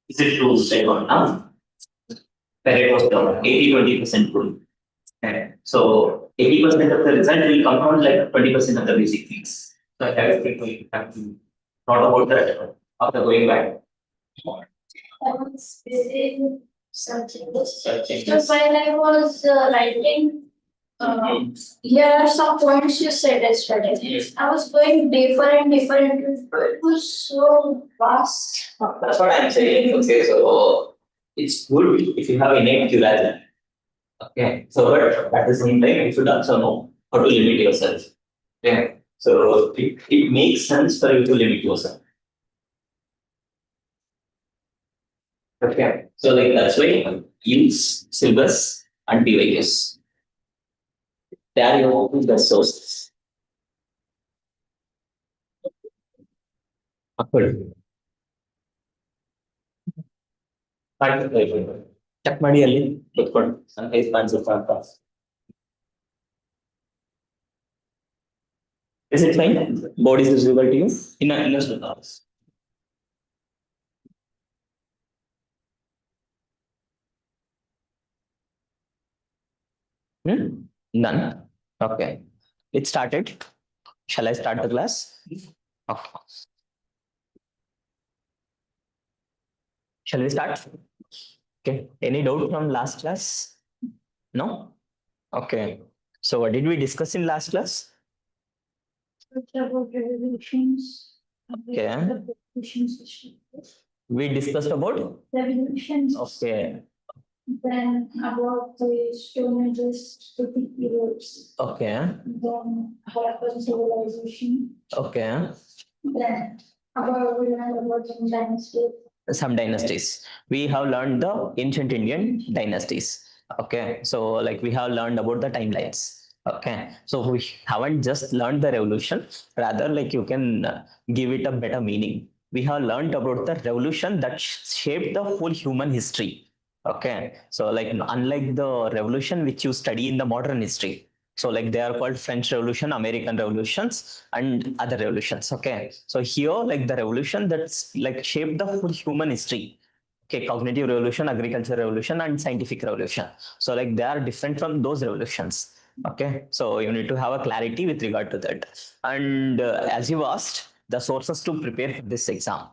Is it true? Step one now. Pareto was down 80-20% rule. Okay. So 80% of the result will come from like 20% of the basic things. So I have to thought about that after going back. I was busy searching. Just while I was writing, here are some points you said yesterday. Yes. I was going deeper and deeper into it. It was so vast. That's what I'm saying. Okay, so it's good if you have innate curiosity. Okay, so but at the same time, you should also know how to limit yourself. Okay, so it makes sense for you to limit yourself. Okay, so like that's why use syllabus and devices. They are your best sources. Upward. Check ಮಾಡಿ ಅಲ್ಲಿ ಕೂತ್ಕೊಂಡು ಸಂಕೇತ ಕಾಣಿಸುತ್ತಾ ಅಂತ. Is it fine? Board is visible to you in a house. None. Okay. It started. Shall I start the class? Of course. Shall we start? Okay. Any doubt from last class? No? Okay. So what did we discuss in last class? About revolutions. Okay. We discussed about Revolutions. okay. Then about the Stone Ages, the periods. Okay. Then Harappan civilization. Okay. Then about some dynasties. Some dynasties. We have learned the ancient Indian dynasties. Okay. So like we have learned about the timelines. Okay. So we haven't just learned the revolution, rather like you can give it a better meaning. We have learned about the revolution that shaped the whole human history. Okay. So like unlike the revolution which you study in the modern history. So like they are called French Revolution, American Revolutions, and other revolutions. Okay. So here like the revolution that's like shaped the whole human history. Okay, cognitive revolution, agriculture revolution, and scientific revolution. So like they are different from those revolutions. Okay, so you need to have a clarity with regard to that. And as you asked, the sources to prepare for this exam.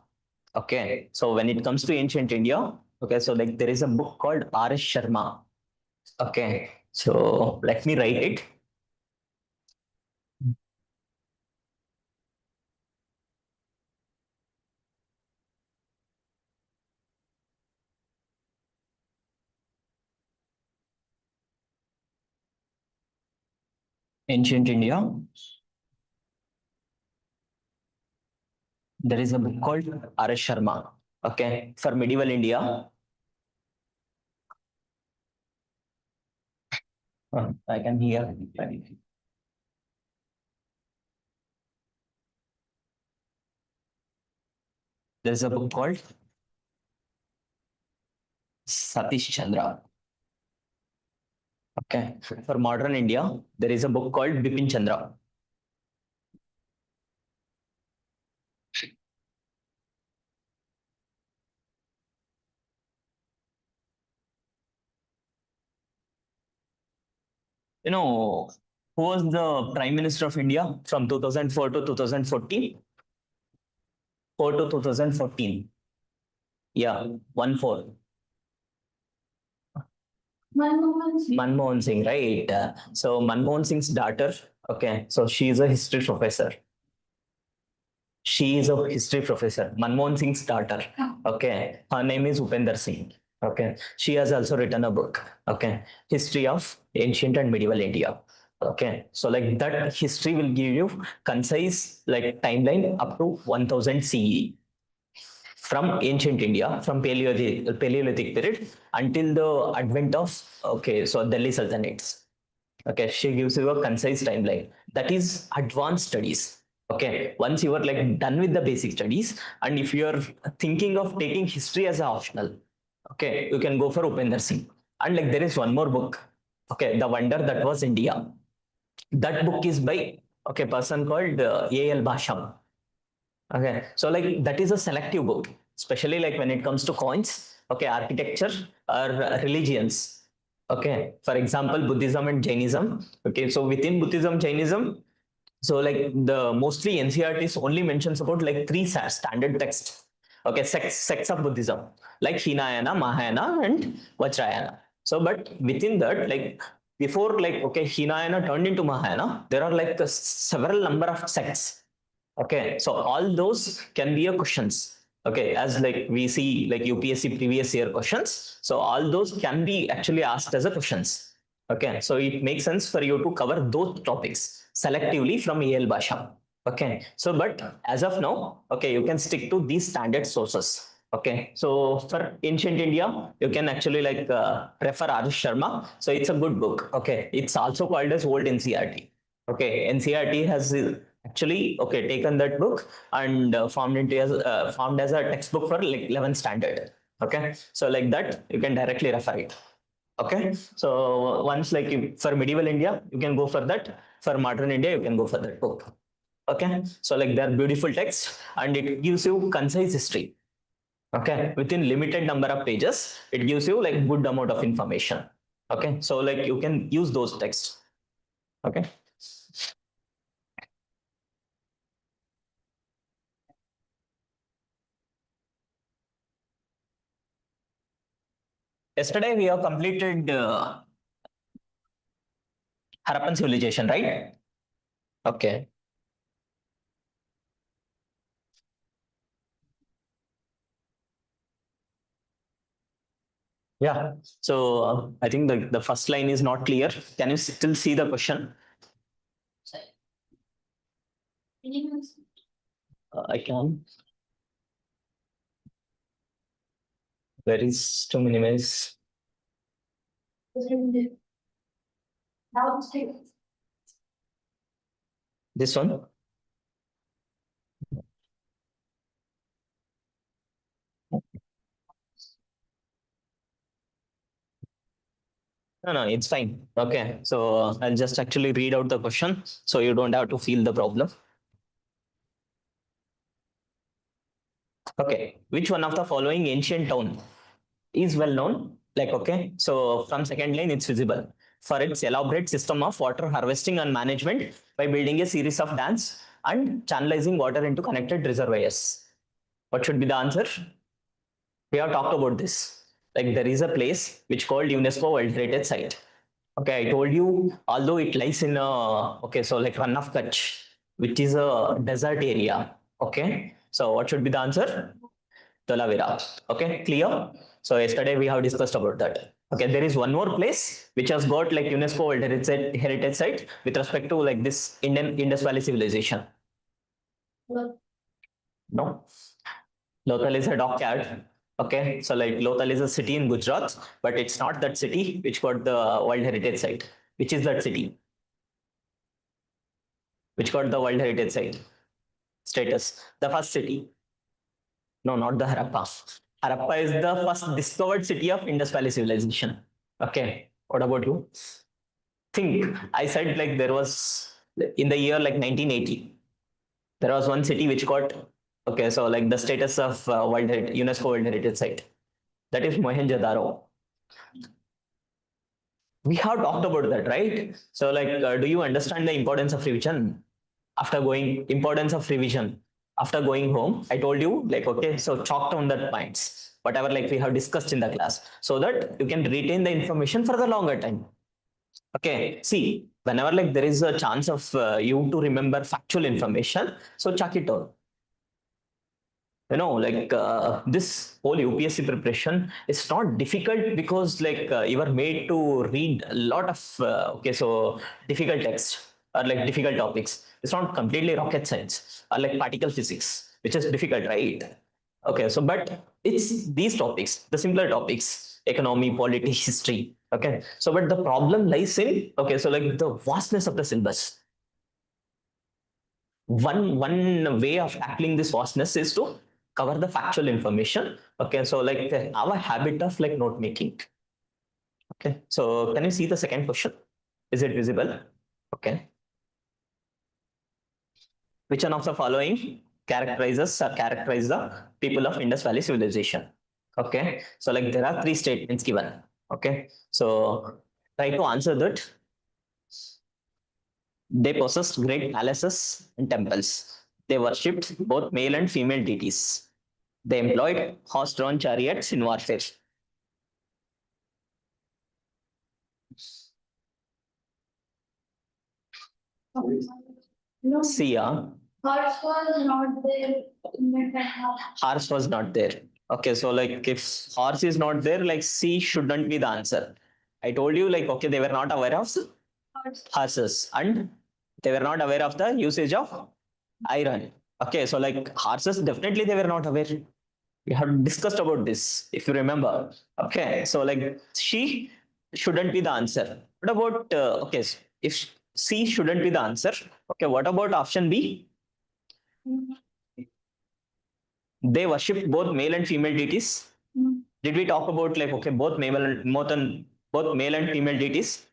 Okay, so when it comes to ancient India, okay, so like there is a book called R.S. Sharma. Okay, so let me write it. Ancient India. There is a book called R.S. Sharma. Okay, for medieval India. I can hear. There's a book called Satish Chandra. Okay. For modern India, there is a book called Bipin Chandra. You know, who was the Prime Minister of India from 2004 to 2014? 4 to 2014. Yeah, 1-4. Manmohan Singh, right? So Manmohan Singh's daughter, okay, so she is a history professor. She is a history professor. Manmohan Singh's daughter, okay, her name is Upender Singh. Okay, she has also written a book, okay, History of Ancient and Medieval India. Okay, so like that history will give you concise like timeline up to 1000 CE from ancient India, from Paleolithic period until the advent of okay, so Delhi Sultanates. Okay, she gives you a concise timeline. That is advanced studies. Okay, once you are like done with the basic studies, and if you are thinking of taking history as an optional, okay, you can go for Upender Singh. And like there is one more book, okay, The Wonder That Was India. That book is by okay person called A.L. Basham. Okay, so like that is a selective book. especially like when it comes to coins, okay, architecture or religions. Okay, for example, Buddhism and Jainism. Okay, so within Buddhism, Jainism, so like the mostly NCRTs only mentions about like three standard texts. Okay, sects of Buddhism like Hinayana, Mahayana, and Vajrayana. So, but within that, like before, like okay, Hinayana turned into Mahayana, there are like several number of sects. Okay, so all those can be a questions. Okay, as like we see like UPSC previous year questions. So all those can be actually asked as a questions. Okay, so it makes sense for you to cover those topics selectively from EL Basha. Okay, so but as of now, okay, you can stick to these standard sources. Okay, so for ancient India, you can actually like refer Arush Sharma. So it's a good book. Okay, it's also called as old NCRT. Okay, NCRT has actually okay taken that book and formed as a textbook for like 11th standard. Okay, so like that you can directly refer it. Okay, so once like for medieval India you can go for that, for modern India you can go for that book. Okay, so like they're beautiful texts and it gives you concise history. Okay, within limited number of pages it gives you like good amount of information. Okay, so like you can use those texts. Okay. Yesterday we have completed Harappan civilization, right? Okay. Yeah. So I think the first line is not clear. Can you still see the question? I can. Where is to minimize? This one? No, no, it's fine. Okay. So I'll just actually read out the question so you don't have to feel the problem. Okay. Which one of the following ancient town is well known? Like, okay. So from second line, it's visible for its elaborate system of water harvesting and management by building a series of dams and channelizing water into connected reservoirs. What should be the answer? We have talked about this. Like there is a place which called UNESCO World Heritage Site. Okay, I told you, although it lies in a, okay, so like Run of Kutch, which is a desert area. Okay, so what should be the answer? Talavera. Okay, clear? So yesterday we have discussed about that. Okay, there is one more place which has got like UNESCO World Heritage Site with respect to like this Indian Indus Valley civilization. No, Lothal is a dockyard. Okay, so like Lothal is a city in Gujarat, but it's not that city which got the World Heritage Site. Which is that city? Which got the World Heritage Site status? The first city. No, not the Harappa. Harappa is the first discovered city of Indus Valley civilization. Okay, what about you? Think, I said like there was in the year like 1980, there was one city which got okay, so like the status of UNESCO World Heritage Site. That is Mohenjo-daro. We have talked about that, right? So like, do you understand the importance of revision? Importance of revision after going home, I told you like, okay, so chalk down that points, whatever like we have discussed in the class, so that you can retain the information for the longer time. Okay, see, whenever like there is a chance of you to remember factual information, so chalk it down. Like this whole UPSC preparation is not difficult because like you are made to read a lot of okay, so difficult text or like difficult topics. It's not completely rocket science or like particle physics, which is difficult, right? Okay, so but it's these topics, the simpler topics, economy, politics, history. Okay, so but the problem lies in okay, so like the vastness of the syllabus. One way of tackling this vastness is to cover the factual information. Okay, so like our habit of like note making. Okay, so can you see the second question? Is it visible? Okay. Which one of the following characterize the people of Indus Valley civilization. Okay, so like there are three statements given. Okay, so try to answer that. They possessed great palaces and temples. They worshipped both male and female deities. They employed horse-drawn chariots in warfare. No, See, horse was not there in the time. horse was not there. Okay, so like if horse is not there, like C shouldn't be the answer. I told you, like, okay, they were not aware of horses and they were not aware of the usage of iron. Okay, so like horses, definitely they were not aware. We have discussed about this, if you remember. Okay, so like she shouldn't be the answer. What about, okay, if C shouldn't be the answer, okay, what about option B? They worship both male and female deities. Did we talk about like, okay, both both male and female deities?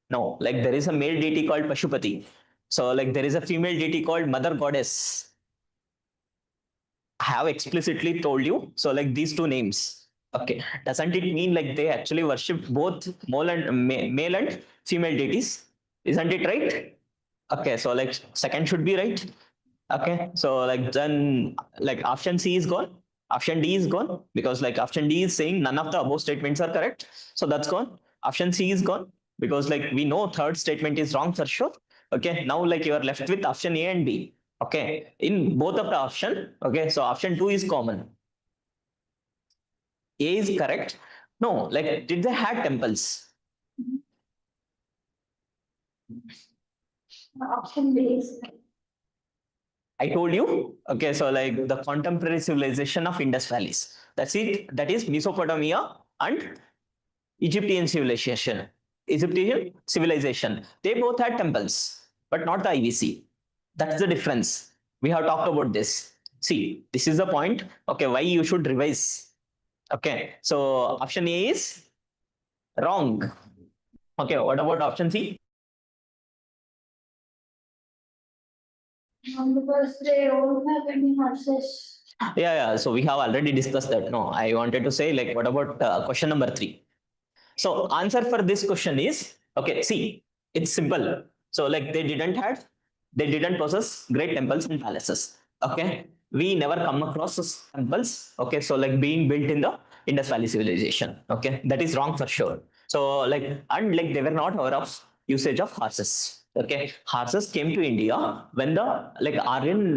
No, like there is a male deity called Pashupati. So like there is a female deity called Mother Goddess. I have explicitly told you. So like these two names. Okay. Doesn't it mean like they actually worship both male and female deities? Isn't it right? Okay. So like second should be right. Okay. So like then like option C is gone. Option D is gone because like option D is saying none of the above statements are correct. So that's gone. Option C is gone because like we know third statement is wrong for sure. Okay. Now like you are left with option A and B. Okay. In both of the option. Okay. So option 2 is common. A is correct. No, like did they have temples? Option B is I told you. Okay, so like the contemporary civilization of Indus Valleys. That's it. That is Mesopotamia and Egyptian civilization. Egyptian civilization. They both had temples, but not the IVC. That's the difference. We have talked about this. See, this is the point. Okay, why you should revise. Okay, so option A is wrong. Okay, what about option C? because they don't have any horses. Yeah. So we have already discussed that. No, I wanted to say like, what about question number 3? So answer for this question is okay. See, it's simple. So like they didn't possess great temples and palaces. Okay, we never come across those temples. Okay, so like being built in the Indus Valley civilization. Okay, that is wrong for sure. So like and like they were not aware of usage of horses. Okay, horses came to India when the like Aryan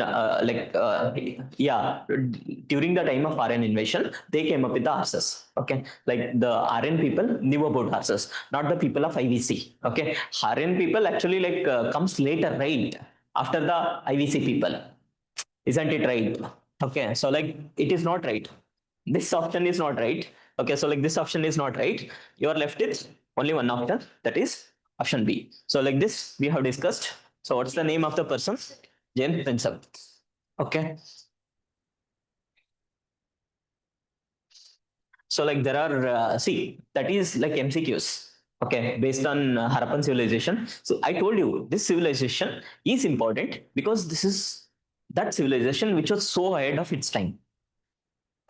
during the time of Aryan invasion they came up with the horses. Okay, like the Aryan people knew about horses, not the people of IVC. Okay, Aryan people actually like comes later, right? After the IVC people, isn't it right? Okay, so like it is not right. This option is not right. Okay, so like this option is not right. You are left with only one option, that is option B. So like this we have discussed. So what's the name of the person? James Prinsep. Okay. So like there are see that is like MCQs. Okay, based on Harappan civilization. So I told you this civilization is important because this is that civilization which was so ahead of its time.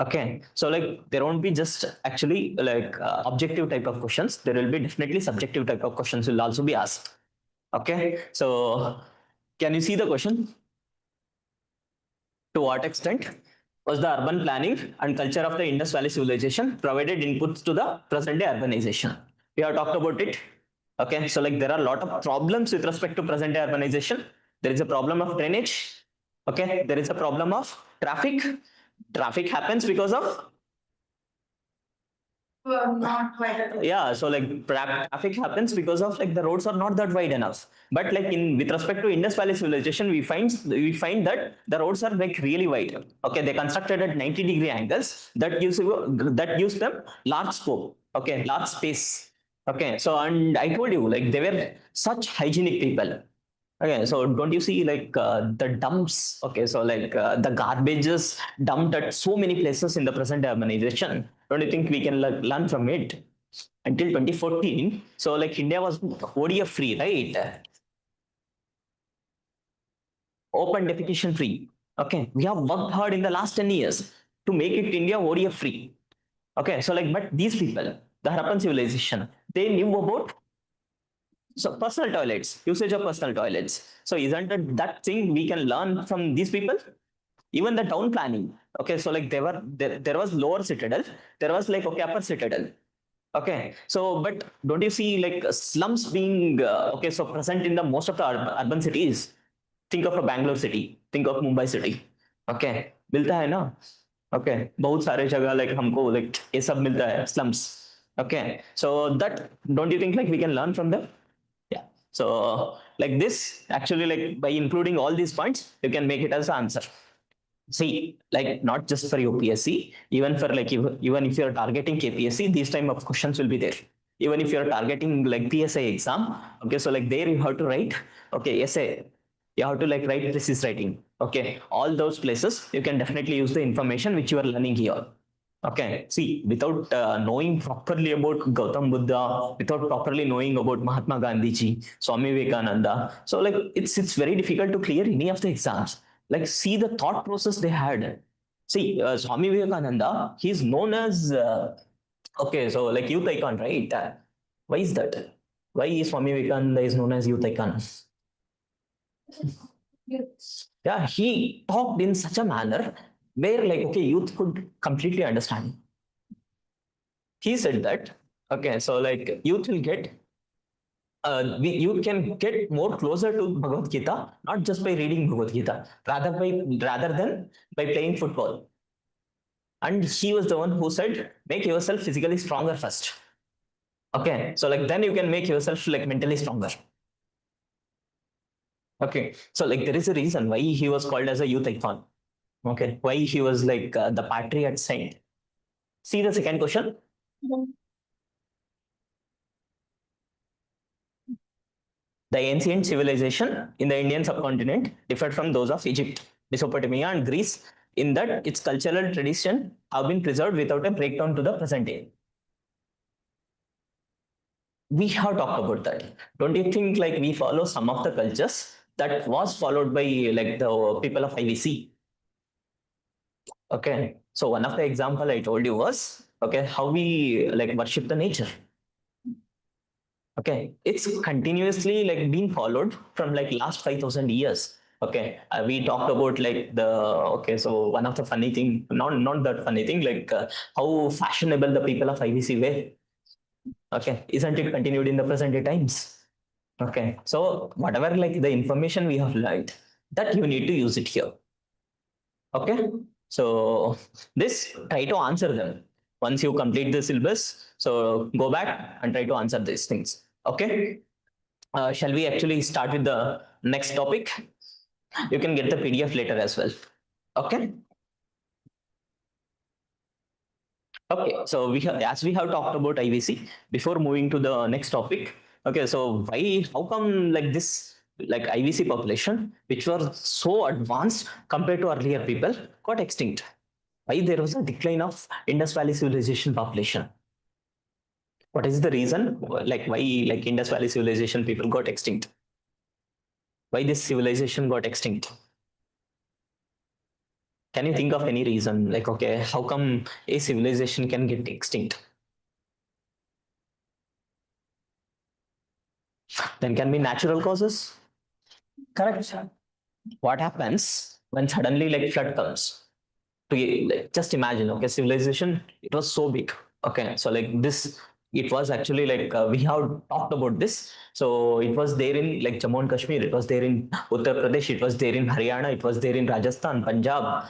Okay, so like there won't be just actually like objective type of questions. There will be definitely subjective type of questions will also be asked. Okay, so can you see the question? To what extent was the urban planning and culture of the Indus Valley civilization provided inputs to the present day urbanization? We have talked about it. Okay, so like there are a lot of problems with respect to present day urbanization. There is a problem of drainage. Okay, there is a problem of traffic. Traffic happens because of Not quite at all. yeah, so like traffic happens because of like the roads are not that wide enough. But like in with respect to Indus Valley civilization, we find that the roads are like really wide. Okay, they constructed at 90-degree angles that gives them large scope. Okay, large space. Okay, so and I told you like they were such hygienic people. Okay, so don't you see like the dumps? Okay, so like the garbages dumped at so many places in the present urbanization. Don't you think we can like, learn from it? Until 2014, so like India was ODF free, right? Open defecation free. Okay, we have worked hard in the last 10 years to make it India ODF free. Okay, so like, but these people, the Harappan civilization, they knew about so personal toilets, usage of personal toilets. So isn't it that thing we can learn from these people? Even the town planning. Okay, so like there was lower citadel, there was like okay upper citadel. Okay, so but don't you see like slums being okay so present in the most of the urban cities? Think of a Bangalore city, think of Mumbai city. Okay, मिलता है ना? Okay, बहुत सारे जगह like हमको like ये सब मिलता है slums. Okay, so that don't you think like we can learn from them? Yeah. So like this actually like by including all these points, you can make it as an answer. See, like not just for UPSC, even for like even if you're targeting KPSC, these time of questions will be there. Even if you're targeting like PSA exam, okay, so like there you have to write, okay, essay, you have to like write precise writing. Okay, all those places you can definitely use the information which you are learning here. Okay, see, without knowing properly about Gautam Buddha, without properly knowing about Mahatma Gandhi ji, Swami Vivekananda, so like it's very difficult to clear any of the exams. Like, see the thought process they had. See, Swami Vivekananda, he's known as okay, so like youth icon, right? Why is that? Why Swami Vivekananda is known as youth icon? Yeah, he talked in such a manner where like okay, youth could completely understand. He said that okay, so like youth will get you can get more closer to Bhagavad Gita not just by reading Bhagavad Gita, rather than by playing football. And he was the one who said, make yourself physically stronger first. Okay, so like then you can make yourself like mentally stronger. Okay, so like there is a reason why he was called as a youth icon. Okay, why he was like the patriot saint. See the second question. The ancient civilization in the Indian subcontinent differed from those of Egypt, Mesopotamia, and Greece in that its cultural tradition have been preserved without a breakdown to the present day. We have talked about that. Don't you think like we follow some of the cultures that was followed by like the people of IVC? Okay, so one of the example I told you was okay how we like worship the nature. Okay, it's continuously like being followed from like last 5,000 years. Okay, we talked about like the okay so one of the funny thing, not that funny thing, like how fashionable the people of IVC were. Okay, isn't it continued in the present day times? Okay, so whatever like the information we have learned, that you need to use it here. Okay, so this try to answer them once you complete the syllabus. So go back and try to answer these things. Okay, shall we actually start with the next topic? You can get the PDF later as well. Okay. Okay, so we have, as we have talked about IVC before moving to the next topic. Okay, so why, how come like this, like IVC population, which were so advanced compared to earlier people, got extinct? Why there was a decline of Indus Valley civilization population? What is the reason? Like why like Indus Valley civilization people got extinct? Why this civilization got extinct? Can you think of any reason? Like, okay, how come a civilization can get extinct? Then can be natural causes. Correct. What happens when suddenly like flood comes? Like, just imagine, okay, civilization, it was so big. Okay, so like this, it was actually like we have talked about this. So it was there in like Jammu and Kashmir, it was there in Uttar Pradesh, it was there in Haryana, it was there in Rajasthan, Punjab,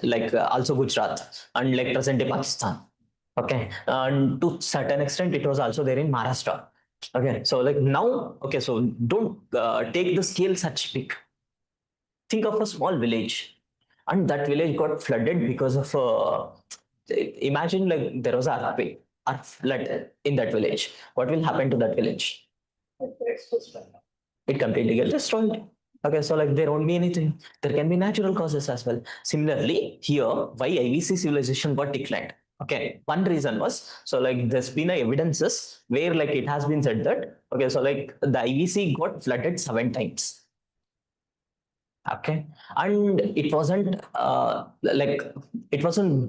like also Gujarat, and like present day Pakistan. Okay, and to certain extent, it was also there in Maharashtra. Okay, so like now, okay, so don't take the scale such big. Think of a small village, and that village got flooded because of imagine like there was a earthquake or flood in that village. What will happen to that village? It completely gets destroyed. Okay, so like there won't be anything. There can be natural causes as well. Similarly, here why IVC civilization got declined. Okay, one reason was so like there's been evidences where like it has been said that okay, so like the IVC got flooded 7 times. Okay, and it wasn't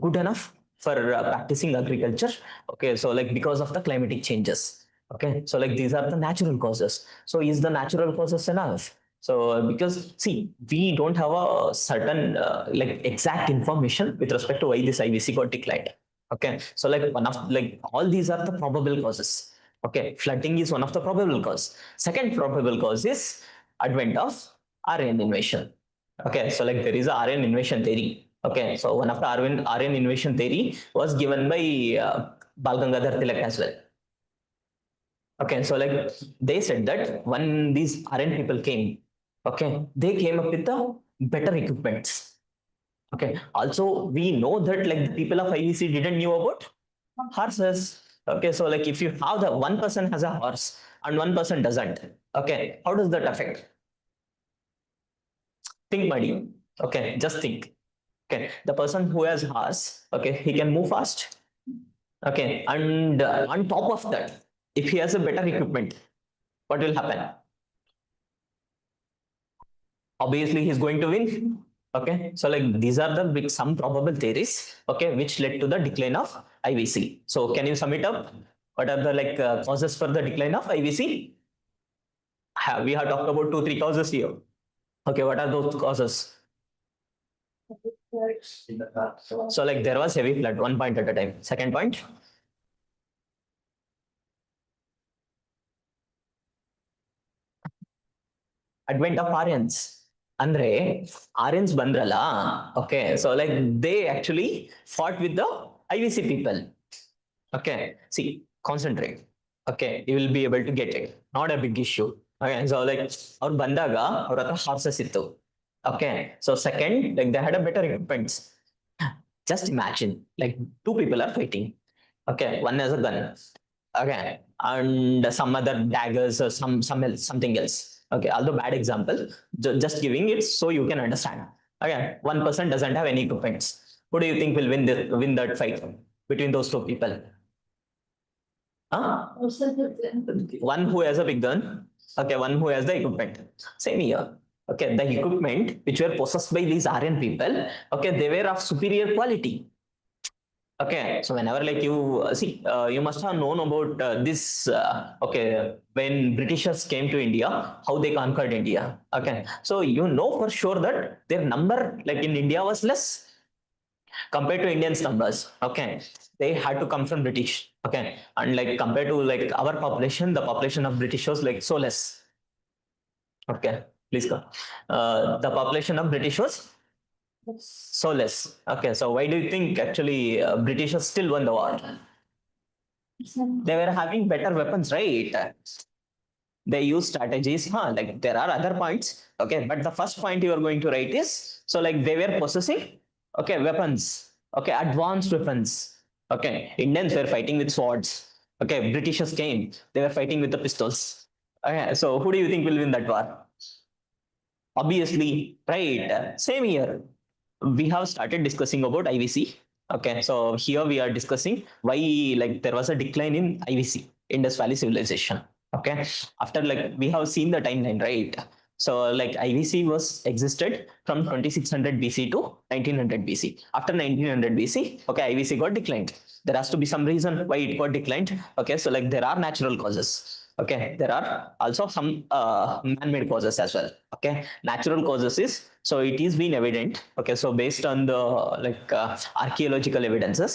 good enough for practicing agriculture. Okay, so like because of the climatic changes. Okay, so like these are the natural causes. So is the natural causes enough? So because see, we don't have a certain like exact information with respect to why this IVC got declined. Okay, so like one of like all these are the probable causes. Okay, flooding is one of the probable cause. Second probable cause is advent of Aryan invasion. Okay, so like there is a Aryan invasion theory. Okay, so one of the Aryan invasion theory was given by Bal Gangadhar Tilak as well. Okay, so like they said that when these Aryan people came, okay, they came up with the better equipments. Okay, also we know that like the people of IVC didn't knew about horses. Okay, so like if you have the one person has a horse and one person doesn't, okay, how does that affect? Think, buddy. Okay, just think. Okay, the person who has horse, okay, he can move fast. Okay, and on top of that, if he has a better equipment, what will happen? Obviously, he's going to win. Okay, so like these are the big some probable theories. Okay, which led to the decline of IVC. So can you sum it up? What are the like causes for the decline of IVC? We have talked about 2, 3 causes here. Okay, what are those causes? So like there was heavy flood, one point at a time. Second point, advent of Aryans. Andre Aryans ಬಂದ್ರಲ್ಲ, okay, so like they actually fought with the IVC people. Okay, see, concentrate. Okay, you will be able to get it. Not a big issue. Okay, so like ಅವ್ರು ಬಂದಾಗ ಅವ್ರ ಹತ್ರ horses ಇತ್ತು. Okay, so second, like they had a better equipments. Just imagine, like two people are fighting. Okay, one has a gun. Okay, and some other daggers or something else. Okay, although bad example, just giving it so you can understand. Okay, one person doesn't have any equipments. Who do you think will win that fight between those two people? Huh? One who has a big gun. Okay, one who has the equipment. Same here. Okay, the equipment which were possessed by these Aryan people, okay, they were of superior quality. Okay, so whenever like you see, you must have known about this. Okay, when Britishers came to India, how they conquered India. Okay, so you know for sure that their number, like in India, was less compared to Indians' numbers. Okay, they had to come from British. Okay, and like compared to like our population, the population of British was like so less. Okay, please go. The population of British was so less. Okay, so why do you think actually Britishers still won the war? They were having better weapons, right? They use strategies, huh? Like there are other points. Okay, but the first point you are going to write is so like they were possessing, okay, weapons, okay, advanced weapons. Okay, Indians were fighting with swords. Okay, Britishers came, they were fighting with the pistols. Okay, so who do you think will win that war? Obviously, right? Same here. We have started discussing about IVC. Okay, so here we are discussing why like there was a decline in IVC, Indus Valley Civilization. Okay, after like we have seen the timeline, right? So like IVC was existed from 2600 BC to 1900 BC. After 1900 BC, okay, IVC got declined. There has to be some reason why it got declined. Okay, so like there are natural causes. Okay, there are also some man-made causes as well. Okay, natural causes is so it is been evident. Okay, so based on the like archaeological evidences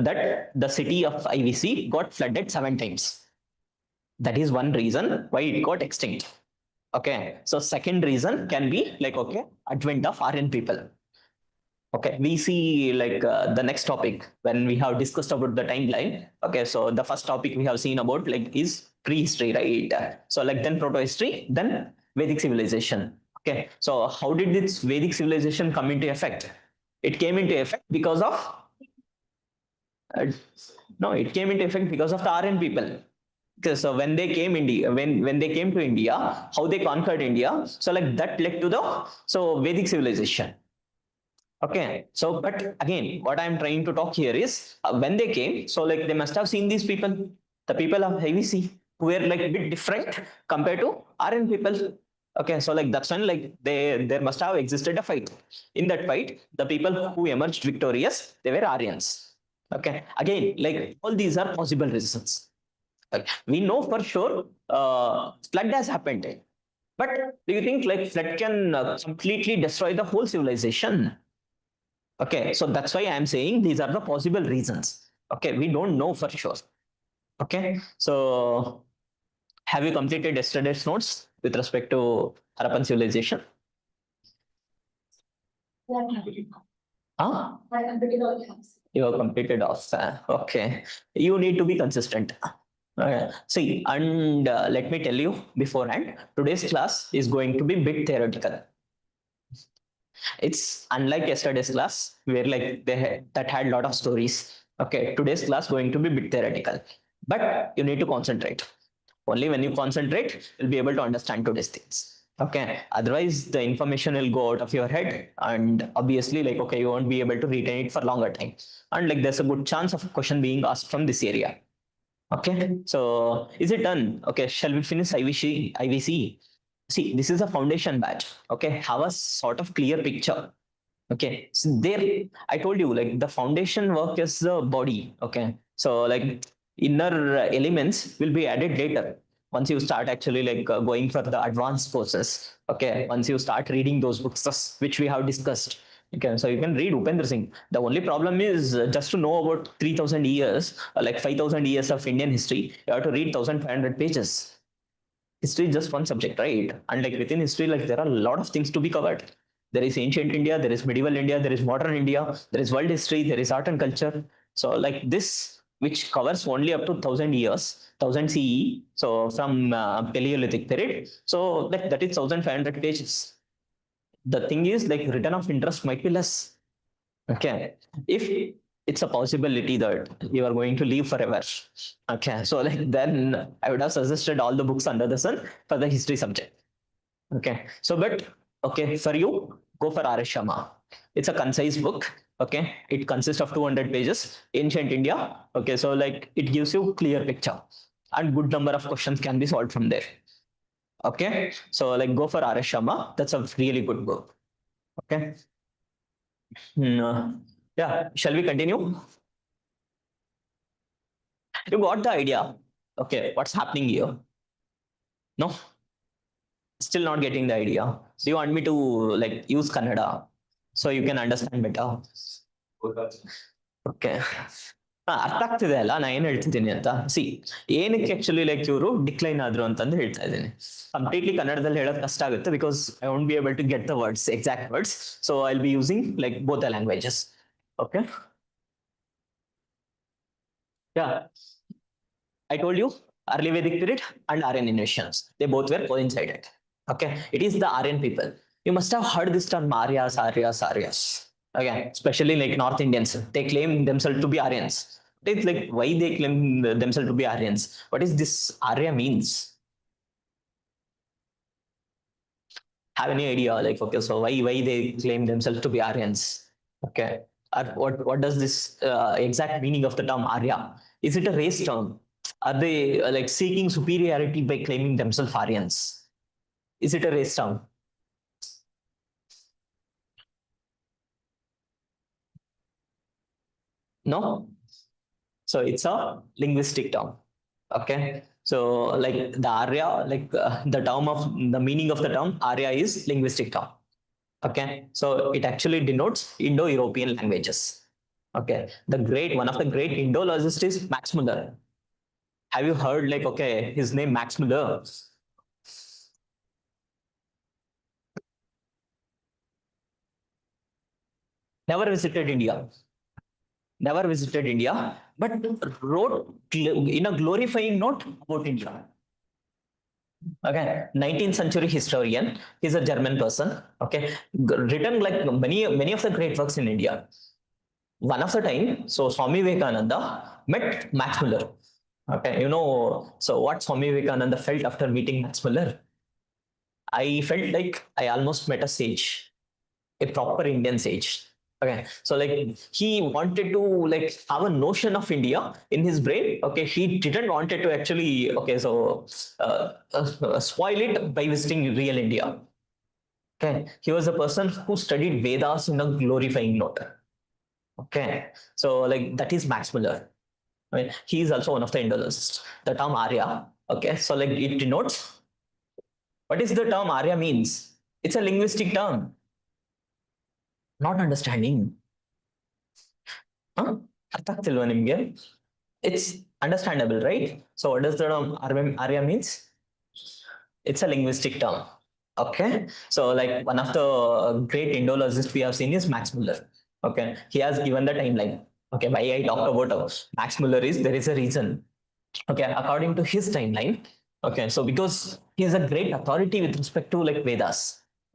that the city of IVC got flooded 7 times. That is one reason why it got extinct. Okay, so second reason can be like okay, advent of Aryan people. Okay, we see like the next topic when we have discussed about the timeline. Okay, so the first topic we have seen about like is prehistory, right? So like then proto-history, then Vedic civilization. Okay, so how did this Vedic civilization come into effect? It came into effect because of uh, no, it came into effect because of the Aryan people. Okay, so when they came India, when they came to India, how they conquered India, so like that led to the so Vedic civilization. Okay, so but again, what I'm trying to talk here is when they came, so like they must have seen these people, the people of IVC, who were like a bit different compared to Aryan people. Okay, so like that's when like there must have existed a fight. In that fight, the people who emerged victorious, they were Aryans. Okay, again, like all these are possible reasons. Like, we know for sure flood has happened, but do you think like flood can completely destroy the whole civilization? Okay, so that's why I'm saying these are the possible reasons. Okay, we don't know for sure. Okay, so have you completed yesterday's notes with respect to Harappan civilization? Huh? You have completed off. Okay. You need to be consistent. See, and let me tell you beforehand, today's class is going to be bit theoretical. It's unlike yesterday's class where like that had a lot of stories. Okay, today's class going to be bit theoretical, but you need to concentrate. Only when you concentrate, you'll be able to understand today's things. Okay. Otherwise, the information will go out of your head, and obviously, like okay, you won't be able to retain it for longer time. And like there's a good chance of a question being asked from this area. Okay. So is it done? Okay. Shall we finish IVC? IVC? See, this is a foundation batch. Okay. Have a sort of clear picture. Okay. So there, I told you like the foundation work is the body. Okay. So like inner elements will be added later once you start actually like going for the advanced courses. Okay. Once you start reading those books, which we have discussed. Okay, so you can read Upendra Singh. The only problem is just to know about 3,000 years, like 5,000 years of Indian history, you have to read 1,500 pages. History is just one subject, right? And like within history, like there are a lot of things to be covered. There is ancient India, there is medieval India, there is modern India, there is world history, there is art and culture. So like this, which covers only up to 1,000 years, 1,000 CE, so from Paleolithic period. So like that is 1,500 pages. The thing is like return of interest might be less. Okay. If it's a possibility that you are going to live forever. Okay. So like then I would have suggested all the books under the sun for the history subject. Okay. So but okay, for you, go for R.S. Sharma. It's a concise book. Okay. It consists of 200 pages. Ancient India. Okay. So like it gives you clear picture. And good number of questions can be solved from there. Okay. So like go for R.S. Sharma. That's a really good book. Okay. Yeah, shall we continue? You got the idea. Okay, what's happening here? No, still not getting the idea. Do you want me to like use Kannada so you can understand better? Okay. ಅರ್ಥ ಆಗ್ತಿದೆ ಅಲ್ಲ ನಾ ಏನ್ ಹೇಳ್ತಿದ್ದೀನಿ ಅಂತ C ಏನಕ್ಕೆ actually like ಇವರು decline ಆದ್ರು ಅಂತಂದು ಹೇಳ್ತಾ ಇದ್ದೀನಿ ಕಂಪ್ಲೀಟ್ಲಿ ಕನ್ನಡದಲ್ಲಿ ಹೇಳೋದು ಕಷ್ಟ ಆಗುತ್ತೆ because I won't be able to get the words exact words so I will be using like both the languages okay yeah I told you early Vedic period and Aryan invasions. They both were coincided. Okay, it is the Aryan people. You must have heard this term Aryas, Aryas, Aryas. Okay, especially like North Indians. They claim themselves to be Aryans. It's like why they claim themselves to be Aryans. What is this Arya means? Have any idea? Like okay, so why they claim themselves to be Aryans? Okay, what does this exact meaning of the term Arya? Is it a race term? Are they like seeking superiority by claiming themselves Aryans? Is it a race term? No. So it's a linguistic term. Okay. So like the Arya, like the term of the meaning of the term Arya is linguistic term. Okay. So it actually denotes Indo-European languages. Okay. One of the great Indologists is Max Muller. Have you heard like, okay, his name Max Muller? Never visited India. Never visited India, but wrote in a glorifying note about India. Okay, 19th century historian. He's a German person. Okay, written like many of the great works in India. One of the time, so Swami Vivekananda met Max Muller. Okay, so what Swami Vivekananda felt after meeting Max Muller? I felt like I almost met a sage, a proper Indian sage. Okay, so like he wanted to like have a notion of India in his brain. Okay, he didn't wanted to actually spoil it by visiting real India. Okay, he was a person who studied Vedas in a glorifying note. Okay, so like that is Max Muller. I mean, he is also one of the Indologists. The term Arya. Okay, so like it denotes what is the term Arya means. It's a linguistic term. Not understanding. Huh? ಅರ್ಥ ಆಗ್ತಿಲ್ವಾ ನಿಮ್ಗೆ? It's understandable, right? So what does the term Arya means? It's a linguistic term. Okay, so like one of the great Indologists we have seen is Max Muller. Okay, he has given the timeline. Okay, why I talked about Max Muller is there is a reason. Okay, according to his timeline. Okay, so because he is a great authority with respect to like Vedas.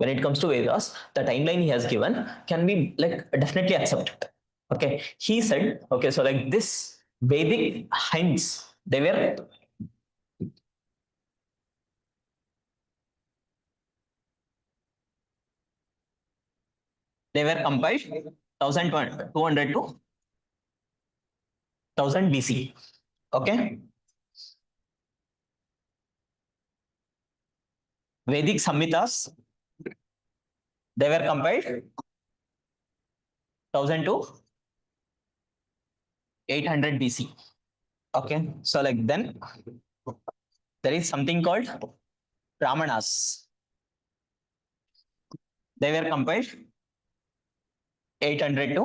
When it comes to Vedas, the timeline he has given can be like definitely accepted. Okay, he said, okay, so like this Vedic hymns, they were compiled 1200 to 1000 BC. Okay, Vedic Samhitas, they were compiled 1000 to 800 BC. Okay, so like then there is something called Brahmanas. They were compiled 800 to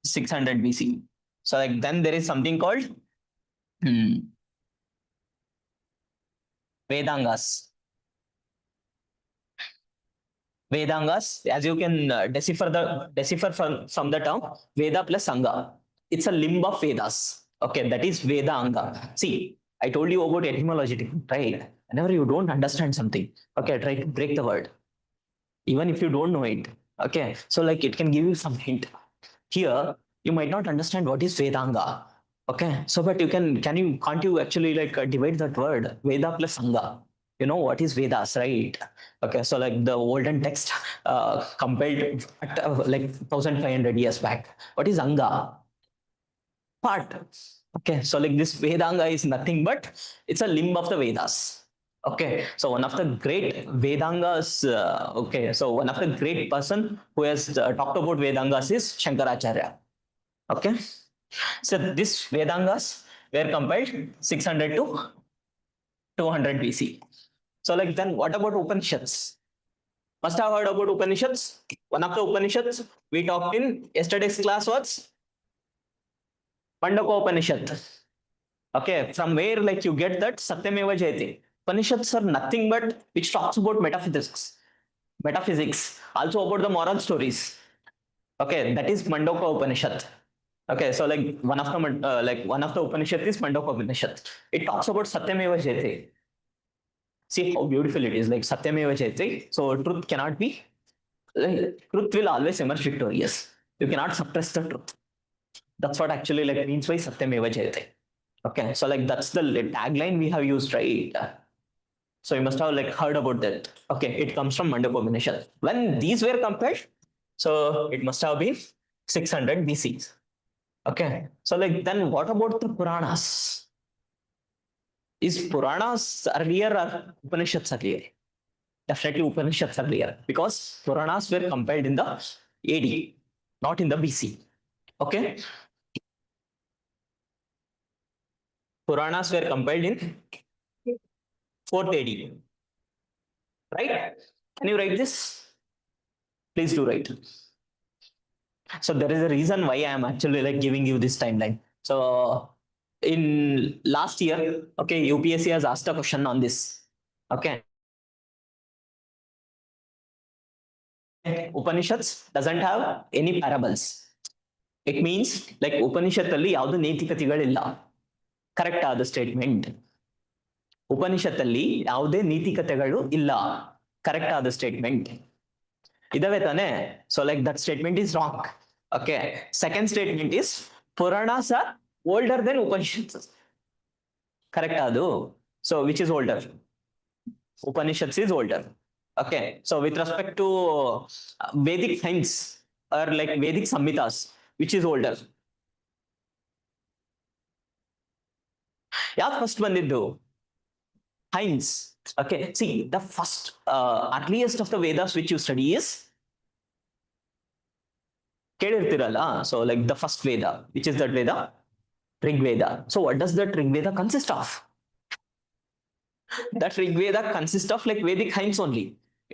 600 BC. So like then there is something called Vedangas. Vedangas, as you can decipher from the term Veda plus Anga. It's a limb of Vedas. Okay, that is Veda Anga. See, I told you about etymology, right? Whenever you don't understand something, okay, try to break the word. Even if you don't know it. Okay, so like it can give you some hint. Here, you might not understand what is Vedanga. Okay, so but can't you actually like divide that word Veda plus Anga? You know what is Vedas, right? Okay, so like the olden text compiled at like 1500 years back. What is Anga? Part. Okay, so like this Vedanga is nothing but it's a limb of the Vedas. Okay, so one of the great Vedangas, okay, so one of the great person who has talked about Vedangas is Shankaracharya. Okay, so this Vedangas were compiled 600 to 200 BC. So like then what about Upanishads? Must have heard about Upanishads. One of the Upanishads we talked in yesterday's class was Mandaka Upanishad. Okay, from where like you get that Satyameva Jayate. Upanishads are nothing but which talks about metaphysics, also about the moral stories. Okay, that is Mandaka Upanishad. Okay, so like one of the Upanishad is Mandaka Upanishad. It talks about Satyameva Jayate. See how beautiful it is, like Satyameva Jayate. So truth cannot be, like, truth will always emerge victorious. You cannot suppress the truth. That's what actually like means by Satyameva Jayate. Okay, so like that's the tagline we have used, right? So you must have like heard about that. Okay, it comes from Mandaka Upanishad. When these were compiled, so it must have been 600 BC. Okay, so like then what about the Puranas? Is Puranas earlier or Upanishads earlier? Definitely Upanishads earlier because Puranas were compiled in the AD, not in the BC. Okay, Puranas were compiled in 4th AD. Right? Can you write this? Please do write. So there is a reason why I am actually like giving you this timeline. So in last year, okay, UPSC has asked a question on this. Okay. Upanishads doesn't have any parables. It means like Upanishad ಅಲ್ಲಿ ಯಾವುದು ನೀತಿಕತೆಗಳಿಲ್ಲ. Correct ಆದ statement. Upanishad ಅಲ್ಲಿ ಯಾವುದೇ ನೀತಿಕತೆಗಳು ಇಲ್ಲ. Correct ಆದ statement. ಇದಾವೆ ತಾನೆ? So like that statement is wrong. Okay. Second statement is Puranas are older than Upanishads. Correct adu? So which is older? Upanishads is older. Okay. So with respect to Vedic hymns, or like Vedic Samhitas, which is older? ಯಾವ್ದು first ಬಂದಿದ್ದು? Heinz. Okay, see, the first earliest of the Vedas which you study is ಕೇಳಿರ್ತೀರಲ್ಲ, so like the first Veda, which is that Veda? Rig Veda. So what does that Rig Veda consist of? That Rig Veda consists of like Vedic hymns only.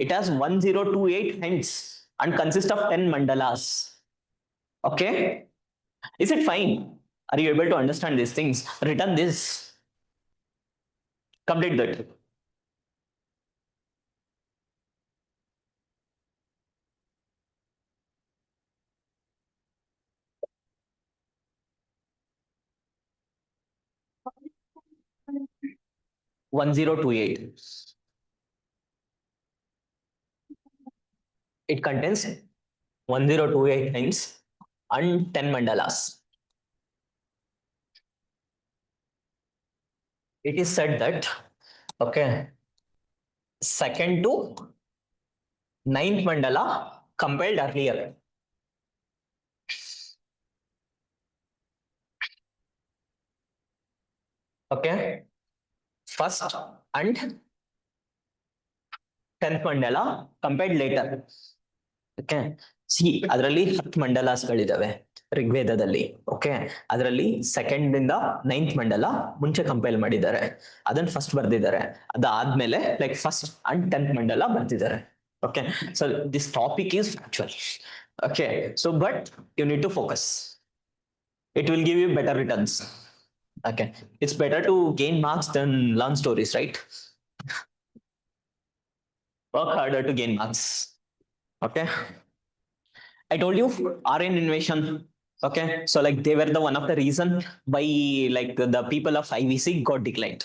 It has 1028 hymns and consists of 10 mandalas. Okay, is it fine? Are you able to understand these things? Return this, complete that. 1028. It contains 1028 hymns and 10 mandalas. It is said that, okay, second to ninth mandala compiled earlier. Okay, first and 10th mandala compiled later. Okay, see, ಅದರಲ್ಲಿ 10 ಮಂಡಲಾಸ್ಗಳಿದಾವೆ ಋಗ್ವೇದದಲ್ಲಿ. Okay, ಅದರಲ್ಲಿ second ಇಂದ 9th ಮಂಡಲ ಮುಂಚೆ compile ಮಾಡಿದ್ದಾರೆ, ಅದನ್ನ first ಬರ್ದಿದ್ದಾರೆ. ಅದಾದ್ಮೇಲೆ like first and 10th ಮಂಡಲ ಬರ್ದಿದ್ದಾರೆ. Okay, so this topic is factual. Okay, so but you need to focus, it will give you better returns. Okay, it's better to gain marks than learn stories, right? Work harder to gain marks. Okay, I told you RN invasion. Okay, so like they were the one of the reason why like the people of IVC got declined.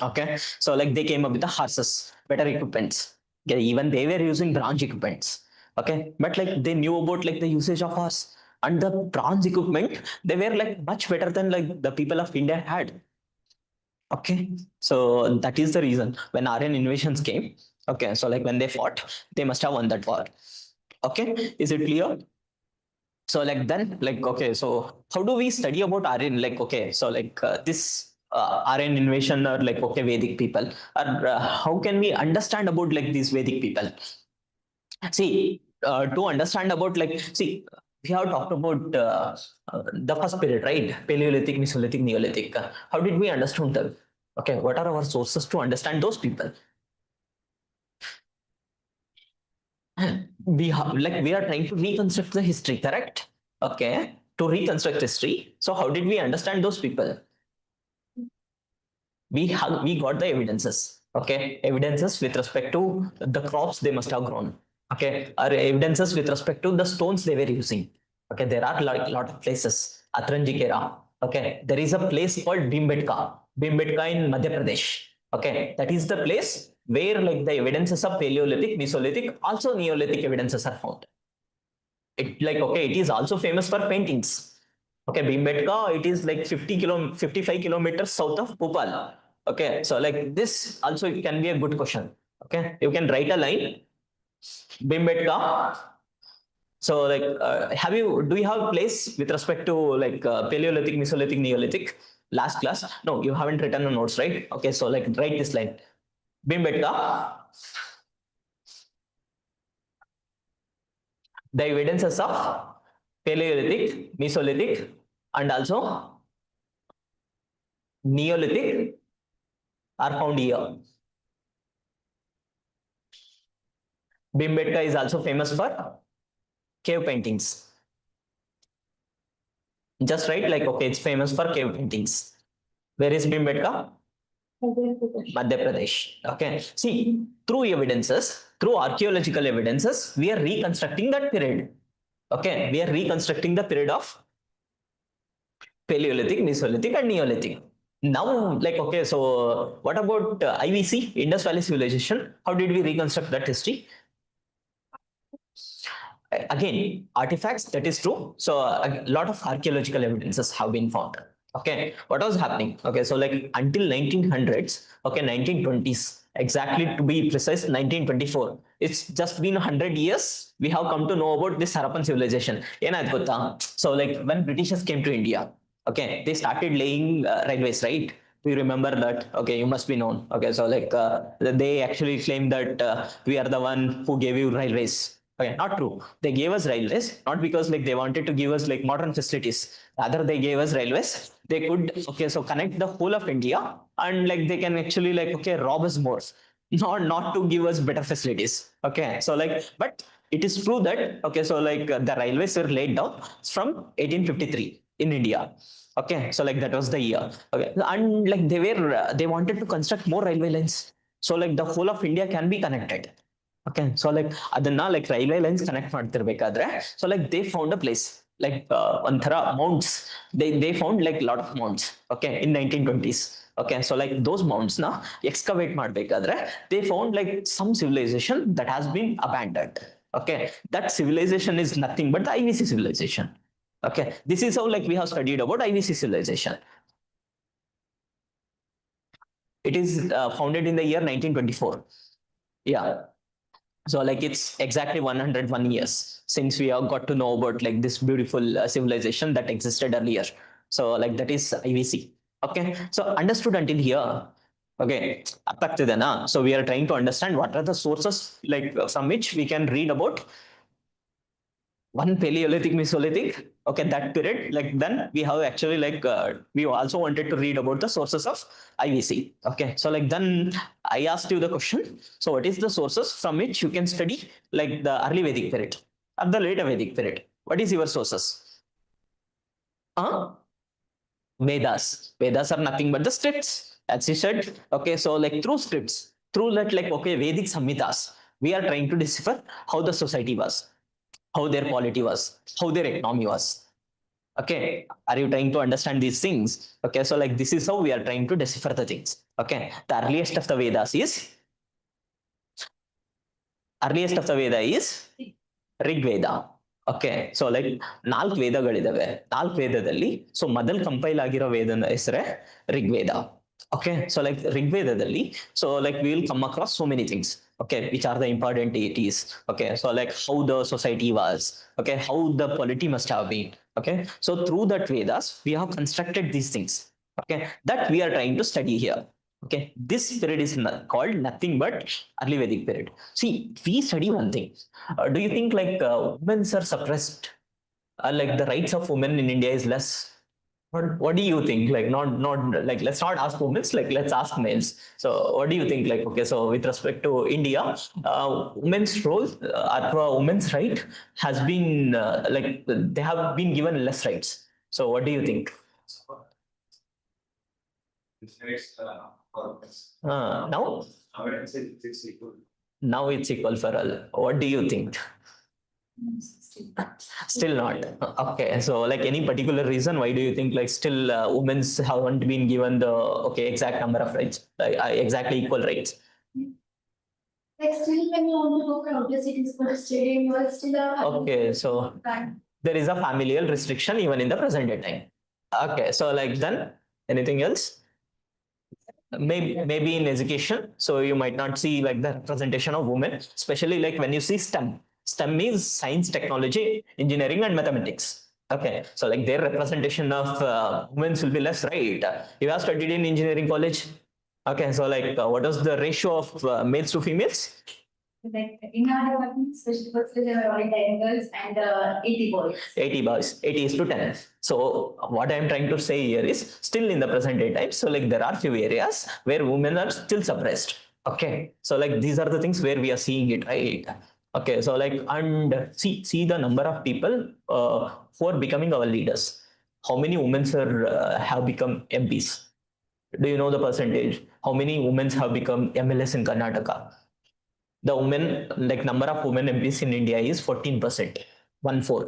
Okay, so like they came up with the horses, better equipments. Okay, even they were using bronze equipments. Okay, but like they knew about like the usage of horse and the bronze equipment, they were like much better than like the people of India had. Okay, so that is the reason when RN invasions came. Okay, so like when they fought, they must have won that war. Okay, is it clear? So like then like okay, so how do we study about Aryan? Like okay, so like this Aryan invasion or like okay Vedic people, or how can we understand about like these Vedic people? See, to understand about like see, we have talked about the first period, right? Paleolithic, Mesolithic, Neolithic. How did we understand them? Okay, what are our sources to understand those people? We have like we are trying to reconstruct the history, correct? Okay, to reconstruct history, so how did we understand those people? We got the evidences. Okay, evidences with respect to the crops they must have grown. Okay, or evidences with respect to the stones they were using. Okay, there are like lot of places. Atranjikera. Okay, there is a place called Bhimbetka in Madhya Pradesh. Okay, that is the place where like the evidences of Paleolithic, Mesolithic, also Neolithic evidences are found. It like okay, it is also famous for paintings. Okay, Bhimbetka, it is like 55 kilometers south of Bhopal. Okay, so like this also can be a good question. Okay, you can write a line, Bhimbetka. So like do you have a place with respect to like Paleolithic, Mesolithic, Neolithic last class? No, you haven't written the notes, right? Okay, so like write this line, Bhimbetka, the evidences of Paleolithic, Mesolithic, and also Neolithic are found here. Bhimbetka is also famous for cave paintings. Just write like okay, it's famous for cave paintings. Where is Bhimbetka? Madhya Pradesh. Okay, see, through evidences, through archaeological evidences, we are reconstructing that period. Okay, we are reconstructing the period of Paleolithic, Mesolithic, and Neolithic. Now, like okay, so what about IVC, Indus Valley Civilization? How did we reconstruct that history? Again, artifacts, that is true. So a lot of archaeological evidences have been found. Okay, what was happening? Okay, so like until 1900s, okay, 1920s, exactly to be precise, 1924. It's just been 100 years. We have come to know about this Harappan civilization. ಏನಾಯ್ತು ಗೊತ್ತಾ? So like when Britishers came to India, okay, they started laying railways, right? Do you remember that? Okay, you must be known. Okay, so like they actually claim that we are the one who gave you railways. Okay, not true. They gave us railways not because like they wanted to give us like modern facilities. Rather, they gave us railways. They could okay, so connect the whole of India, and like they can actually like okay rob us more, not to give us better facilities. Okay, so like but it is true that okay, so like the railways were laid down from 1853 in India. Okay, so like that was the year. Okay, and like they wanted to construct more railway lines, so like the whole of India can be connected. Okay, so like ಅದನ್ನ like railway lines connect ಮಾಡ್ತಿರ್ಬೇಕಾದ್ರೆ so like they found a place like ಒಂಥರ mounts. They found like lot of mounts. Okay, in 1920s. Okay, so like those mounts na excavate ಮಾಡ್ಬೇಕಾದ್ರೆ they found like some civilization that has been abandoned. Okay, that civilization is nothing but the IVC civilization. Okay, this is how like we have studied about IVC civilization. It is founded in the year 1924. Yeah, so like it's exactly 101 years since we have got to know about like this beautiful civilization that existed earlier. So like that is IVC. Okay, so understood until here. Okay, ಅರ್ಥ ಆಗ್ತಿದೆನಾ? So we are trying to understand what are the sources like from which we can read about one Paleolithic, Mesolithic. Okay, that period. Like then we have actually like we also wanted to read about the sources of IVC. Okay, so like then I asked you the question. So what is the sources from which you can study like the early Vedic period or the later Vedic period? What is your sources? Vedas. Vedas are nothing but the scripts, as you said. Okay, so like through scripts, through that like okay Vedic Samhitas, we are trying to decipher how the society was, how their polity was, how their economy was. Okay, are you trying to understand these things? Okay, so like this is how we are trying to decipher the things. Okay, the earliest of the Veda is Rig Veda. Okay, so like 4 ವೇದಗಳಿದಾವೆ. 4 ವೇದದಲ್ಲಿ so ಮೊದಲು compile ಆಗಿರೋ ವೇದನ ಹೆಸರೇ Rigveda. Okay, so like ಋಗ್ವೇದದಲ್ಲಿ so like we will come across so many things. Okay, which are the important deities. Okay, so like how the society was. Okay, how the polity must have been. Okay, so through that Vedas we have constructed these things. Okay, that we are trying to study here. Okay, this period is called nothing but early Vedic period. See, we study one thing. Do you think like women are suppressed? Like the rights of women in India is less? What do you think? Like not like let's not ask women. Like let's ask males. So what do you think? Like okay, so with respect to India, women's role or women's right has been like they have been given less rights. So what do you think? Now now it's equal for all. What do you think? Still not. Okay, so like any particular reason why do you think like still women's haven't been given the okay exact number of rights, exactly equal rights? Like still when you want to go from outer cities for studying, you are still okay, so there is a familial restriction even in the present day time. Okay, so like then anything else? Maybe in education, so you might not see like the representation of women, especially like when you see STEM means science, technology, engineering and mathematics. Okay, so like their representation of women will be less, right? You have studied in engineering college. Okay, so like what is the ratio of males to females? Like in our department, especially for there were only 10 girls and 80 boys. 80 boys, 80 is to 10. So what I'm trying to say here is still in the present day time. So like there are few areas where women are still suppressed. Okay, so like these are the things where we are seeing it, right? Okay, so like and see the number of people who are becoming our leaders. How many women have become MPs? Do you know the percentage? How many women have become MLS in Karnataka? The women, like number of women MPs in India is 14%, 1/4.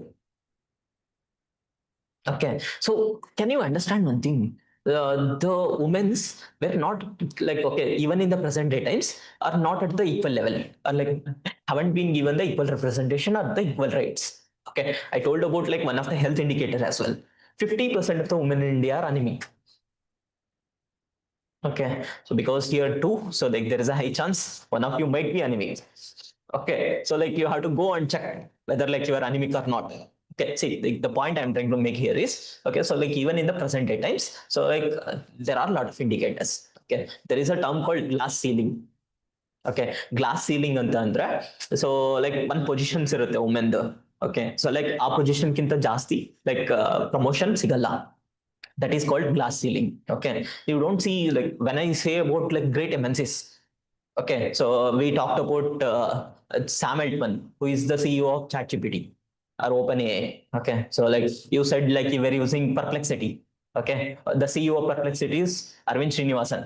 Okay, so can you understand one thing? The women's were not like okay, even in the present day times are not at the equal level, or like haven't been given the equal representation or the equal rights. Okay, I told about like one of the health indicator as well. 50% of the women in India are anemic. Okay, so because here too, so like there is a high chance one of you might be anemic. Okay, so like you have to go and check whether like you are anemic or not. Okay, see the point I'm trying to make here is, okay, so like even in the present day times, so like there are a lot of indicators. Okay, there is a term called glass ceiling. Okay, glass ceiling ಅಂತ ಅಂದ್ರೆ so like ಒಂದ್ positions ಇರುತ್ತೆ ವುಮೆನ್ದು. Okay, so like ಆ position ಕಿಂತ ಜಾಸ್ತಿ like promotion ಸಿಗಲ್ಲ. That is called glass ceiling. Okay, you don't see, like when I say about like great MNCs. Okay, so we talked about Sam Altman, who is the CEO of ChatGPT or OpenAI. Okay, so like you said, like you were using Perplexity. Okay, the CEO of Perplexity is Arvind Srinivasan.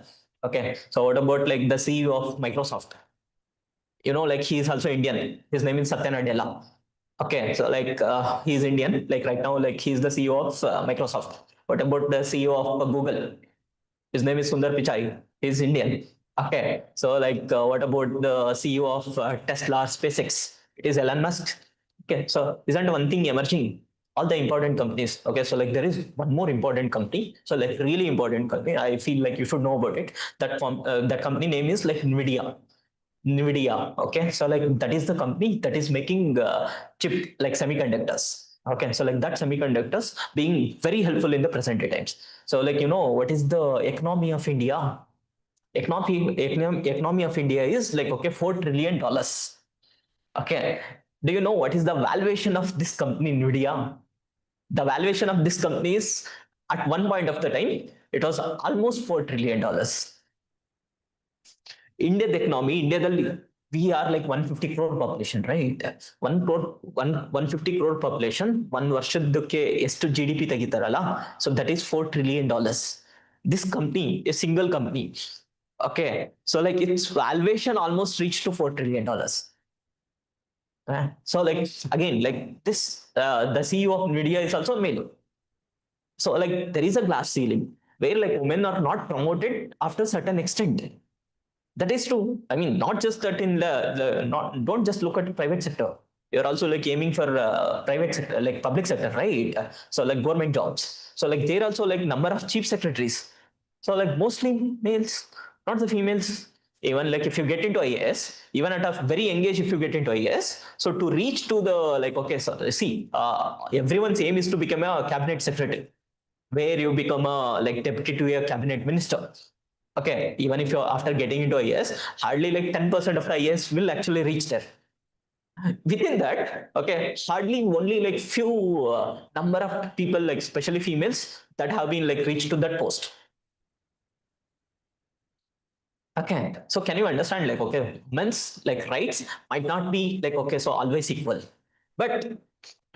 Okay, so what about like the CEO of Microsoft? You know, like he is also Indian. His name is Satya Nadella. Okay, so like he is Indian. Like right now, like he is the CEO of Microsoft. What about the CEO of Google? His name is Sundar Pichai. He is Indian. Okay, so like what about the CEO of Tesla, SpaceX? It is Elon Musk. Okay, so isn't one thing emerging? All the important companies. Okay, so like there is one more important company. So like really important company. I feel like you should know about it. That company name is like Nvidia. Nvidia. Okay, so like that is the company that is making chip like semiconductors. Okay, so like that semiconductors being very helpful in the present day times. So like you know what is the economy of India? Economy of India is like, okay, $4 trillion. Okay, do you know what is the valuation of this company Nvidia? The valuation of this company is, at one point of the time, it was almost $4 trillion. India's economy, we are like 150 crore population, right? 150 crore population, one ವರ್ಷದಕ್ಕೆ ಎಷ್ಟು GDP ತೆಗಿತಾರಲ್ಲ, so that is $4 trillion. This company, a single company, okay, so like its valuation almost reached to $4 trillion. So like again, like this, the CEO of Nvidia is also male. So like there is a glass ceiling where like women are not promoted after certain extent. That is true. I mean, not just that in the not, don't just look at the private sector. You're also like aiming for private sector, like public sector, right? So like government jobs. So like there also like number of chief secretaries. So like mostly males, not the females. Even like if you get into IAS, even at a very young age, if you get into IAS, so to reach to the like, okay, so see, everyone's aim is to become a cabinet secretary, where you become a like deputy to a cabinet minister. Okay, even if you're after getting into IAS, hardly like 10% of the IAS will actually reach there. Within that, okay, hardly only like few number of people, like especially females, that have been like reached to that post. Okay, so can you understand, like, okay, men's like rights might not be like, okay, so always equal, but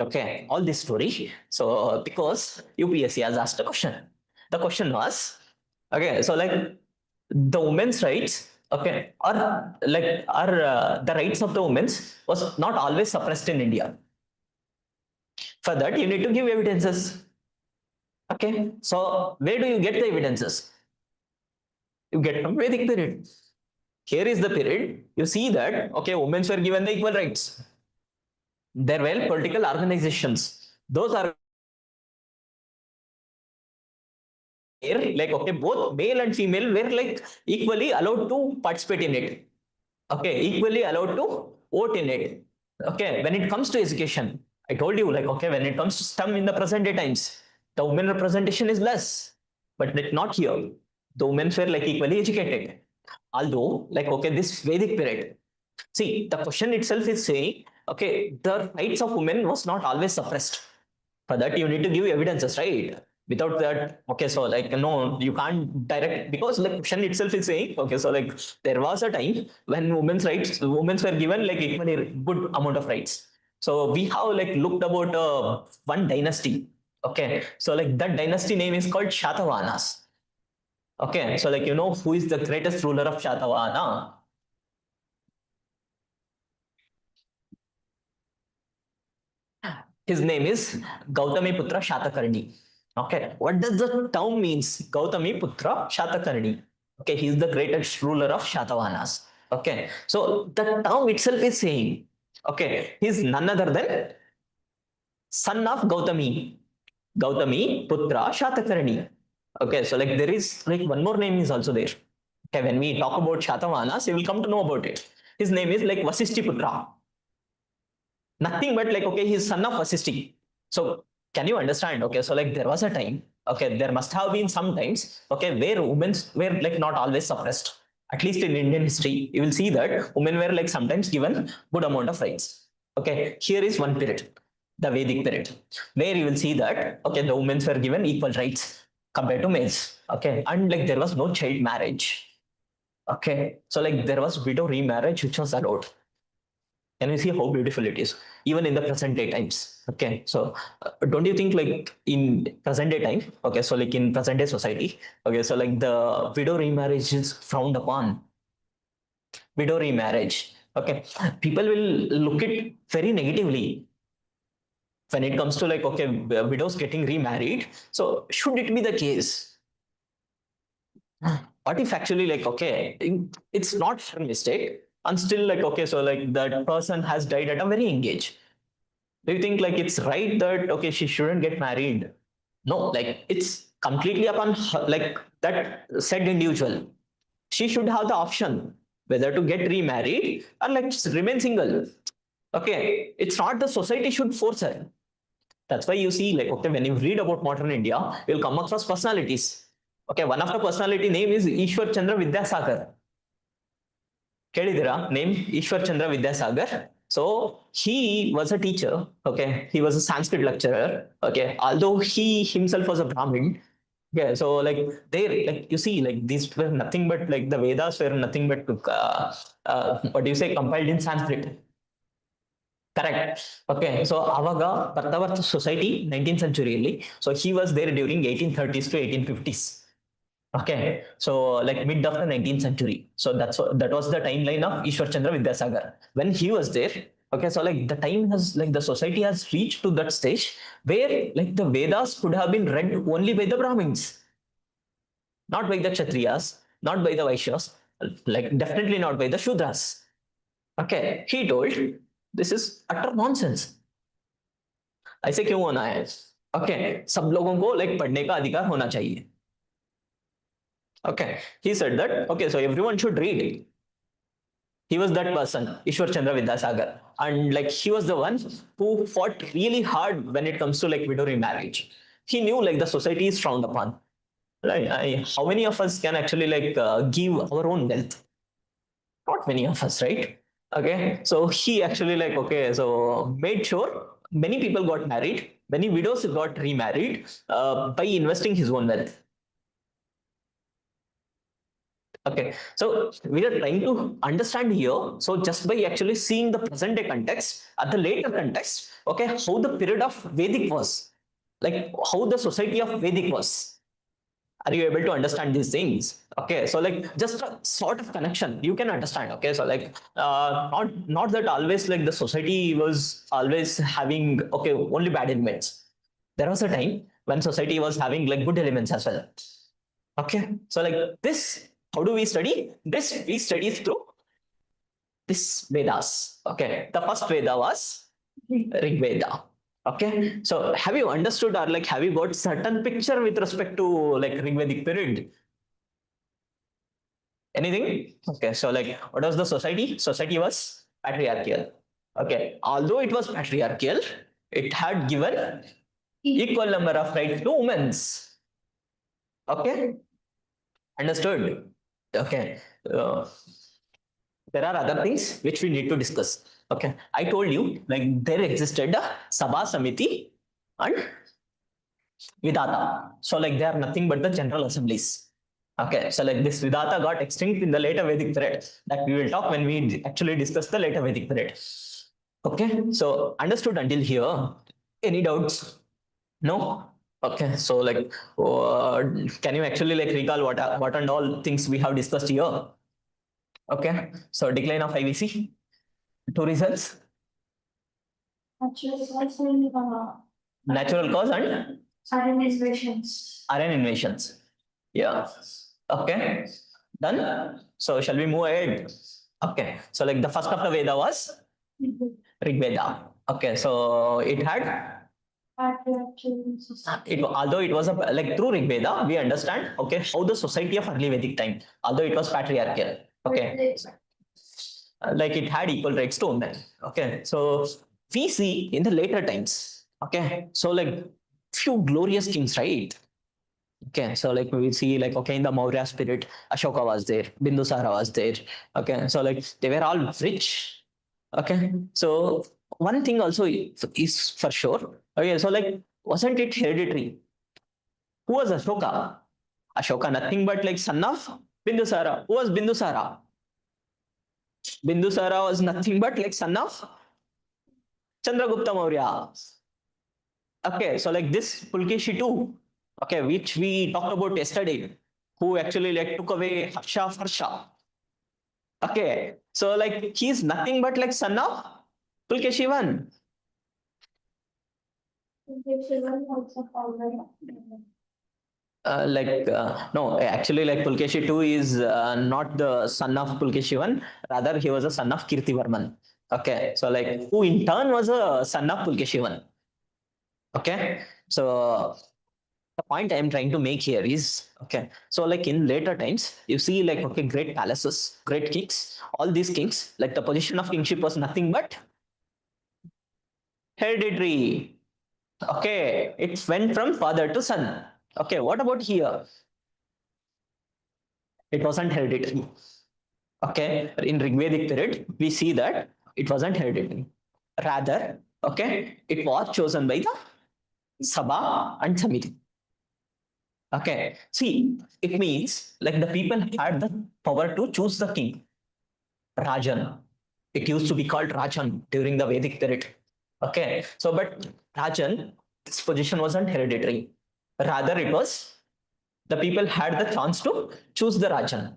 okay, all this story, so because UPSC has asked a question. The question was, okay, so like the women's rights, okay, are the rights of the women's was not always suppressed in India. For that you need to give evidences. Okay, so where do you get the evidences? You get from Vedic period. Here is the period you see that, okay, women were given the equal rights. There were political organizations, those are like, okay, both male and female were like equally allowed to participate in it. Okay, equally allowed to vote in it. Okay, when it comes to education, I told you, like, okay, when it comes to STEM in the present day times, the women representation is less, but not here. The women were like equally educated. Although, like, okay, this Vedic period, see, the question itself is saying, okay, the rights of women was not always suppressed. For that you need to give evidences, right? Without that, okay, so like, no, you can't direct, because the question itself is saying, okay, so like there was a time when women's were given like equally good amount of rights. So we have like looked about one dynasty. Okay, so like that dynasty name is called Shatavahanas. Okay, so like you know who is the greatest ruler of Shatavahana? His name is Gautami Putra Shatakarni. Okay, what does the term means? Gautami Putra Shatakarni. Okay, he is the greatest ruler of Shatavahanas. Okay, so the term itself is saying, okay, he is none other than son of Gautami. Gautami Putra Shatakarni. Okay, so like there is like one more name is also there. Okay, when we talk about Shatavahanas, you will come to know about it. His name is like Vasishti Putra. Nothing but like, okay, he's son of Vasishti. So can you understand? Okay, so like there was a time, okay, there must have been some times, okay, where women were like not always suppressed. At least in Indian history, you will see that women were like sometimes given good amount of rights. Okay, here is one period, the Vedic period, where you will see that, okay, the women were given equal rights compared to males. Okay, and like there was no child marriage. Okay, so like there was widow remarriage which was allowed. Can you see how beautiful it is even in the present day times? Okay, so don't you think like in present day time, okay, so like in present day society, okay, so like the widow remarriage is frowned upon. Widow remarriage, okay, people will look it very negatively when it comes to like, okay, widows getting remarried. So should it be the case? What if actually like, okay, it's not her mistake and still like, okay, so like that person has died at a very young age. Do you think like it's right that, okay, she shouldn't get married? No, like it's completely upon her, like that said individual. She should have the option whether to get remarried or like just remain single. Okay, it's not the society should force her. That's why you see like, okay, when you read about modern India, you'll come across personalities. Okay, one of the personality name is Ishwar Chandra Vidyasagar. ಕೇಳಿದಿರಾ name Ishwar Chandra Vidyasagar. So he was a teacher. Okay, he was a Sanskrit lecturer. Okay, although he himself was a Brahmin. Yeah, so like they like you see like these were nothing but like the Vedas were nothing but what do you say, compiled in Sanskrit. Correct. Okay, so ಅವಾಗ ಬರ್ತಾ ಬರ್ತಾ society 19th century. So he was there during 1830s to 1850s. Okay, so like mid of the 19th century. So that was the timeline of Ishwar Chandra Vidyasagar. When he was there, okay, so like the time has like the society has reached to that stage where like the Vedas could have been read only by the Brahmins, not by the Kshatriyas, not by the Vaishyas, like definitely not by the Shudras. Okay, he told this is utter nonsense. ऐसे क्यों होना है? Okay, सब लोगों को like पढ़ने का अधिकार होना चाहिए. Okay, he said that, okay, so everyone should read. He was that person, Ishwar Chandra Vidyasagar. And like he was the one who fought really hard when it comes to like widow remarriage. He knew like the society is frowned upon. Right? How many of us can actually like give our own wealth? Not many of us, right? Okay, so he actually like, okay, so made sure many people got married, many widows got remarried by investing his own wealth. Okay, so we are trying to understand here. So just by actually seeing the present day context, at the later context, okay, how the period of Vedic was, like how the society of Vedic was. Are you able to understand these things? Okay, so like just a sort of connection you can understand. Okay, so like not that always like the society was always having, okay, only bad elements. There was a time when society was having like good elements as well. Okay, so like this, how do we study? This we study through this Vedas. Okay, the first Veda was Rig Veda. Okay, so have you understood or like have you got certain picture with respect to like Rig Vedic period? Anything? Okay, so like what was the society? Society was patriarchal. Okay, although it was patriarchal, it had given equal number of rights to women. Okay, understood? Okay. There are other things which we need to discuss. Okay, I told you like there existed a Sabha Samiti and Vidata. So like they are nothing but the general assemblies. Okay, so like this Vidata got extinct in the later Vedic period. That we will talk when we actually discuss the later Vedic period. Okay, so understood until here. Any doubts? No. Okay, so like, can you actually like recall what and all things we have discussed here? Okay, so decline of IVC, two results. Natural cause and RN invasions. RN invasions. Yeah. Okay. Done. So shall we move ahead? Okay. So like the first of the Veda was Rig Veda. Okay. So it had Although it was like through Rig Veda, we understand okay how the society of early Vedic time, although it was patriarchal, okay, like it had equal rights to women. Okay, so we see in the later times, okay, so like few glorious kings, right? Okay, so like we see like okay in the Maurya spirit, Ashoka was there, Bindusara was there. Okay, so like they were all rich. Okay, so one thing also is for sure. Okay, so like wasn't it hereditary? Who was Ashoka? Ashoka, nothing but like son of Bindusara. Who was Bindusara? Bindusara was nothing but like son of Chandragupta Maurya. Okay, so like this Pulkeshi too, okay, which we talked about yesterday, who actually like took away Harsha Farsha. Okay, so like he's nothing but like son of Pulkeshi one. No, actually, like Pulkeshi two is not the son of Pulkeshi one. Rather, he was a son of Kirtivarman. Okay, so like who in turn was a son of Pulkeshi one. Okay, so the point I am trying to make here is okay. So like in later times, you see like okay, great palaces, great kings, all these kings, like the position of kingship was nothing but hereditary. Okay, it went from father to son. Okay, what about here? It wasn't hereditary. Okay, in Rigvedic period, we see that it wasn't hereditary. Rather, okay, it was chosen by the Sabha and Samiti. Okay, see, it means like the people had the power to choose the king, Rajan. It used to be called Rajan during the Vedic period. Okay, so but Rajan, this position wasn't hereditary. Rather, it was the people had the chance to choose the Rajan.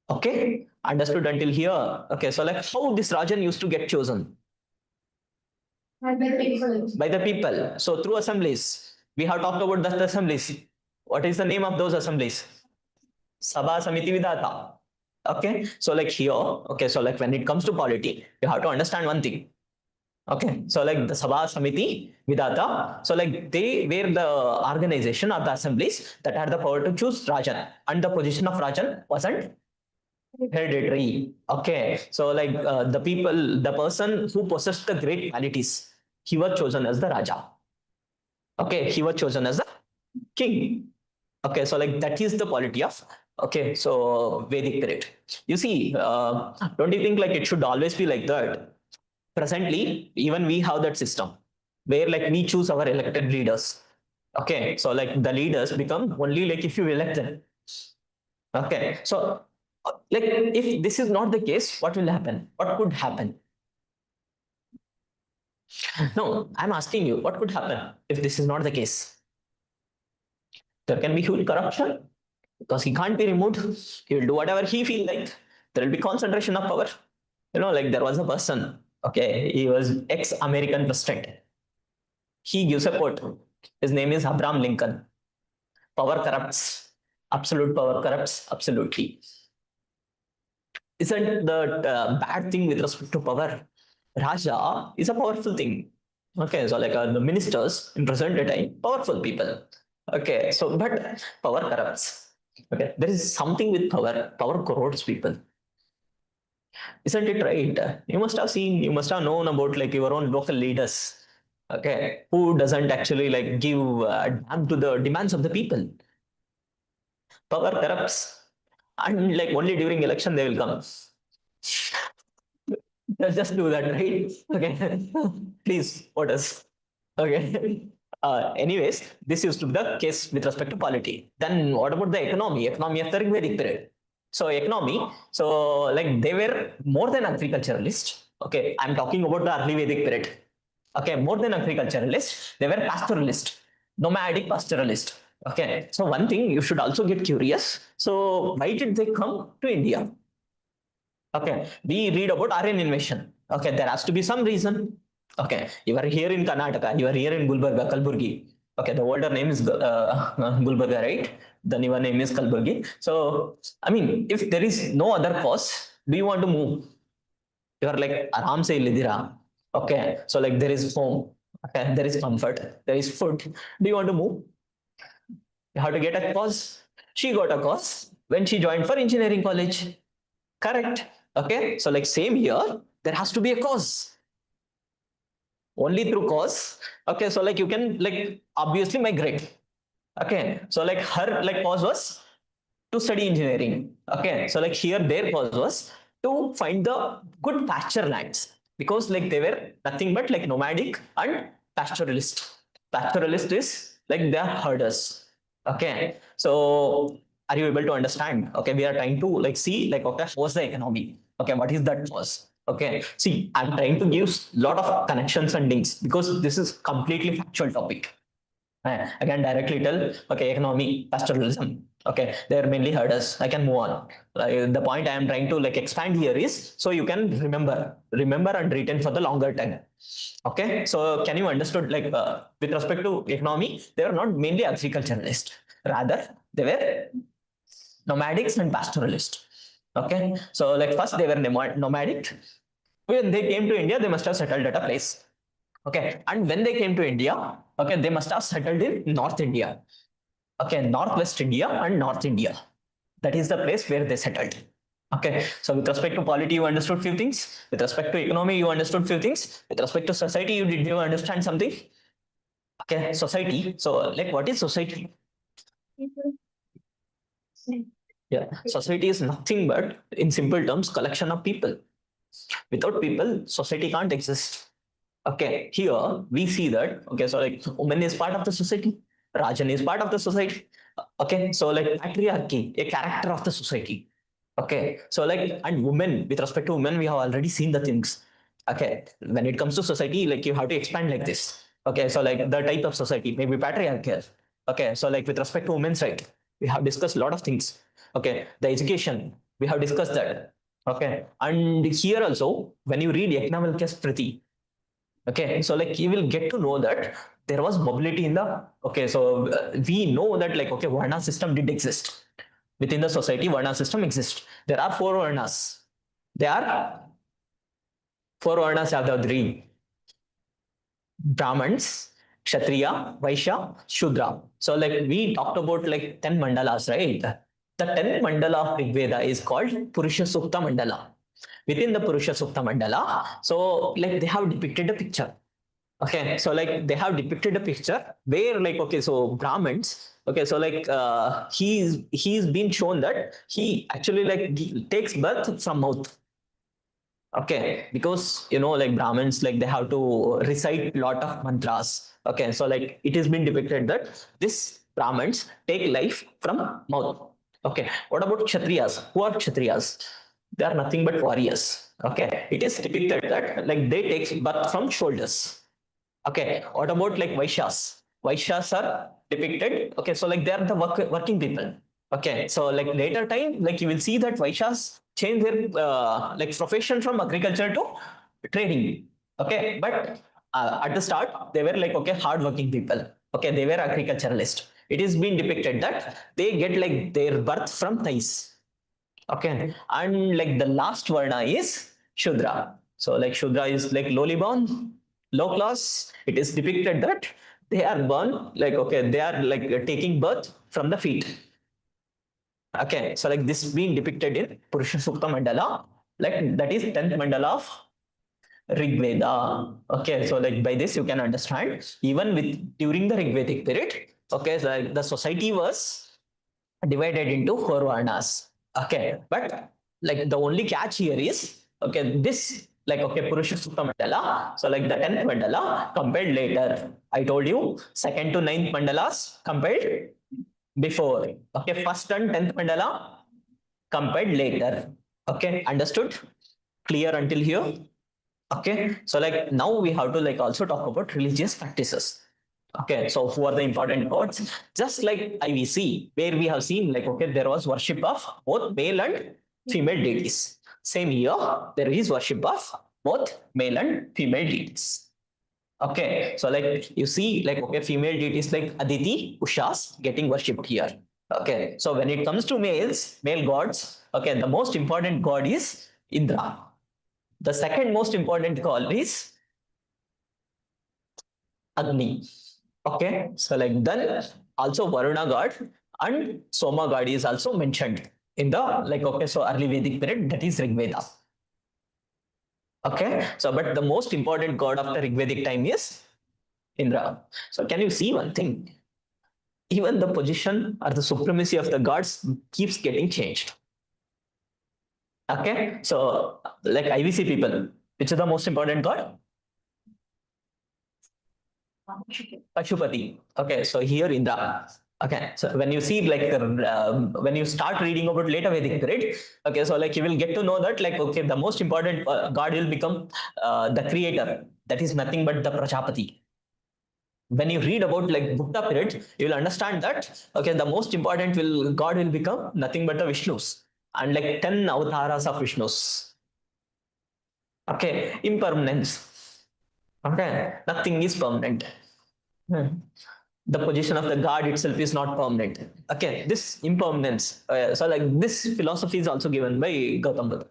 Okay, understood until here. Okay, so like how this Rajan used to get chosen? By the people. So through assemblies. We have talked about the assemblies. What is the name of those assemblies? Sabha Samiti Vidata. Okay, so like here, okay, so like when it comes to polity, you have to understand one thing. Okay, so like the Sabha Samiti Vidata, so like they were the organization of the assemblies that had the power to choose Rajan, and the position of Rajan wasn't hereditary. Okay, so like the people, the person who possessed the great qualities, he was chosen as the Raja. Okay, he was chosen as the king. Okay, so like that is the polity of okay, so Vedic period. You see, don't you think like it should always be like that? Presently, even we have that system where like we choose our elected leaders. Okay, so like the leaders become only like if you elect them. Okay, so like if this is not the case, what will happen? What could happen? No, I'm asking you, what could happen if this is not the case? There can be huge corruption because he can't be removed. He will do whatever he feel like. There will be concentration of power. You know, like there was a person. Okay, he was ex-American president. He gives a quote. His name is Abraham Lincoln. Power corrupts. Absolute power corrupts absolutely. Isn't that bad thing with respect to power? Raja is a powerful thing. Okay, so like the ministers in present time, powerful people. Okay, so but power corrupts. Okay, there is something with power. Power corrodes people. Isn't it right? You must have seen, you must have known about like your own local leaders. Okay, who doesn't actually like give damn to the demands of the people? Power corrupts, and like only during election they will come. Just do that, right? Okay. Please vote us. Okay. Anyways, this used to be the case with respect to polity. Then what about the economy? Economy of the Vedic period. So economy, so like they were more than agriculturalists. Okay, I'm talking about the early Vedic period. Okay, more than agriculturalists, they were pastoralist, nomadic pastoralist. Okay, so one thing you should also get curious. So why did they come to India? Okay, we read about Aryan invasion. Okay, there has to be some reason. Okay, you are here in Karnataka, you are here in Gulbarga, Kalburgi. Okay, the older name is Gulbarga, right? The newer name is Kalburgi. So, I mean, if there is no other cause, do you want to move? You are like, Aram se illidira. Okay, so like there is home. Okay, there is comfort, there is food. Do you want to move? You have to get a cause. She got a cause when she joined for engineering college. Correct. Okay. So like same here, there has to be a cause. Only through cause. Okay. So like you can like obviously migrate. Okay. So like her like cause was to study engineering. Okay. So like here their cause was to find the good pasture lands because like they were nothing but like nomadic and pastoralist. Pastoralist is like they are herders. Okay. So are you able to understand? Okay. We are trying to like see like okay, what's the economy? Okay. What is that cause? Okay. See, I'm trying to give lot of connections and links because this is completely factual topic. I can directly tell, okay, economy, pastoralism. Okay, they're mainly herders. I can move on. The point I am trying to like expand here is so you can remember and retain for the longer time. Okay, so can you understood like with respect to economy, they were not mainly agriculturalist. Rather, they were nomadics and pastoralists. Okay, so like first they were nomadic. When they came to India, they must have settled at a place. Okay, and when they came to India, okay, they must have settled in North India. Okay, Northwest India and North India. That is the place where they settled. Okay, so with respect to polity, you understood few things. With respect to economy, you understood few things. With respect to society, did you understand something? Okay, society. So, like, what is society? Yeah, society is nothing but, in simple terms, collection of people. Without people, society can't exist. Okay, here we see that. Okay, so like woman is part of the society, Rajan is part of the society. Okay, so like patriarchy, a character of the society. Okay, so like and women, with respect to women, we have already seen the things. Okay, when it comes to society, like you have to expand like this. Okay, so like the type of society, maybe patriarchal. Okay, so like with respect to women's right, we have discussed a lot of things. Okay, the education, we have discussed that. Okay, and here also, when you read Yajnavalkya's Priti, okay, so like you will get to know that there was mobility in the okay. So we know that like okay, Varna system did exist within the society. Varna system exists. There are four Varnas. There are four Varnas are the three Brahmins, Kshatriya, Vaishya, Shudra. So like we talked about like 10 mandalas, right? The 10th mandala of Rig Veda is called Purusha Sukta Mandala. Within the Purusha Sukta Mandala, so like they have depicted a picture. Okay, so like they have depicted a picture where like okay, so Brahmins, okay, so like he's been shown that he actually like takes birth from mouth. Okay, because you know like Brahmins like they have to recite lot of mantras. Okay, so like it has been depicted that this Brahmins take life from mouth. Okay, what about Kshatriyas? Who are Kshatriyas? They are nothing but warriors. Okay, it is depicted that like they take birth from shoulders. Okay, what about like Vaishyas? Vaishyas are depicted. Okay, so like they are the working people. Okay, so like later time, like you will see that Vaishyas change their like profession from agriculture to trading. Okay, but at the start they were like okay hardworking people. Okay, they were agriculturalist. It is being depicted that they get like their birth from thighs. Okay, and like the last varna is Shudra. So like Shudra is like lowly born, low class. It is depicted that they are born like okay, they are like taking birth from the feet. Okay, so like this being depicted in Purusha Sukta Mandala, like that is 10th mandala of Rig Veda. Okay, so like by this you can understand even with during the Rig Vedic period. Okay, so like the society was divided into four varnas. Okay, but like the only catch here is okay, this like okay, Purusha Sukta Mandala. So like the 10th mandala compared later. I told you second to ninth mandalas compared before. Okay, first and 10th mandala compared later. Okay, understood? Clear until here? Okay, so like now we have to like also talk about religious practices. Okay, so who are the important gods? Just like IVC, where we have seen like okay, there was worship of both male and female deities. Same here, there is worship of both male and female deities. Okay, so like you see, like okay, female deities like Aditi, Ushas getting worshipped here. Okay, so when it comes to males, male gods, okay, the most important god is Indra. The second most important god is Agni. Okay, so like then also Varuna god and Soma god is also mentioned in the like okay, so early Vedic period, that is Rig Veda. Okay, so but the most important god after Rig Vedic time is Indra. So can you see one thing? Even the position or the supremacy of the gods keeps getting changed. Okay, so like IVC people, which is the most important god? Pashupati. Okay, so here Indra. Okay, so when you see like when you start reading about later Vedic period, okay, so like you will get to know that like okay, the most important god will become the creator. That is nothing but the Prajapati. When you read about like Gupta period, you will understand that okay, the most important will god will become nothing but the Vishnus and like 10 avatars of Vishnus. Okay, impermanence. Okay, nothing is permanent. Hmm. The position of the god itself is not permanent. Okay, this impermanence. So like this philosophy is also given by Gautam Buddha.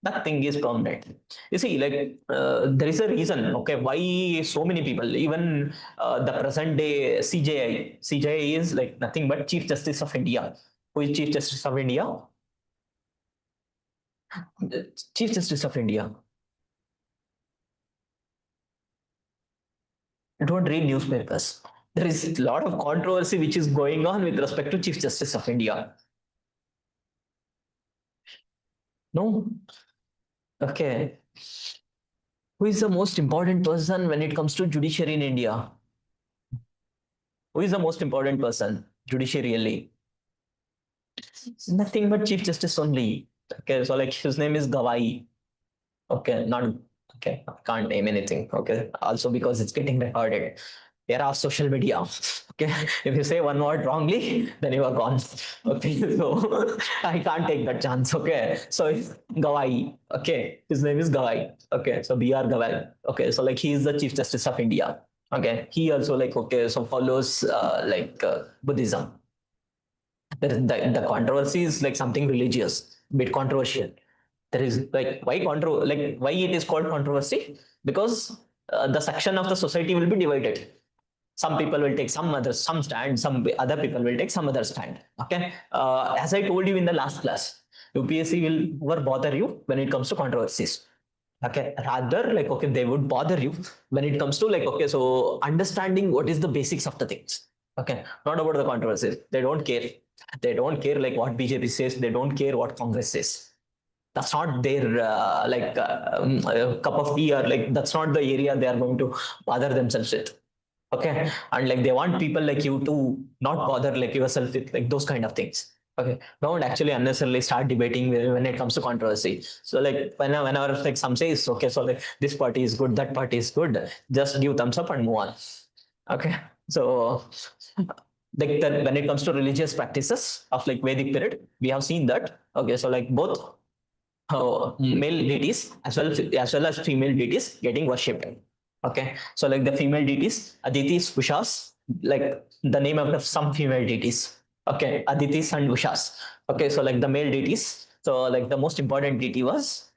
Nothing is permanent. You see, like there is a reason. Okay, why so many people, even the present day CJI is like nothing but Chief Justice of India. Who is Chief Justice of India? The Chief Justice of India. Don't read newspapers. There is a lot of controversy which is going on with respect to Chief Justice of India. No. Okay. Who is the most important person when it comes to judiciary in India? Who is the most important person judiciarially? Nothing but Chief Justice only. Okay, so like his name is Gawai. Okay, not okay. I can't name anything. Okay, also because it's getting recorded. Era of social media. Okay, if you say one word wrongly, then you are gone. Okay, so I can't take that chance. Okay, so it's Gawai. Okay, his name is Gawai. Okay, so BR Gawai. Okay, so like he is the Chief Justice of India. Okay, he also like okay, so follows Buddhism. The controversy is like something religious, bit controversial. There is like why it is called controversy because the section of the society will be divided. Some people will take some stand, some other people will take some other stand. Okay, as I told you in the last class, UPSC will never bother you when it comes to controversies. Okay, rather like okay, they would bother you when it comes to like okay, so understanding what is the basics of the things. Okay, not about the controversies. They don't care. They don't care like what BJP says. They don't care what Congress says. That's not their cup of tea, or like that's not the area they are going to bother themselves with. Okay, and like they want people like you to not bother like yourself with like those kind of things. Okay, don't actually unnecessarily start debating when it comes to controversy. So like whenever like some says okay, so like this party is good, that party is good, just give thumbs up and move on. Okay, so like that when it comes to religious practices of like Vedic period, we have seen that okay, so like both male deities as well as female deities getting worshipped. Okay, so like the female deities, Aditis, Ushas, like the name of the, some female deities. Okay, Aditis and Ushas. Okay, so like the male deities. So like the most important deity was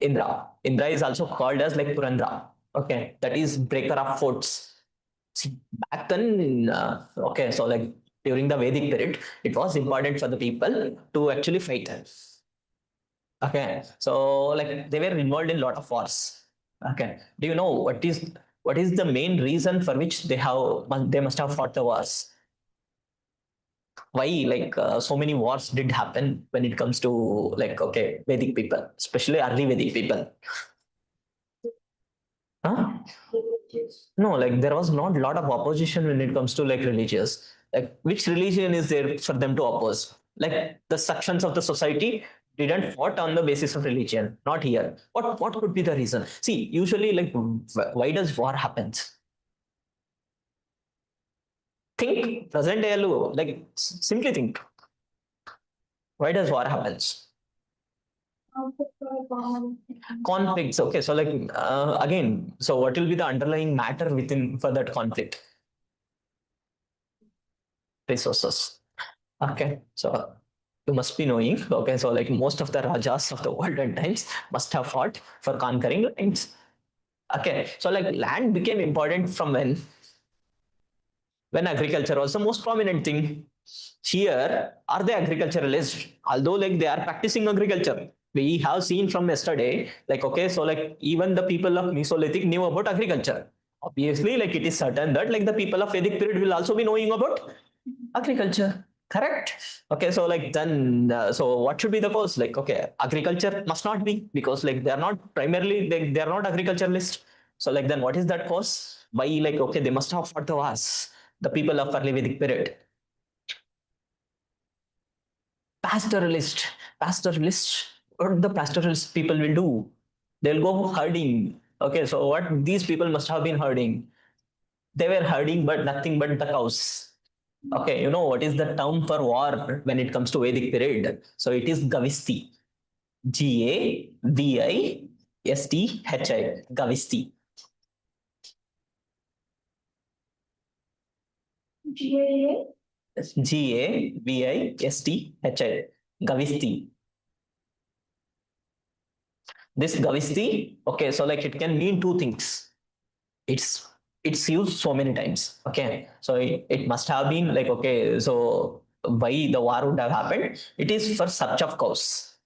Indra. Indra is also called as like Purandra. Okay, that is breaker of forts. See, back then, okay, so like during the Vedic period, it was important for the people to actually fight. Okay, so like they were involved in a lot of wars. Okay, do you know what is the main reason for which they must have fought the wars? Why like so many wars did happen when it comes to like okay Vedic people, especially early Vedic people? Huh? No, like there was not a lot of opposition when it comes to like religious. Like which religion is there for them to oppose? Like the sections of the society didn't fought on the basis of religion. Not here. What could be the reason? See, usually like why does war happens? Think present day, like simply think. Why does war happens? Conflicts. Okay, so like again, so what will be the underlying matter within for that conflict? Resources. Okay, so you must be knowing. Okay, so like most of the rajas of the olden times must have fought for conquering lands. Okay, so like land became important from when agriculture was the most prominent thing. Here, are they agriculturalists? Although like they are practicing agriculture. We have seen from yesterday, like okay, so like even the people of Mesolithic knew about agriculture. Obviously, like it is certain that like the people of Vedic period will also be knowing about agriculture. Correct. Okay, so like then, so what should be the cause? Like okay, agriculture must not be because like they are not primarily they are not agriculturalists. So like then what is that cause? Why like okay they must have fought the wars, the people of early Vedic period. Pastoralist, pastoralist. What the pastoralist people will do? They'll go herding. Okay, so what these people must have been herding? They were herding, but nothing but the cows. Okay, you know what is the term for war when it comes to Vedic period? So it is Gavisti. Gavisthi. Gavisti. Gavisthi. Gavisti. This Gavisti, okay, so like it can mean two things. It's it's used so many times. Okay, so it must have been like okay, so why the war would have happened? It is for search of cows.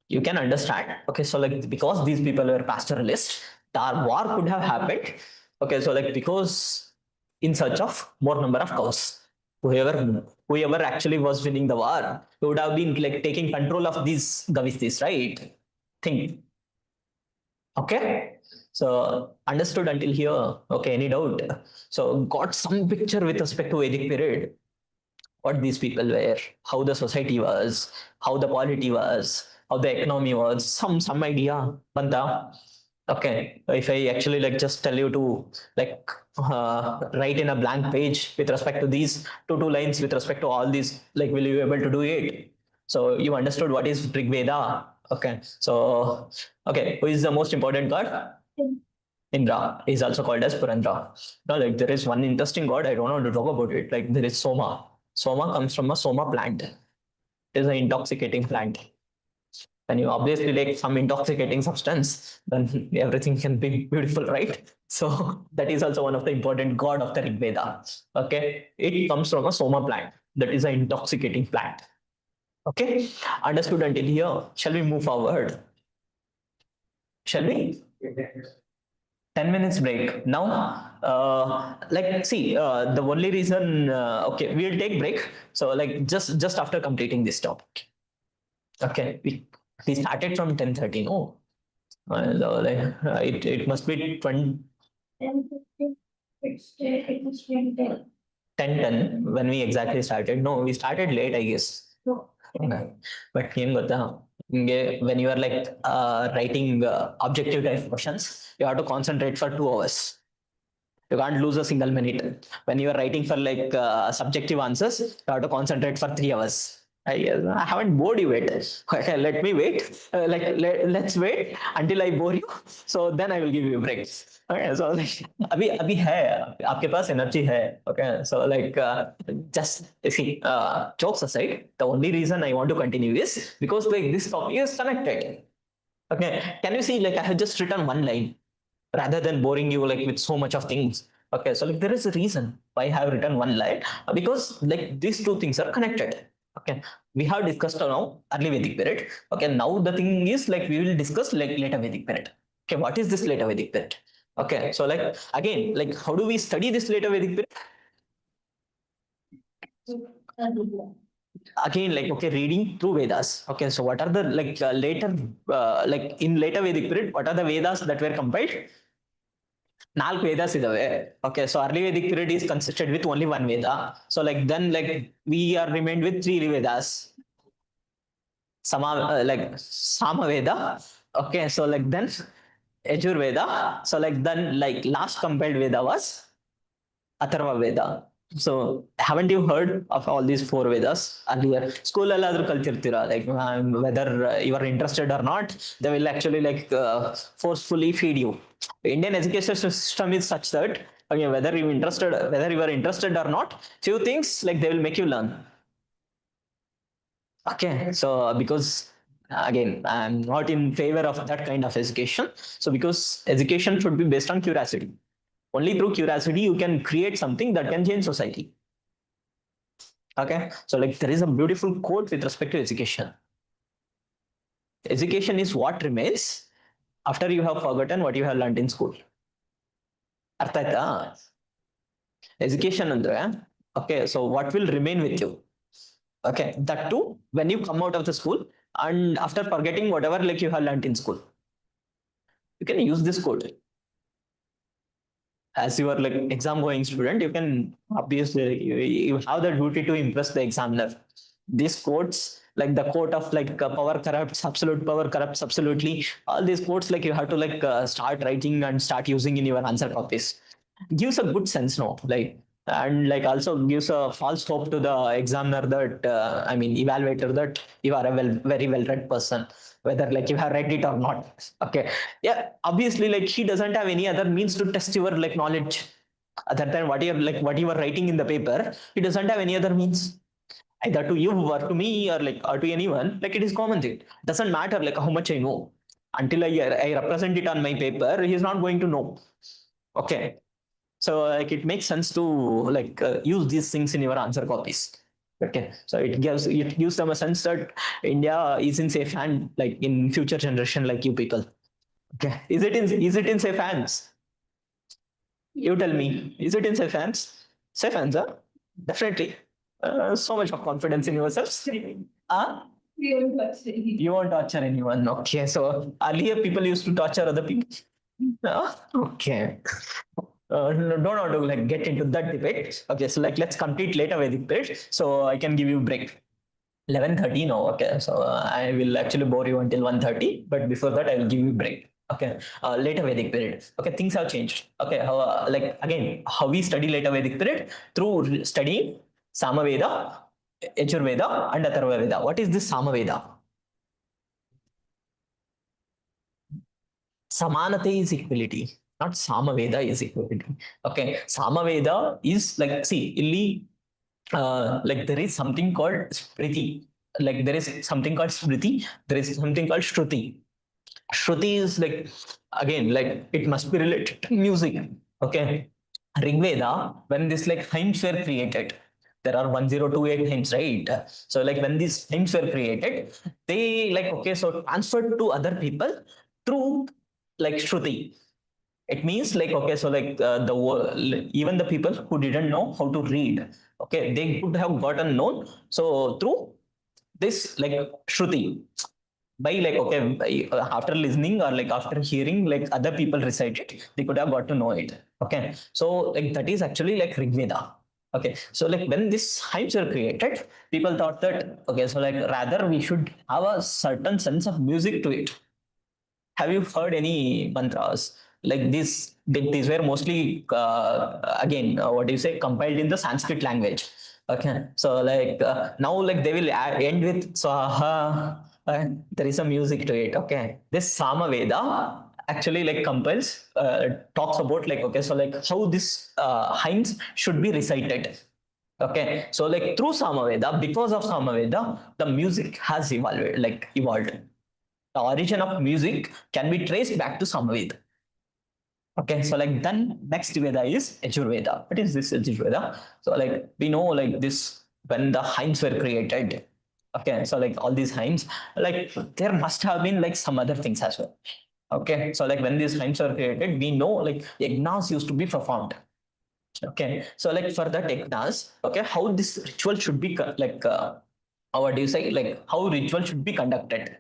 You can understand. Okay, so like because these people were pastoralists, the war could have happened. Okay, so like because in search of more number of cows. Whoever actually was winning the war would have been like taking control of these Gavistis, right? Think. Okay. So understood until here. Okay, any doubt? So got some picture with respect to Vedic period, what these people were, how the society was, how the polity was, how the economy was, some idea. Banta. Okay. If I actually like just tell you to like write in a blank page with respect to these two lines with respect to all these, like will you be able to do it? So you understood what is Rig Veda? Okay. So okay, who is the most important god? Indra is also called as Purandra. Now, like there is one interesting god, I don't know how to talk about it. Like there is Soma. Soma comes from a Soma plant. It is an intoxicating plant. When you obviously take some intoxicating substance, then everything can be beautiful, right? So that is also one of the important god of the Rig Veda. Okay, it comes from a Soma plant. That is an intoxicating plant. Okay, understood until here. Shall we move forward? Shall we? 10 minutes break. Now, like, see, the only reason, okay, we'll take break. So, like, just after completing this topic. Okay, we started from 10:30. No, so, like, it must be 20, 10:10 when we exactly started. No, we started late, I guess. Okay. But ಏನ್ ಗೊತ್ತಾ ನಿಮ್ಗೆ when you are like writing objective type questions, you have to concentrate for 2 hours. You can't lose a single minute. When you are writing for like subjective answers, you have to concentrate for 3 hours. I haven't bored you yet. Okay, let me wait. Let's wait until I bore you. So then I will give you a break. Okay, so like अभी अभी है आपके पास energy है. Okay, so like just see jokes aside, the only reason I want to continue is because like this topic is connected. Okay, can you see like I have just written one line rather than boring you like with so much of things. Okay, so like there is a reason why I have written one line because like these two things are connected. Okay, we have discussed now early Vedic period. Okay, now the thing is like we will discuss like later Vedic period. Okay, what is this later Vedic period? Okay, so like again, like how do we study this later Vedic period? Again, like okay, reading through Vedas. Okay, so what are the like later like in later Vedic period, what are the Vedas that were compiled? 4 Vedas ಇದಾವೆ. Okay, so early Vedic period is consisted with only one Veda. So like then like we are remained with 3 Vedas. Like Sama Veda. Okay, so like then Yajur Veda. So like then like last compiled Veda was Atharva Veda. So haven't you heard of all these 4 Vedas earlier? School ಅಲ್ಲಾದ್ರೂ ಕಲ್ತಿರ್ತೀರಾ like whether you are interested or not, they will actually like forcefully feed you. Indian education system is such that okay, whether you are interested or not, few things like they will make you learn. Okay, so because again, I'm not in favor of that kind of education. So because education should be based on curiosity. Only through curiosity you can create something that can change society. Okay, so like there is a beautiful quote with respect to education. Education is what remains after you have forgotten what you have learned in school. ಅರ್ಥ ಆಯ್ತಾ? Education ಅಂದ್ರೆ okay, so what will remain with you? Okay, that too when you come out of the school and after forgetting whatever like you have learned in school, you can use this quote as you are like exam going student. You can obviously you have the duty to impress the examiner. These quotes, like the quote of like power corrupts, absolute power corrupts absolutely, all these quotes like you have to like start writing and start using in your answer copies. Gives a good sense, no, like, and like also gives a false hope to the examiner that I mean evaluator, that you are a very well read person, whether like you have read it or not. Okay, yeah, obviously like he doesn't have any other means to test your like knowledge other than what you're like what you are writing in the paper. He doesn't have any other means, either to you or to me or like or to anyone. Like it is common thing, doesn't matter like how much I know, until I represent it on my paper, he is not going to know. Okay, so like it makes sense to like use these things in your answer copies. Okay, so it gives them a sense that India is in safe hand, like in future generation like you people. Okay, is it in safe hands? You tell me, is it in safe hands? Safe hands, huh? Definitely. So much of confidence in yourselves. We won't touch it. You won't torture anyone. Okay, so earlier people used to torture other people. Okay. Don't want to like get into that debate. Okay, so like let's complete later Vedic period. So I can give you break. 11:30 no. Okay, so I will actually bore you until 1:30, but before that I will give you break. Okay, later Vedic period. Okay, things have changed. Okay, how, like again, how we study later Vedic period? Through studying Samaveda, Yajurveda, and Atharva Veda. What is this Samaveda? Samanate is equality, not Samaveda is equality. Okay, Samaveda is like, see, illi, like there is something called Spriti. Like there is something called Smriti, there is something called Shruti. Shruti is like, again, like it must be related to music. Okay. Rigveda, when this like hymns were created, there are 1028 hymns, right? So like when these hymns were created, they like, okay, so transferred to other people through like Shruti. It means like, okay, so like even the people who didn't know how to read, okay, they could have gotten known. So through this like Shruti, by like, okay, after listening or like after hearing like other people recite it, they could have got to know it. Okay, so like that is actually like Rigveda. Okay, so like when these hymns were created, people thought that, okay, so like rather we should have a certain sense of music to it. Have you heard any mantras like this? These were mostly again, what do you say, compiled in the Sanskrit language. Okay, so like now like they will end with swaha. There is a music to it. Okay, this Samaveda actually like compiles, talks about like, okay, so like how this hymns should be recited. Okay, so like through Samaveda, because of Samaveda, the music has evolved. The origin of music can be traced back to Samaveda. Okay, so like then next Veda is Yajurveda. What is this Yajurveda? So like we know like this when the hymns were created. Okay, so like all these hymns, like there must have been like some other things as well. Okay, so like when these hymns were created, we know like yagnas used to be performed. Okay, so like for that yagnas, okay, how this ritual should be like what do you say, like how ritual should be conducted.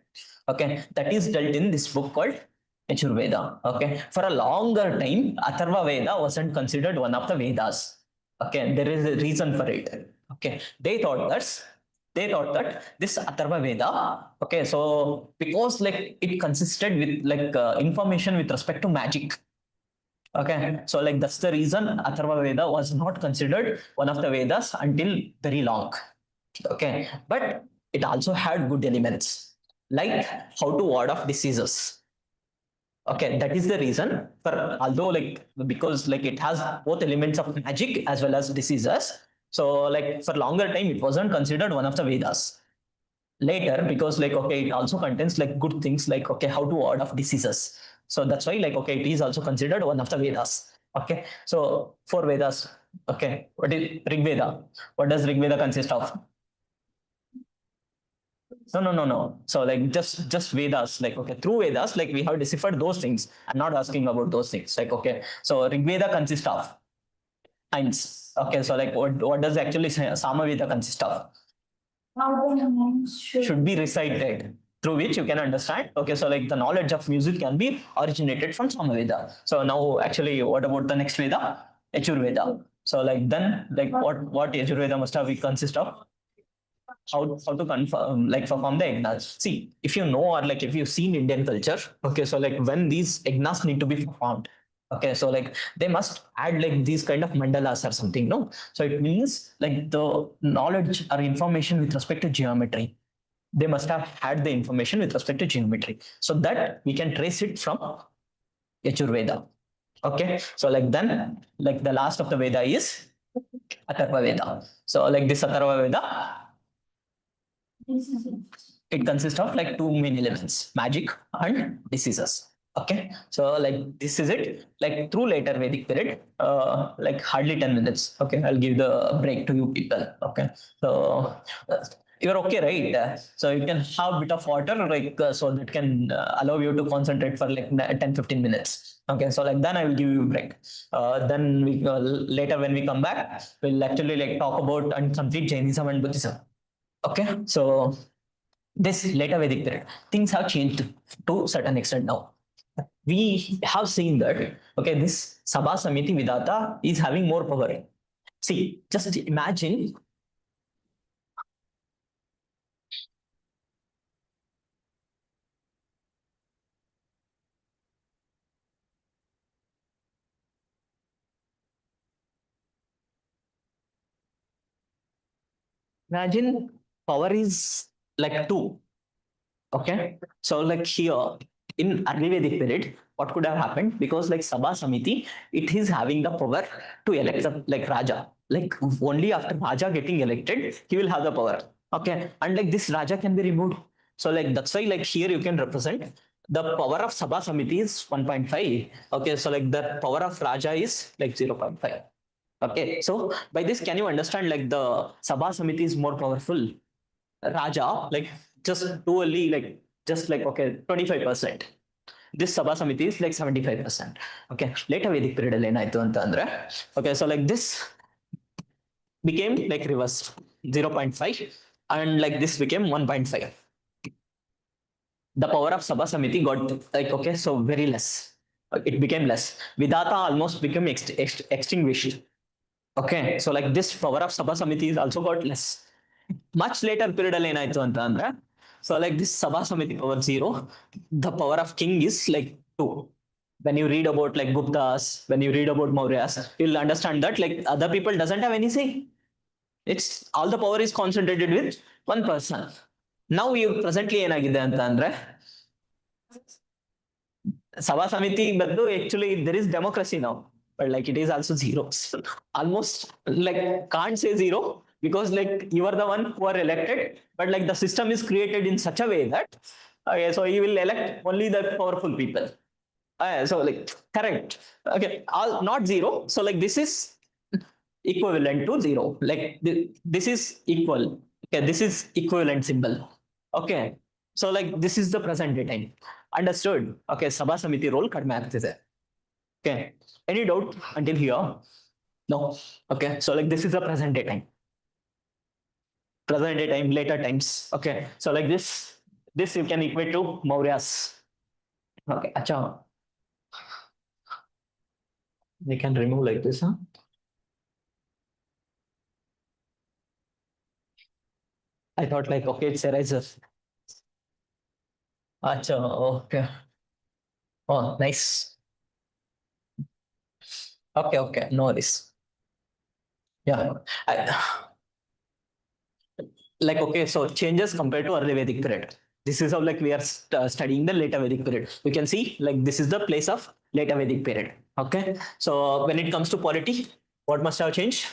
Okay, that is dealt in this book called Yajurveda. Okay, for a longer time, Atharva Veda wasn't considered one of the Vedas. Okay, there is a reason for it. Okay, they thought that this Atharva Veda, okay, so because like it consisted with like information with respect to magic. Okay, so like that's the reason Atharva Veda was not considered one of the Vedas until very long. Okay, but it also had good elements like how to ward off diseases. Okay, that is the reason for, although like because like it has both elements of magic as well as diseases. So like for longer time it wasn't considered one of the Vedas. later, because like okay, it also contains like good things like okay, how to ward off diseases. So that's why like okay, it is also considered one of the Vedas. Okay, so for Vedas, okay, what is Rig Veda? What does Rig Veda consist of? No. So like just Vedas, like okay, through Vedas, like we have deciphered those things. I'm not asking about those things. Like okay, so Rig Veda consists of Eins. Okay, so like what does actually Samaveda consist of? How the names Should be recited, through which you can understand. Okay, so like the knowledge of music can be originated from Samaveda. So now actually, what about the next Veda? Yajurveda. So like then like what Yajurveda must have consist of? How to confirm like perform the yagnas. See, if you know or like if you've seen Indian culture, okay, so like when these yagnas need to be performed, okay, so like they must add like these kind of mandalas or something, no? So it means like the knowledge or information with respect to geometry. They must have had the information with respect to geometry, so that we can trace it from Yajurveda. Okay, so like then like the last of the Veda is Atharva Veda. So like this Atharva Veda, it consists of like two main elements, magic and diseases. Okay, so like this is it, like through later Vedic period, like hardly 10 minutes. Okay, I'll give the break to you people. Okay, so you're okay, right? So you can have a bit of water, like so that can allow you to concentrate for like 10-15 minutes. Okay, so like then I will give you a break. Then we later when we come back, we'll actually like talk about and complete Jainism and Buddhism. Okay, so this later Vedic period, things have changed to a certain extent now. We have seen that, okay, this Sabha Samiti Vidata is having more power. See, just imagine power is like two. Okay, so like here in early Vedic period, what could have happened? Because like Sabha Samiti, it is having the power to elect the like Raja. Like only after Raja getting elected, he will have the power. Okay, and like this Raja can be removed. So like that's why like here you can represent the power of Sabha Samiti is 1.5. Okay, so like the power of Raja is like 0.5. Okay, so by this, can you understand like the Sabha Samiti is more powerful? Raja, like just too early, like just like okay, 25%. This Sabha Samiti is like 75%. Okay, later Vedic period ಅಲ್ಲಿ ಏನಾಯ್ತು ಅಂತ ಅಂದ್ರೆ, okay, so like this became like reverse 0.5 and like this became 1.5. The power of Sabha Samiti got like okay, so very less. It became less. Vidata almost became extinguished. Okay, so like this power of Sabha Samiti is also got less. Much later period ಅಲ್ಲಿ ಏನಾಯ್ತು ಅಂತ ಅಂದ್ರೆ, so like this Sabha Samiti power 0, the power of king is like 2. When you read about like Guptas, when you read about Mauryas, you'll understand that like other people doesn't have any say. It's all the power is concentrated with one person. Now you presently ಏನಾಗಿದೆ ಅಂತ ಅಂದ್ರೆ, Sabha Samiti ಬದಲು actually there is democracy now, but like it is also zero. Almost like can't say zero, because like you are the one who are elected, but like the system is created in such a way that okay, so you will elect only the powerful people. So like correct. Okay, all not zero. So like this is equivalent to zero. Like this is equal. Okay, this is equivalent symbol. Okay, so like this is the present day time. Understood? Okay, Sabha Samiti role ಕಡಿಮೆ ಆಗ್ತಿದೆ. Okay, any doubt until here? No. Okay, so like this is the present day time. Present day time, later times. Okay, so like this you can equate to Mauryas. Okay, acha. We can remove like this, huh? I thought like okay, it's eraser. Acha, okay. Oh, nice. Okay, no worries. Yeah. Like okay, so changes compared to early Vedic period. This is how like we are studying the later Vedic period. You can see like this is the place of later Vedic period. Okay, so when it comes to polity, what must have changed?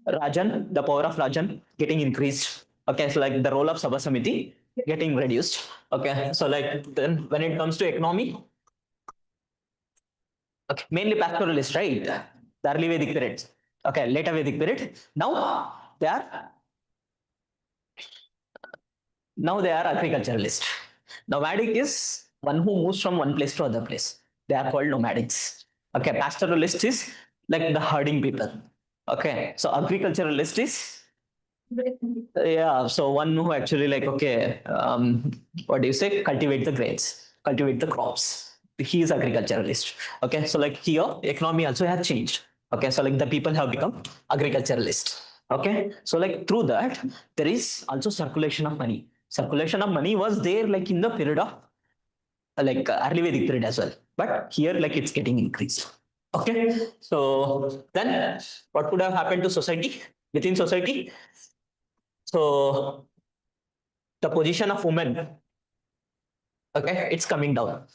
Rajan, the power of Rajan getting increased. Okay, so like the role of Sabha Samiti getting reduced. Okay, so like then when it comes to economy, okay, mainly pastoralist, right? The early Vedic period. Okay, later Vedic period. They are now they are agriculturalist. Nomadic is one who moves from one place to other place. They are called nomadics. Okay, pastoralist is like the herding people. Okay, so agriculturalist is yeah, so one who actually like okay, what do you say? Cultivate the grains, cultivate the crops. He is agriculturalist. Okay, so like here economy also has changed. Okay, so like the people have become agriculturalist. Okay, so like through that there is also circulation of money. Circulation of money was there like in the period of early Vedic period as well, but here like it's getting increased. Okay, so then what could have happened to society within society? So the position of women, okay, it's coming down.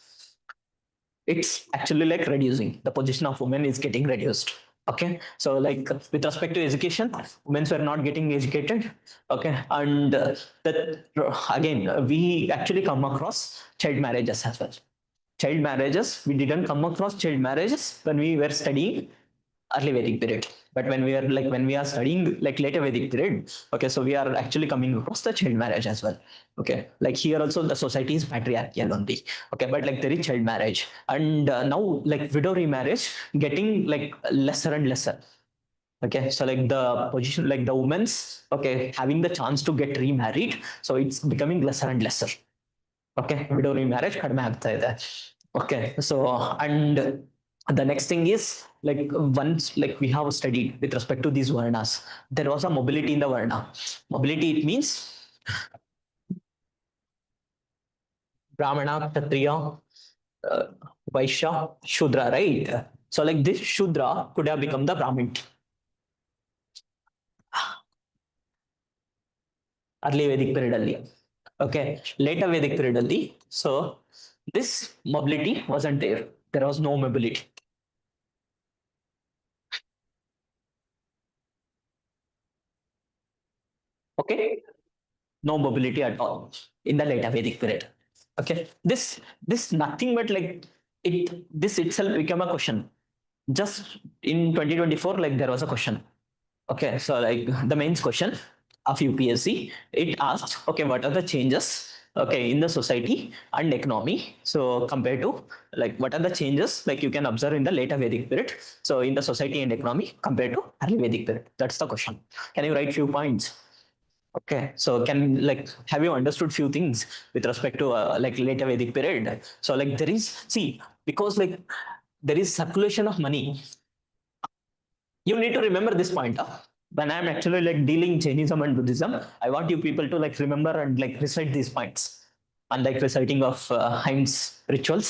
It's actually like reducing. The position of women is getting reduced. Okay, so like with respect to education, women were not getting educated. Okay, and that again we actually come across child marriages as well. Child marriages, we didn't come across child marriages when we were studying early Vedic period. But when we are studying like later Vedic period, okay, so we are actually coming across the child marriage as well. Okay, like here also the society is patriarchal only. Okay, but like there is child marriage, and now like widow remarriage getting like lesser and lesser. Okay, so like the position, like the women's, okay, having the chance to get remarried, so it's becoming lesser and lesser. Okay, widow remarriage ಕಡಿಮೆ ಆಗ್ತಾ ಇದೆ. Okay, so and the next thing is like once like we have studied with respect to these varnas, there was a mobility in the varna. Mobility, it means brahmana, kshatriya, uh, vaishya, shudra, right? So like this shudra could have become the brahmin early Vedic period ಅಲ್ಲಿ. Okay, later Vedic period ಅಲ್ಲಿ, so this mobility wasn't there. There was no mobility. Okay, no mobility at all in the later Vedic period. Okay, this nothing but like this itself became a question. Just in 2024, like there was a question. Okay, so like the mains question of UPSC, it asked, okay, what are the changes? Okay, in the society and economy. So compared to like what are the changes like you can observe in the later Vedic period? So in the society and economy compared to early Vedic period. That's the question. Can you write few points? Okay, so can like have you understood few things with respect to like later Vedic period? So like there is see because like there is circulation of money. You need to remember this point. When I'm actually like dealing Jainism and Buddhism, I want you people to like remember and like recite these points. Unlike reciting of hymns rituals,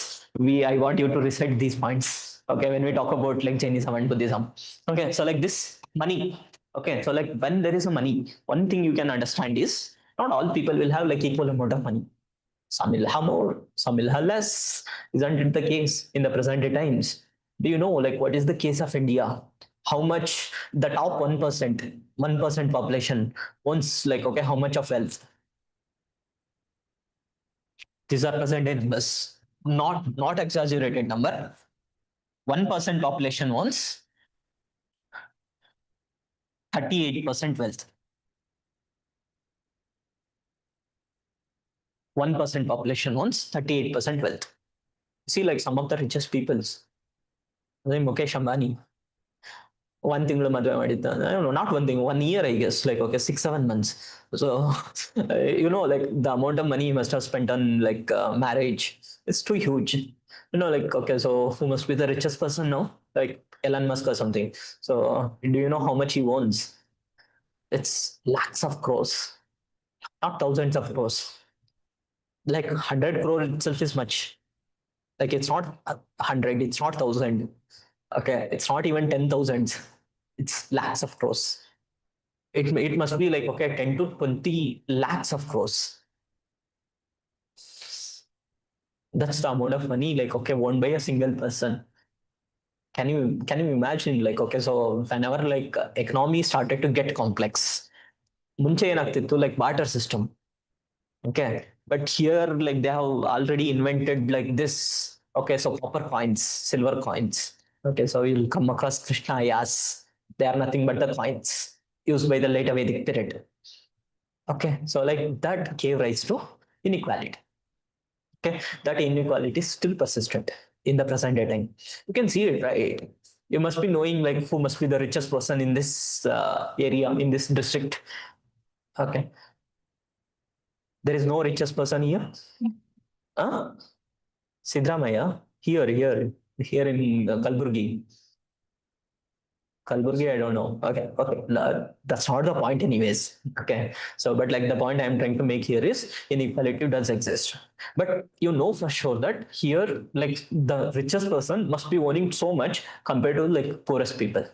I want you to recite these points. Okay, when we talk about like Jainism and Buddhism. Okay, so like this money. Okay, so like when there is a money, one thing you can understand is not all people will have like equal amount of money. Some will have more, some will have less. Isn't it the case in the present day times? Do you know like what is the case of India? How much the top 1% population owns like okay, how much of wealth? These are present day numbers, not exaggerated number. 1% population owns 38% wealth. 1% population owns 38% wealth. See, like some of the richest peoples, like Mukesh Ambani, one thing ಮದುವೆ ಮಾಡಿದ್ದ I don't know, not one thing, 1 year I guess, like okay, 6 7 months. So you know like the amount of money he must have spent on like marriage is too huge. You know like okay, so who must be the richest person now? Like Elon Musk or something. So do you know how much he owns? It's lakhs of crores, not thousands of crores. Like 100 crore itself is much. Like it's not 100, it's not 1,000. Okay, it's not even 10,000. It's lakhs of crores. It must be like okay, 10 to 20 lakhs of crores. That's the amount of money like okay owned by a single person. Can you imagine, like, okay, so whenever like economy started to get complex, ಮುಂಚೆ ಏನಾಗ್ತಿತ್ತು, like barter system. Okay, but here like they have already invented like this. Okay, so copper coins, silver coins. Okay, so you'll come across Krishna Yas. They are nothing but the coins used by the later Vedic period. Okay, so like that gave rise to inequality. Okay, that inequality is still persistent in the present day time. You can see it, right? You must be knowing like who must be the richest person in this area, in this district. Okay, there is no richest person here. Huh? Sidramaya, here in Kalburgi. Kalburgi, I don't know. Okay, okay. That's not the point, anyways. Okay. So, but like the point I'm trying to make here is inequality does exist. But you know for sure that here, like the richest person must be owning so much compared to like poorest people.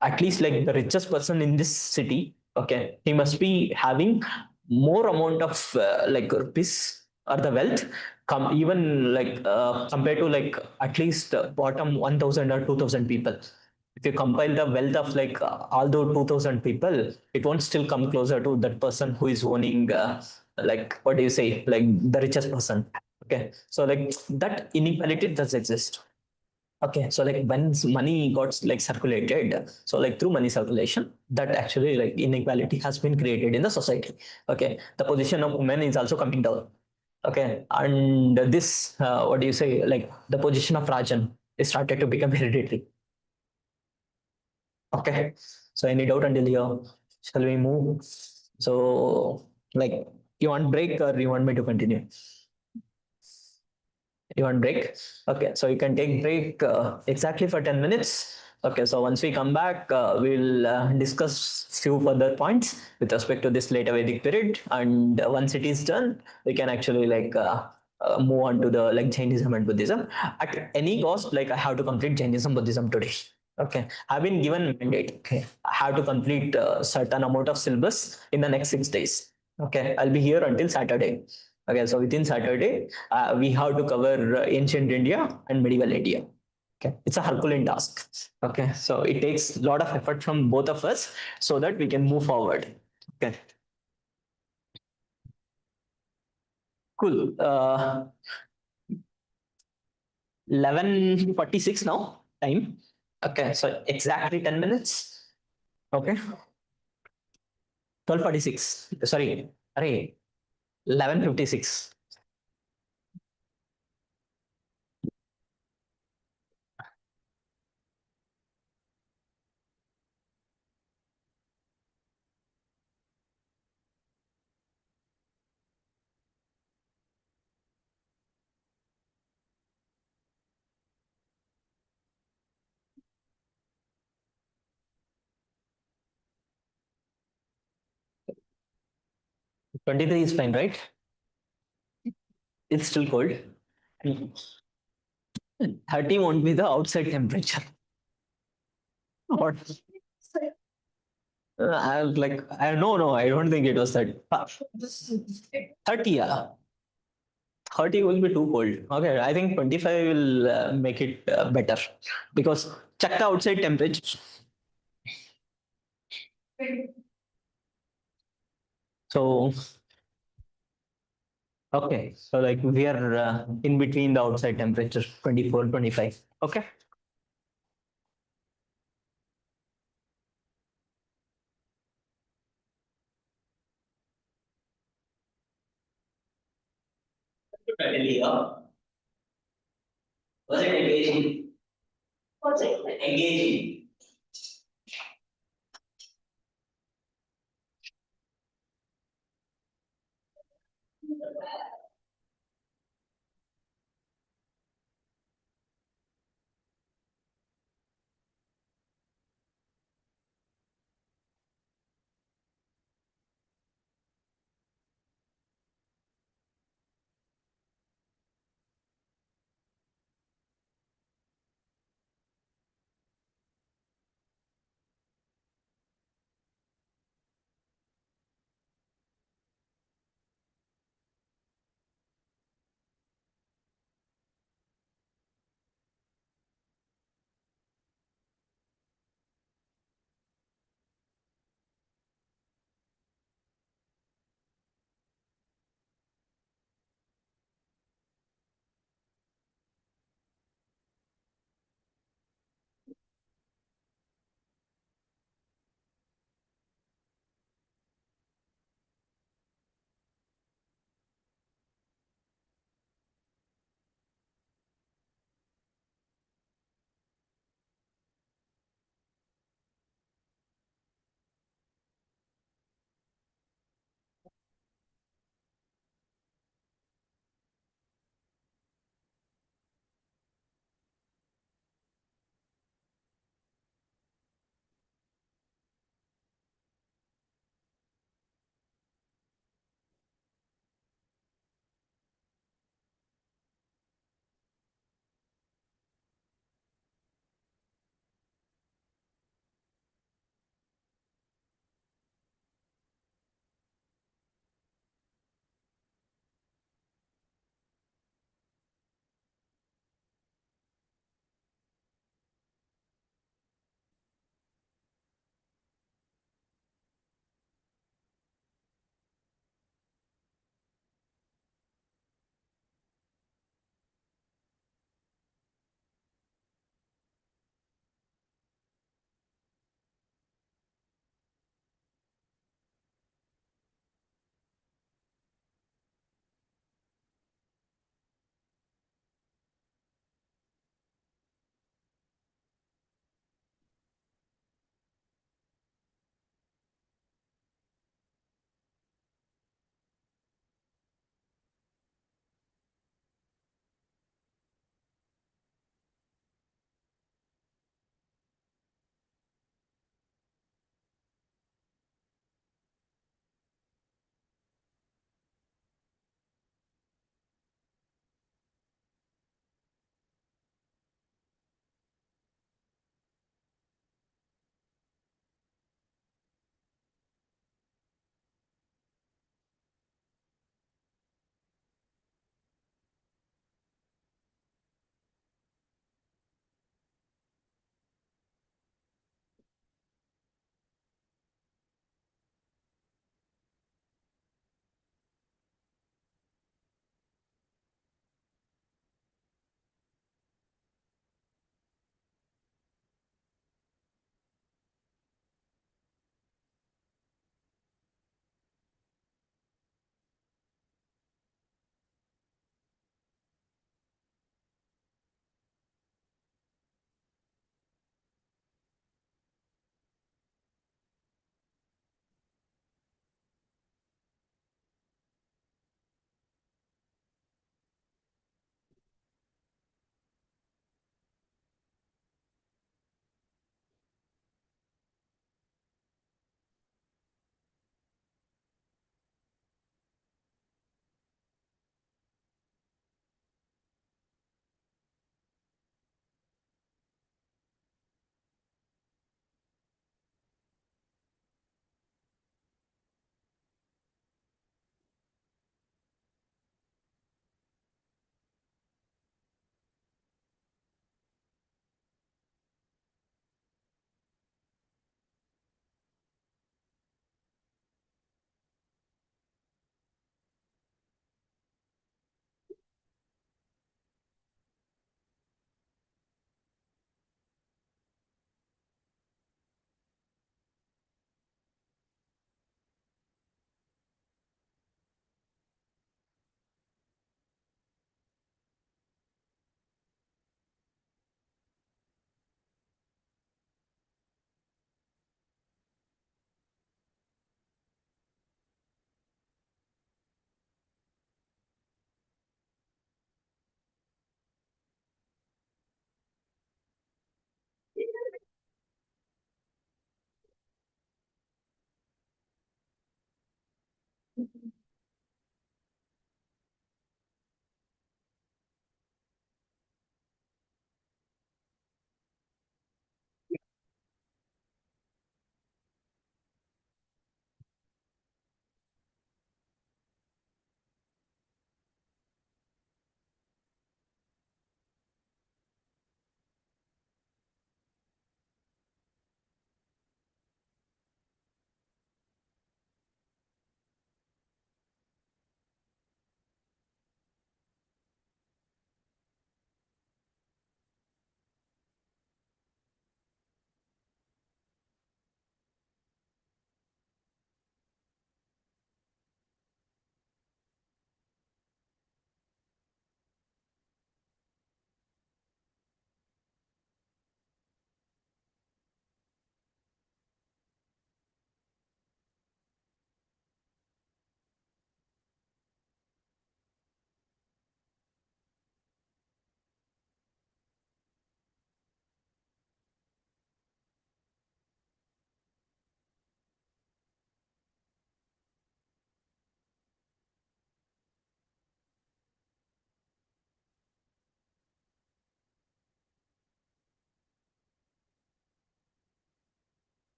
At least like the richest person in this city, okay, he must be having more amount of like rupees or the wealth come even like compared to like at least bottom 1000 or 2000 people. If you compile the wealth of like although 2000 people, it won't still come closer to that person who is owning like what do you say, like the richest person. Okay, so like that inequality does exist. Okay, so like when money got like circulated, so like through money circulation, that actually like inequality has been created in the society. Okay, the position of women is also coming down. Okay, and this what do you say, like the position of Rajan is started to become hereditary. Okay, so any doubt until here? Shall we move? So like you want break or you want me to continue? You want break? Okay, so you can take break exactly for 10 minutes. Okay, so once we come back, we'll discuss few further points with respect to this later Vedic period. And once it is done, we can actually like move on to the like Jainism and Buddhism. At any cost, like I have to complete Jainism, Buddhism today. Okay, I've been given mandate. Okay, I have to complete a certain amount of syllabus in the next 6 days. Okay, I'll be here until Saturday. Okay, so within Saturday, we have to cover ancient India and medieval India. Okay, it's a Herculean task. Okay, so it takes a lot of effort from both of us so that we can move forward. Okay, cool. 11:46 now time. Okay, so exactly 10 minutes. Okay, 12:46. Sorry, array 11:56. 23 is fine, right? It's still cold. 30 won't be the outside temperature. What? I was like, I no, I don't think it was 30. 30, yeah. 30 will be too cold. Okay, I think 25 will make it better because check the outside temperature. So, okay, so like we are in between the outside temperature 24, 25. Okay. Was it engaging? What's it? Engaging.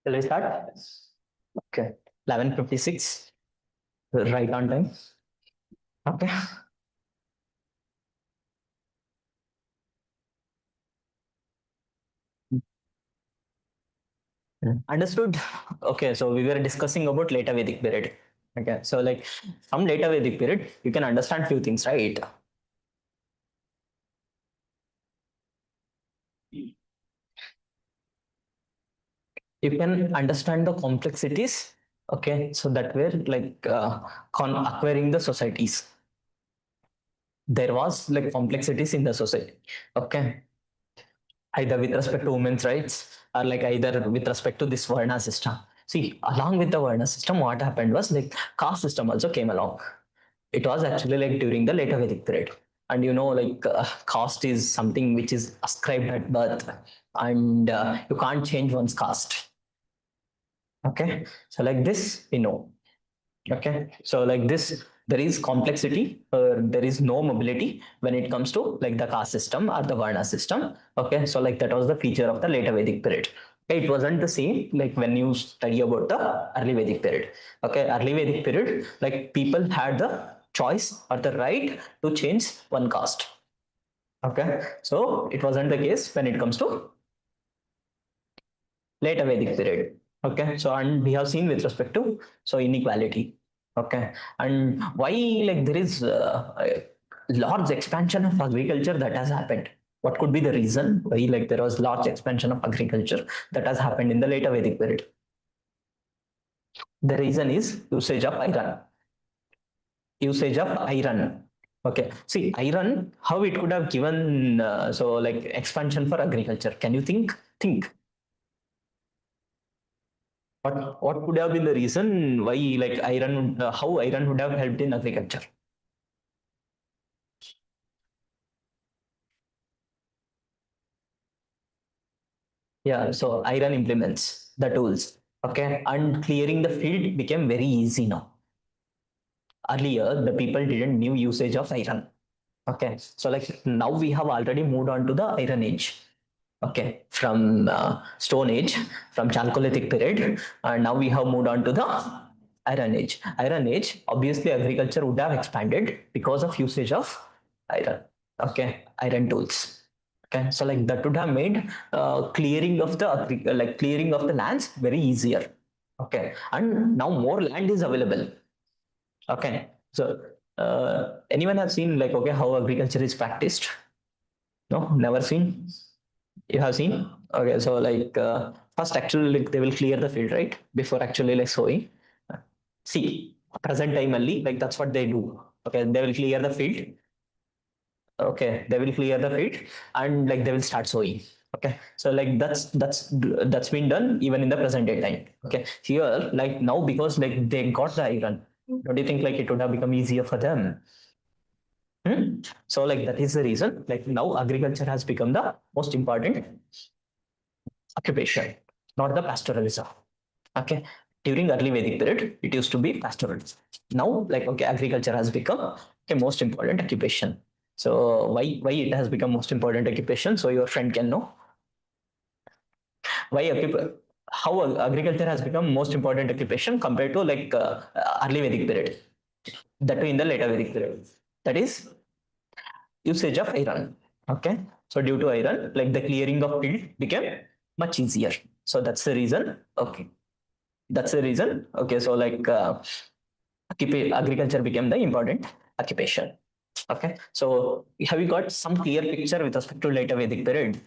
Shall we start? Okay. 11:56. Right on time. Okay. Understood. Okay, so we were discussing about later Vedic period. Okay, so like from later Vedic period, you can understand few things, right? You can understand the complexities. Okay, so that were like acquiring the societies. There was like complexities in the society. Okay, either with respect to women's rights or like either with respect to this Varna system. See, along with the Varna system, what happened was like caste system also came along. It was actually like during the later Vedic period. And you know, like caste is something which is ascribed at birth, and you can't change one's caste. Okay, so like this, we know. Okay, so like this, there is complexity, or there is no mobility when it comes to like the caste system or the Varna system. Okay, so like that was the feature of the later Vedic period. Okay, it wasn't the same like when you study about the early Vedic period. Okay, early Vedic period, like people had the choice or the right to change one caste. Okay, so it wasn't the case when it comes to later Vedic period. Okay, so and we have seen with respect to so inequality. Okay, and why like there is a large expansion of agriculture that has happened. What could be the reason why like there was large expansion of agriculture that has happened in the later Vedic period? The reason is usage of iron. Usage of iron. Okay. See, iron, how it could have given so like expansion for agriculture. Can you think? Think. What could have been the reason why like iron, how iron would have helped in agriculture? Yeah, so iron implements the tools. Okay, and clearing the field became very easy now. Earlier, the people didn't knew usage of iron. Okay, so like now we have already moved on to the Iron Age. Okay, from Stone Age, from Chalcolithic period, and now we have moved on to the Iron Age. Iron Age, obviously, agriculture would have expanded because of usage of iron. Okay, iron tools. Okay, so like that would have made clearing of the clearing of the lands very easier. Okay, and now more land is available. Okay, so anyone have seen like okay how agriculture is practiced? No, never seen. You have seen? Okay, so like first actually like they will clear the field right before actually like sowing. See, present time only like that's what they do. Okay, they will clear the field. Okay, they will clear the field and like they will start sowing. Okay, so like that's been done even in the present day time. Okay, here like now because like they got the iron, don't you think like it would have become easier for them? Hmm? So like that is the reason like now agriculture has become the most important occupation, not the pastoralism. Okay, during early Vedic period, it used to be pastoralism. Now, like okay, agriculture has become a most important occupation. So why it has become most important occupation? So your friend can know why how agriculture has become most important occupation compared to like early Vedic period. That too in the later Vedic period. That is usage of iron. Okay, so due to iron, like the clearing of field became much easier. So that's the reason. Okay, that's the reason. Okay, so like agriculture became the important occupation. Okay, so have you got some clear picture with respect to later Vedic period?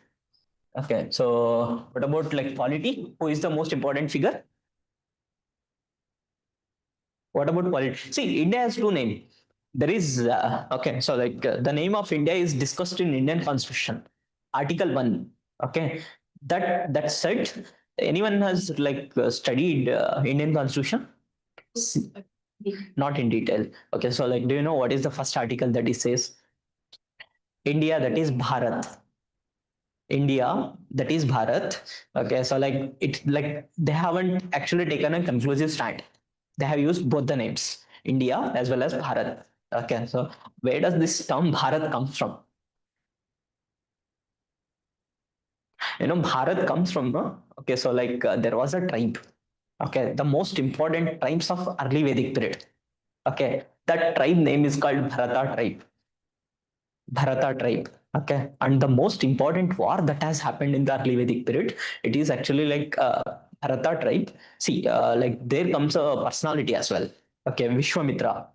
Okay, so what about like polity? Who is the most important figure? What about polity? See, India has two names. There is okay, so like the name of India is discussed in Indian Constitution, Article 1. Okay, that said, anyone has like studied Indian Constitution? Not in detail. Okay, so like, do you know what is the first article that it says? India, that is Bharat. India, that is Bharat. Okay, so like it like they haven't actually taken a conclusive stand. They have used both the names, India as well as Bharat. Okay, so where does this term Bharat come from? Bharat comes from okay, so like there was a tribe. Okay, the most important tribes of early Vedic period. Okay, that tribe name is called Bharata tribe. Bharata tribe. Okay, and the most important war that has happened in the early Vedic period, it is actually like Bharata tribe. See, like there comes a personality as well. Okay, Vishwamitra.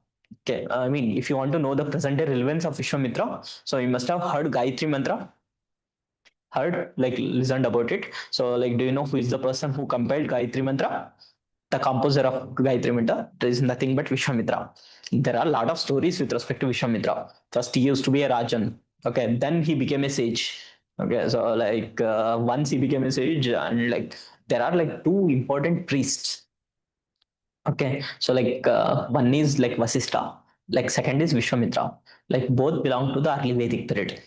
Okay, I mean, if you want to know the present day relevance of Vishwamitra, so you must have heard Gayatri Mantra. Heard, like, listened about it. So, like, do you know who is the person who compiled Gayatri Mantra? The composer of Gayatri Mantra, there is nothing but Vishwamitra. There are a lot of stories with respect to Vishwamitra. First, he used to be a Rajan. Okay, then he became a sage. Okay, so like once he became a sage, and like there are like two important priests. Okay, so like one is like Vasistha, like second is Vishwamitra. Like both belong to the early Vedic period.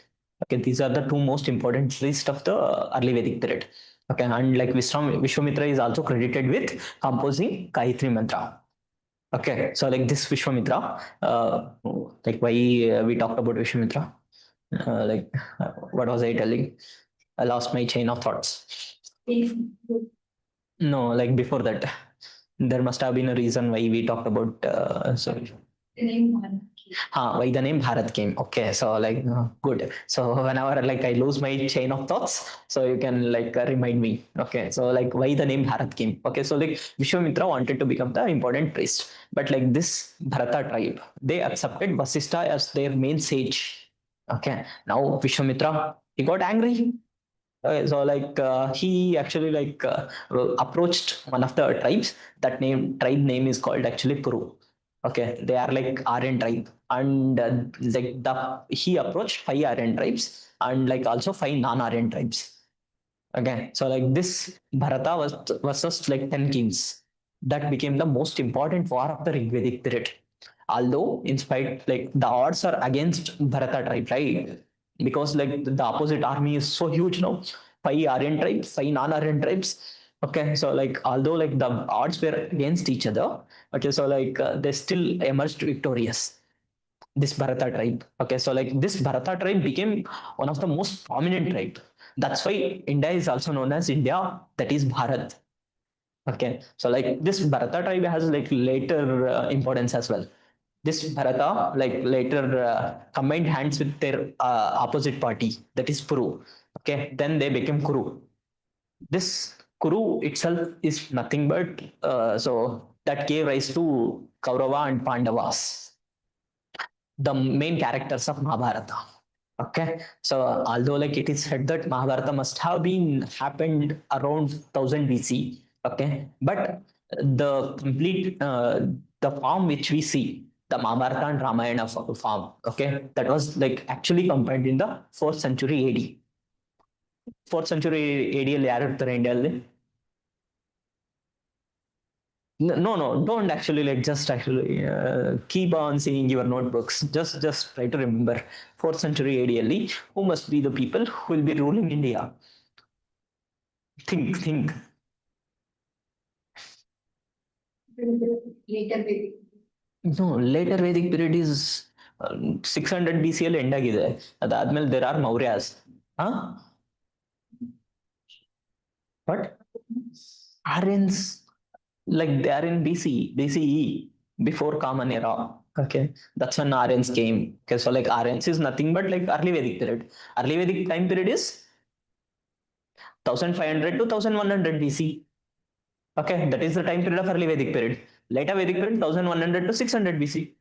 Okay, these are the two most important priests of the early Vedic period. Okay, and like Vishwamitra is also credited with composing Gayatri Mantra. Okay, so like this Vishwamitra, like why we talked about Vishwamitra, what was I telling? I lost my chain of thoughts. No, like before that, there must have been a reason why we talked about. Sorry. The name Bharat. Why the name Bharat came? Okay, so like good. So whenever like I lose my chain of thoughts, so you can like remind me. Okay, so like why the name Bharat came? Okay, so like Vishwamitra wanted to become the important priest, but like this Bharata tribe, they accepted Vasistha as their main sage. Okay, now Vishwamitra he got angry. Okay, so like he actually like approached one of the tribes. That tribe name is called actually Kuru. Okay, they are like Aryan tribe, and like he approached 5 Aryan tribes and like also 5 non-Aryan tribes. Okay, so like this Bharata was versus like 10 kings. That became the most important war of the Rigvedic period. Although, in spite, like the odds are against Bharata tribe, right? Because like the opposite army is so huge now. 5 Aryan tribes, 5 non-Aryan tribes. Okay, so like although like the odds were against each other, okay, so like they still emerged victorious, this Bharata tribe. Okay, so like this Bharata tribe became one of the most prominent tribe. That's why India is also known as India, that is Bharat. Okay, so like this Bharata tribe has like later importance as well. This Bharata like later combined hands with their opposite party, that is Puru. Okay, then they became Kuru. This Kuru itself is nothing but so that gave rise to Kaurava and Pandavas, the main characters of Mahabharata. Okay, so although like it is said that Mahabharata must have been happened around 1000 BC, okay, but the complete the form which we see, the Mahabharata and Ramayana form, okay, that was like actually compiled in the 4th century AD. 4th century AD ಅಲ್ಲಿ ಯಾರು ಇರ್ತಾರೆ ಇಂಡಿಯಾದಲ್ಲಿ? No, no, don't actually like just actually keep on seeing your notebooks. Just try to remember 4th century AD who must be the people who will be ruling India. Think. Later Vedic. No, later Vedic period is 600 BC ಅಲ್ಲಿ end ಆಗಿದೆ. ಅದಾದ್ಮೇಲೆ there are Mauryas. Huh? What? Aryans, like they are in BCE, before Common Era. Okay, that's when Aryans came. Okay, so like Aryans is nothing but like early Vedic period. Early Vedic time period is 1500 to 1100 BC. Okay, that is the time period of early Vedic period. Later Vedic period 1100 to 600 BC.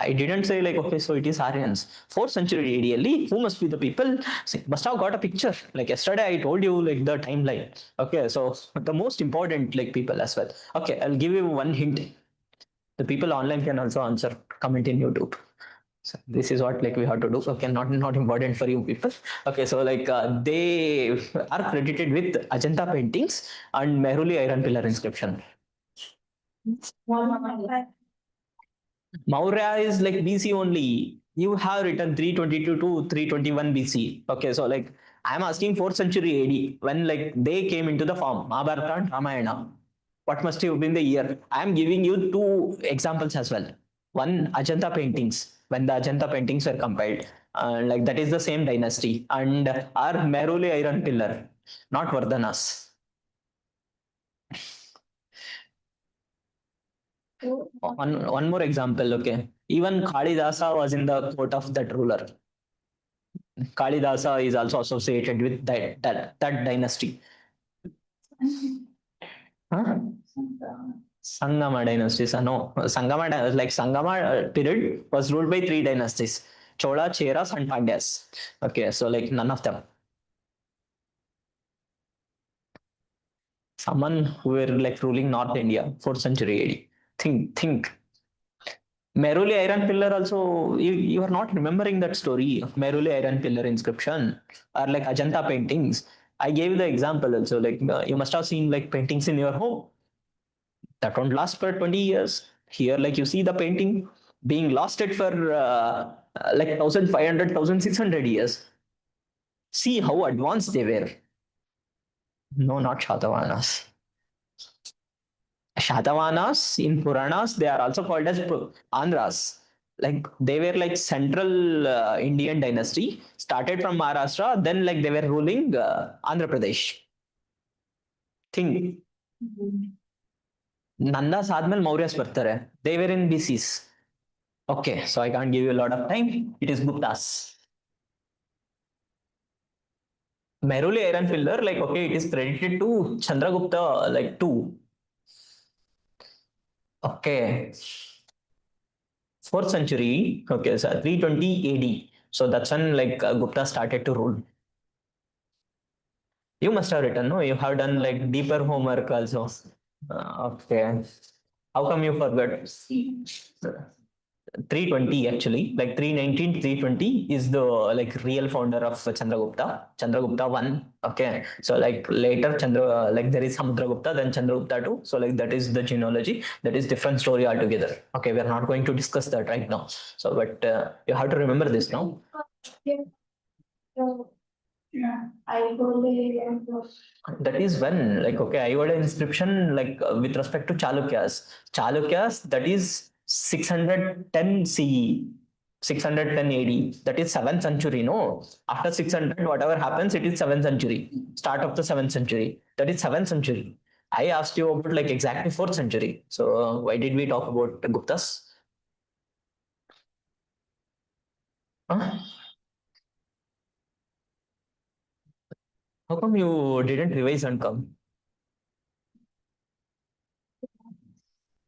I didn't say like okay, so it is Aryans. 4th century AD, who must be the people? See, must have got a picture. Like yesterday, I told you like the timeline. Okay, so the most important like people as well. Okay, I'll give you one hint. The people online can also answer. Comment in YouTube. So this is what like we have to do. Okay, not important for you people. Okay, so like they are credited with Ajanta paintings and Mehruli iron pillar inscription. Maurya is like BC only. You have written 322 to 321 BC. Okay, so like I'm asking 4th century AD when like they came into the form Mahabharata and Ramayana. What must have been the year? I'm giving you 2 examples as well. One, Ajanta paintings, when the Ajanta paintings were compiled. Like that is the same dynasty. And our Mehruli iron pillar, not Vardhanas. One more example, okay. Even Kalidasa was in the court of that ruler. Kalidasa is also associated with that dynasty. Huh? Sangama dynasties. No, Sangama period was ruled by 3 dynasties: Chola, Cheras, and Pandyas. Okay, so like none of them. Someone who were like ruling North India, 4th century AD. Think. Meruli Iron Pillar also, you are not remembering that story of Meruli Iron Pillar inscription or like Ajanta paintings. I gave the example also, like you must have seen like paintings in your home that won't last for 20 years. Here, like you see the painting being lasted for like 1500, 1600 years. See how advanced they were. No, not Shatavahanas. Shatavahanas in Puranas, they are also called as Andhras. Like they were like central Indian dynasty, started from Maharashtra, then like they were ruling Andhra Pradesh. Think. Nandas ಆದ್ಮೇಲೆ Mauryas ಬರ್ತಾರೆ. They were in BCs. Okay, so I can't give you a lot of time. It is Guptas. Mehruli iron pillar, like okay, it is credited to Chandragupta, like 2. Okay. 4th century, okay, so 320 AD. So that's when like Gupta started to rule. You must have written, no? You have done like deeper homework also. Okay. How come you forgot? 320 actually, like 319, 320 is the like real founder of Chandragupta. Chandragupta 1. Okay. So like later like there is Samudragupta, then Chandragupta 2. So like that is the genealogy. That is different story altogether. Okay. We're not going to discuss that right now. So, but you have to remember this now. Yeah, I totally remember. That is when, like, okay, I got an inscription like with respect to Chalukyas. Chalukyas, that is 610 CE, 610 AD. That is 7th century. No, after 600, whatever happens, it is 7th century. Start of the 7th century. That is 7th century. I asked you about like exactly 4th century. So why did we talk about the Guptas? Huh? How come you didn't revise and come?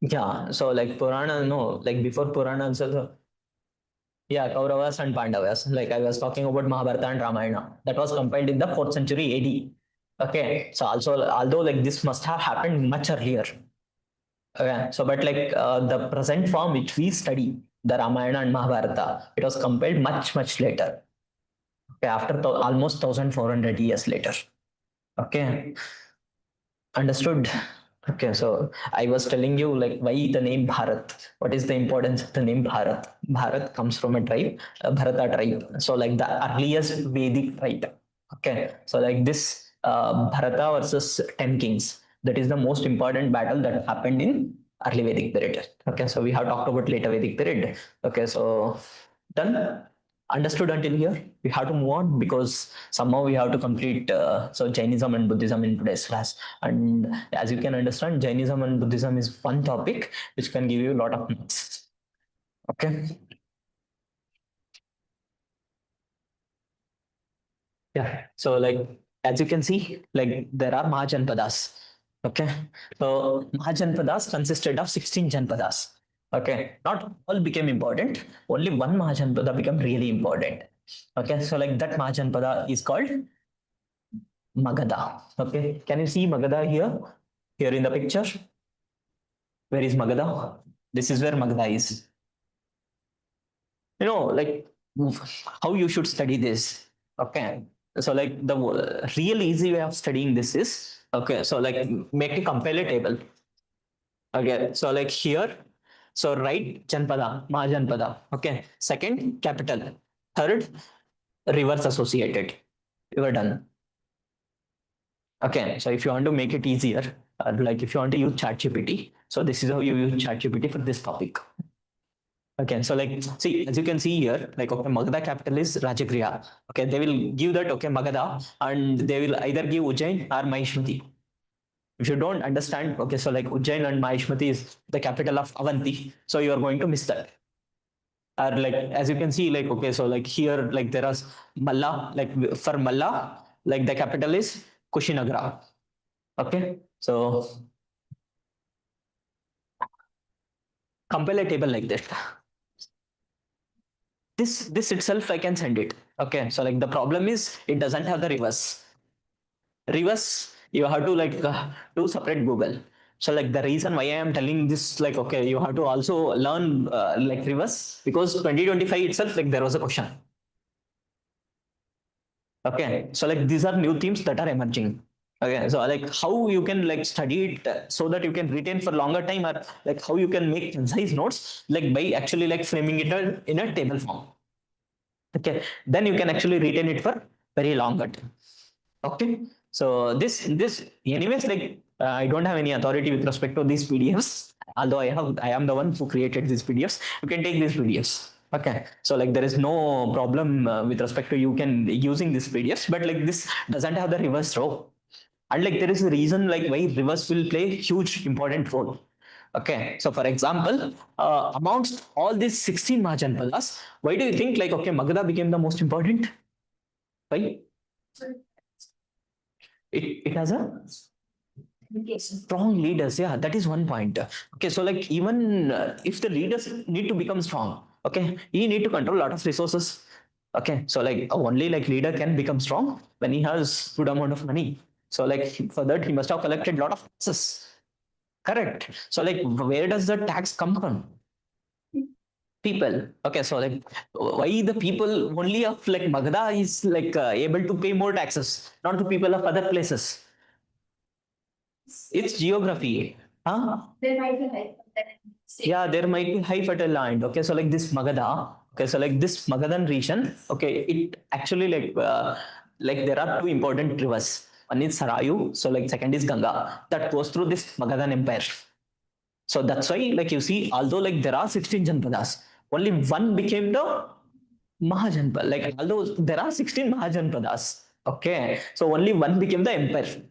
Yeah, so like Purana, no, like before Purana also, yeah, Kauravas and Pandavas. Like I was talking about Mahabharata and Ramayana. That was compiled in the 4th century AD. Okay, so also although like this must have happened much earlier. Okay, so but like the present form which we study, the Ramayana and Mahabharata, it was compiled much later. Okay, after almost 1400 years later. Okay, understood. Okay, so I was telling you like why the name Bharat. What is the importance of the name Bharat? Bharat comes from a tribe, Bharata tribe. So like the earliest Vedic tribe. Okay, so like this Bharata versus 10 kings. That is the most important battle that happened in early Vedic period. Okay, so we have talked about later Vedic period. Okay, so done. Understood until here. We have to move on because somehow we have to complete so Jainism and Buddhism in today's class. And as you can understand, Jainism and Buddhism is one topic which can give you a lot of marks. Okay. Yeah. So like as you can see, like there are Mahajanapadas. Okay. So Mahajanapadas consisted of 16 Janapadas. Okay. Not all became important. Only one Mahajanapada became really important. Okay. So like that Mahajanapada is called Magadha. Okay. Can you see Magadha here? Here in the picture. Where is Magadha? This is where Magadha is. Like how you should study this. Okay. So like the real easy way of studying this is okay. So like make a compare table. Okay. So like here, so write Janpada, Mahajanpada. Okay. Second, capital. Third, reverse associated. You are done. Okay. So if you want to make it easier, like if you want to use ChatGPT, so this is how you use ChatGPT for this topic. Okay, so like, see, as you can see here, like, okay, Magadha capital is Rajagriha. Okay, they will give that, okay, Magadha, and they will either give Ujjain or Mahishmati. If you don't understand, okay, so like Ujjain and Mahishmati is the capital of Avanti, so you are going to miss that. Or like, as you can see, like, okay, so like here, like there is Malla, like for Malla, like the capital is Kushinagra. Okay, so compile a table like this. This itself I can send it. Okay, so like the problem is it doesn't have the reverse. You have to like do separate Google. So like the reason why I am telling this, like, okay, you have to also learn like reverse, because 2025 itself, like there was a question. Okay, so like these are new themes that are emerging. Okay, so like how you can like study it so that you can retain for longer time, or like how you can make concise notes, like by actually like framing it in a table form. Okay, then you can actually retain it for very longer time. Okay, so this anyways, like I don't have any authority with respect to these PDFs, although I am the one who created these PDFs. You can take these PDFs. Okay, so like there is no problem with respect to you can using these PDFs, but like this doesn't have the reverse row, and like there is a reason like why reverse will play huge important role. Okay, so for example, amongst all these 16 Mahajanpadas, why do you think like okay Magadha became the most important? Why? It has a strong leaders. Yeah, that is one point. Okay, so like even if the leaders need to become strong, okay, he need to control a lot of resources. Okay, so like only like leader can become strong when he has good amount of money. So like for that he must have collected a lot of taxes. Correct. So like where does the tax come from? People. Okay, so like why the people only of like Magadha is like able to pay more taxes, not the people of other places. It's geography. Huh? There might be like Yeah, there might be high fertile land. Okay, so like this Magadha. Okay, so like this Magadhan region. Okay, it actually like there are two important rivers. One is Sarayu. So like second is Ganga that goes through this Magadhan empire. So that's why, like you see, although like there are 16 Janpadas, only one became the Mahajanpad. Like although there are 16 Mahajanpadas, okay, so only one became the empire.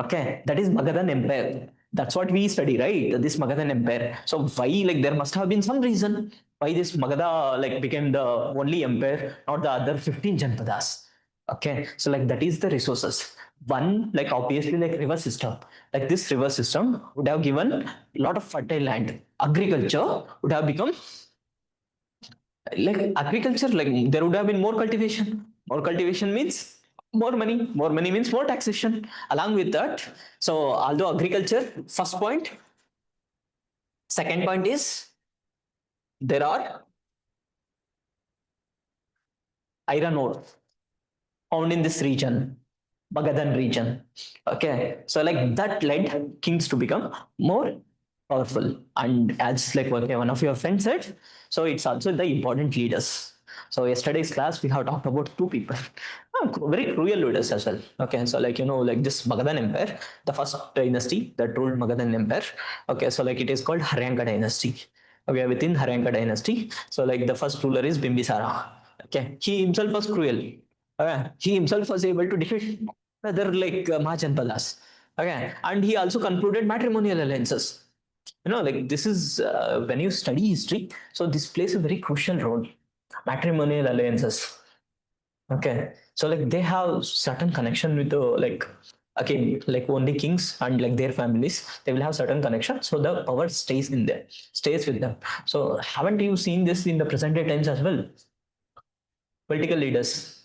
Okay, that is Magadhan Empire. That's what we study, right? This Magadhan Empire. So why, like, there must have been some reason why this Magadha like became the only empire, not the other 15 Janpadas. Okay, so like that is the resources. One, like obviously, like river system. Like this river system would have given a lot of fertile land. Agriculture would have become like agriculture, like there would have been more cultivation. More cultivation means more money. More money means more taxation. Along with that, so although agriculture, first point, second point is there are iron ore found in this region, Magadhan region. Okay, so like that led kings to become more powerful. And as like what one of your friends said, so it's also the important leaders. So yesterday's class we have talked about two people, very cruel leaders as well. Okay, so like like this Magadhan Empire, the first dynasty that ruled Magadhan Empire. Okay, so like it is called Haryanka dynasty. Okay, within Haryanka dynasty, so like the first ruler is Bimbisara. Okay, he himself was cruel. He himself was able to defeat other like Mahajanpadas. Okay, and he also concluded matrimonial alliances. Like this is when you study history, so this plays a very crucial role. Matrimonial alliances. Okay, so like they have certain connection with the like again like only kings and like their families, they will have certain connection, so the power stays in there, stays with them. So haven't you seen this in the present day times as well? Political leaders,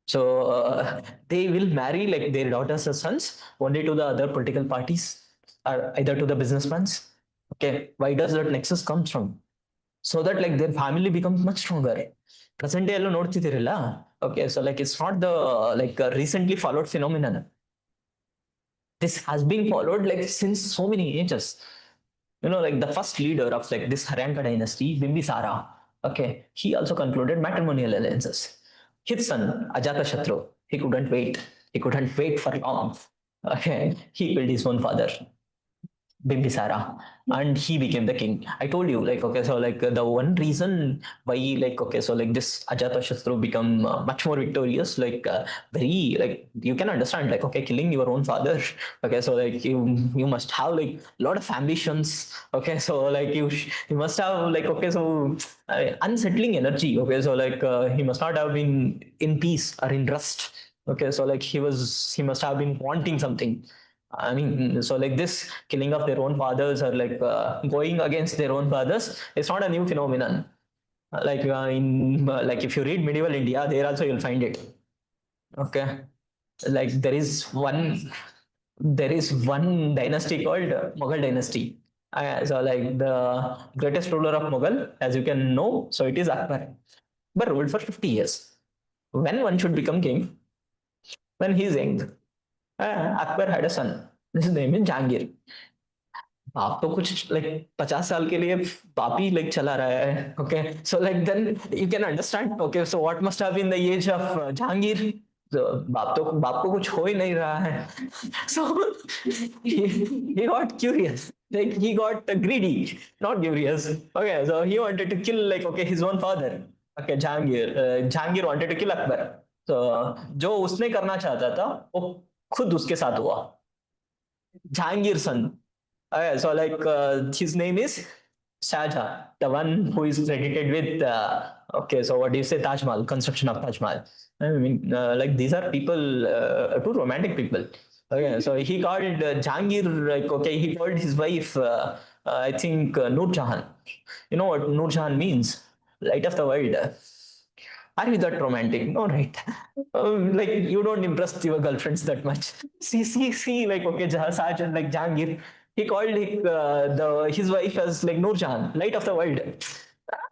so they will marry like their daughters or sons only to the other political parties or either to the businessmen. Okay, why does that nexus comes from? So that like their family becomes much stronger. Present day ಎಲ್ಲೂ ನೋಡ್ತಿದ್ದೀರಲ್ಲ. Okay, so like it's not the like recently followed phenomenon. This has been followed like since so many ages. Like the first leader of like this Haryanka dynasty, Bimbisara. Okay, he also concluded matrimonial alliances. His son Ajatashatru, he couldn't wait for long. Okay, he killed his own father, Bimbisara, and he became the king. I told you, like, okay, so like the one reason why, like, okay, so like this Ajatashatru become much more victorious, like, very, like, you can understand, like, okay, killing your own father, okay, so like you must have like a lot of ambitions, okay, so like you must have like, okay, so unsettling energy, okay, so like he must not have been in peace or in rest, okay, so like he must have been wanting something. I mean, so like this killing of their own fathers or like going against their own fathers, it's not a new phenomenon. Like in like if you read medieval India, there also you'll find it. Okay, like there is one dynasty called Mughal dynasty. So like the greatest ruler of Mughal, as you can know, so it is Akbar. But ruled for 50 years. When one should become king? When he's young. Akbar had a son. His name is Jahangir. बाप तो कुछ like 50 साल के लिए बाप ही like चला रहा है okay so like then you can understand okay so what must have been the age of Jahangir बाप को कुछ हो ही नहीं रहा है सो he got curious like he got greedy not curious okay so he wanted to kill like okay his own father okay Jahangir wanted to kill Akbar so जो उसने करना चाहता था वो खुद उसके साथ हुआ Jahangir son. So like his name is Shahjahan, the one who is credited with okay. So what do you say? Taj Mahal, construction of Taj Mahal. I mean, like these are people, two romantic people. Okay, so he called Jahangir like okay. He called his wife, I think Noor Jahan. You know what Noor Jahan means? Light of the world. Are you that romantic? No, right? Like you don't impress your girlfriends that much. See, like okay, Sergeant, like Jahangir. he called his wife as like Noor Jahan, light of the world.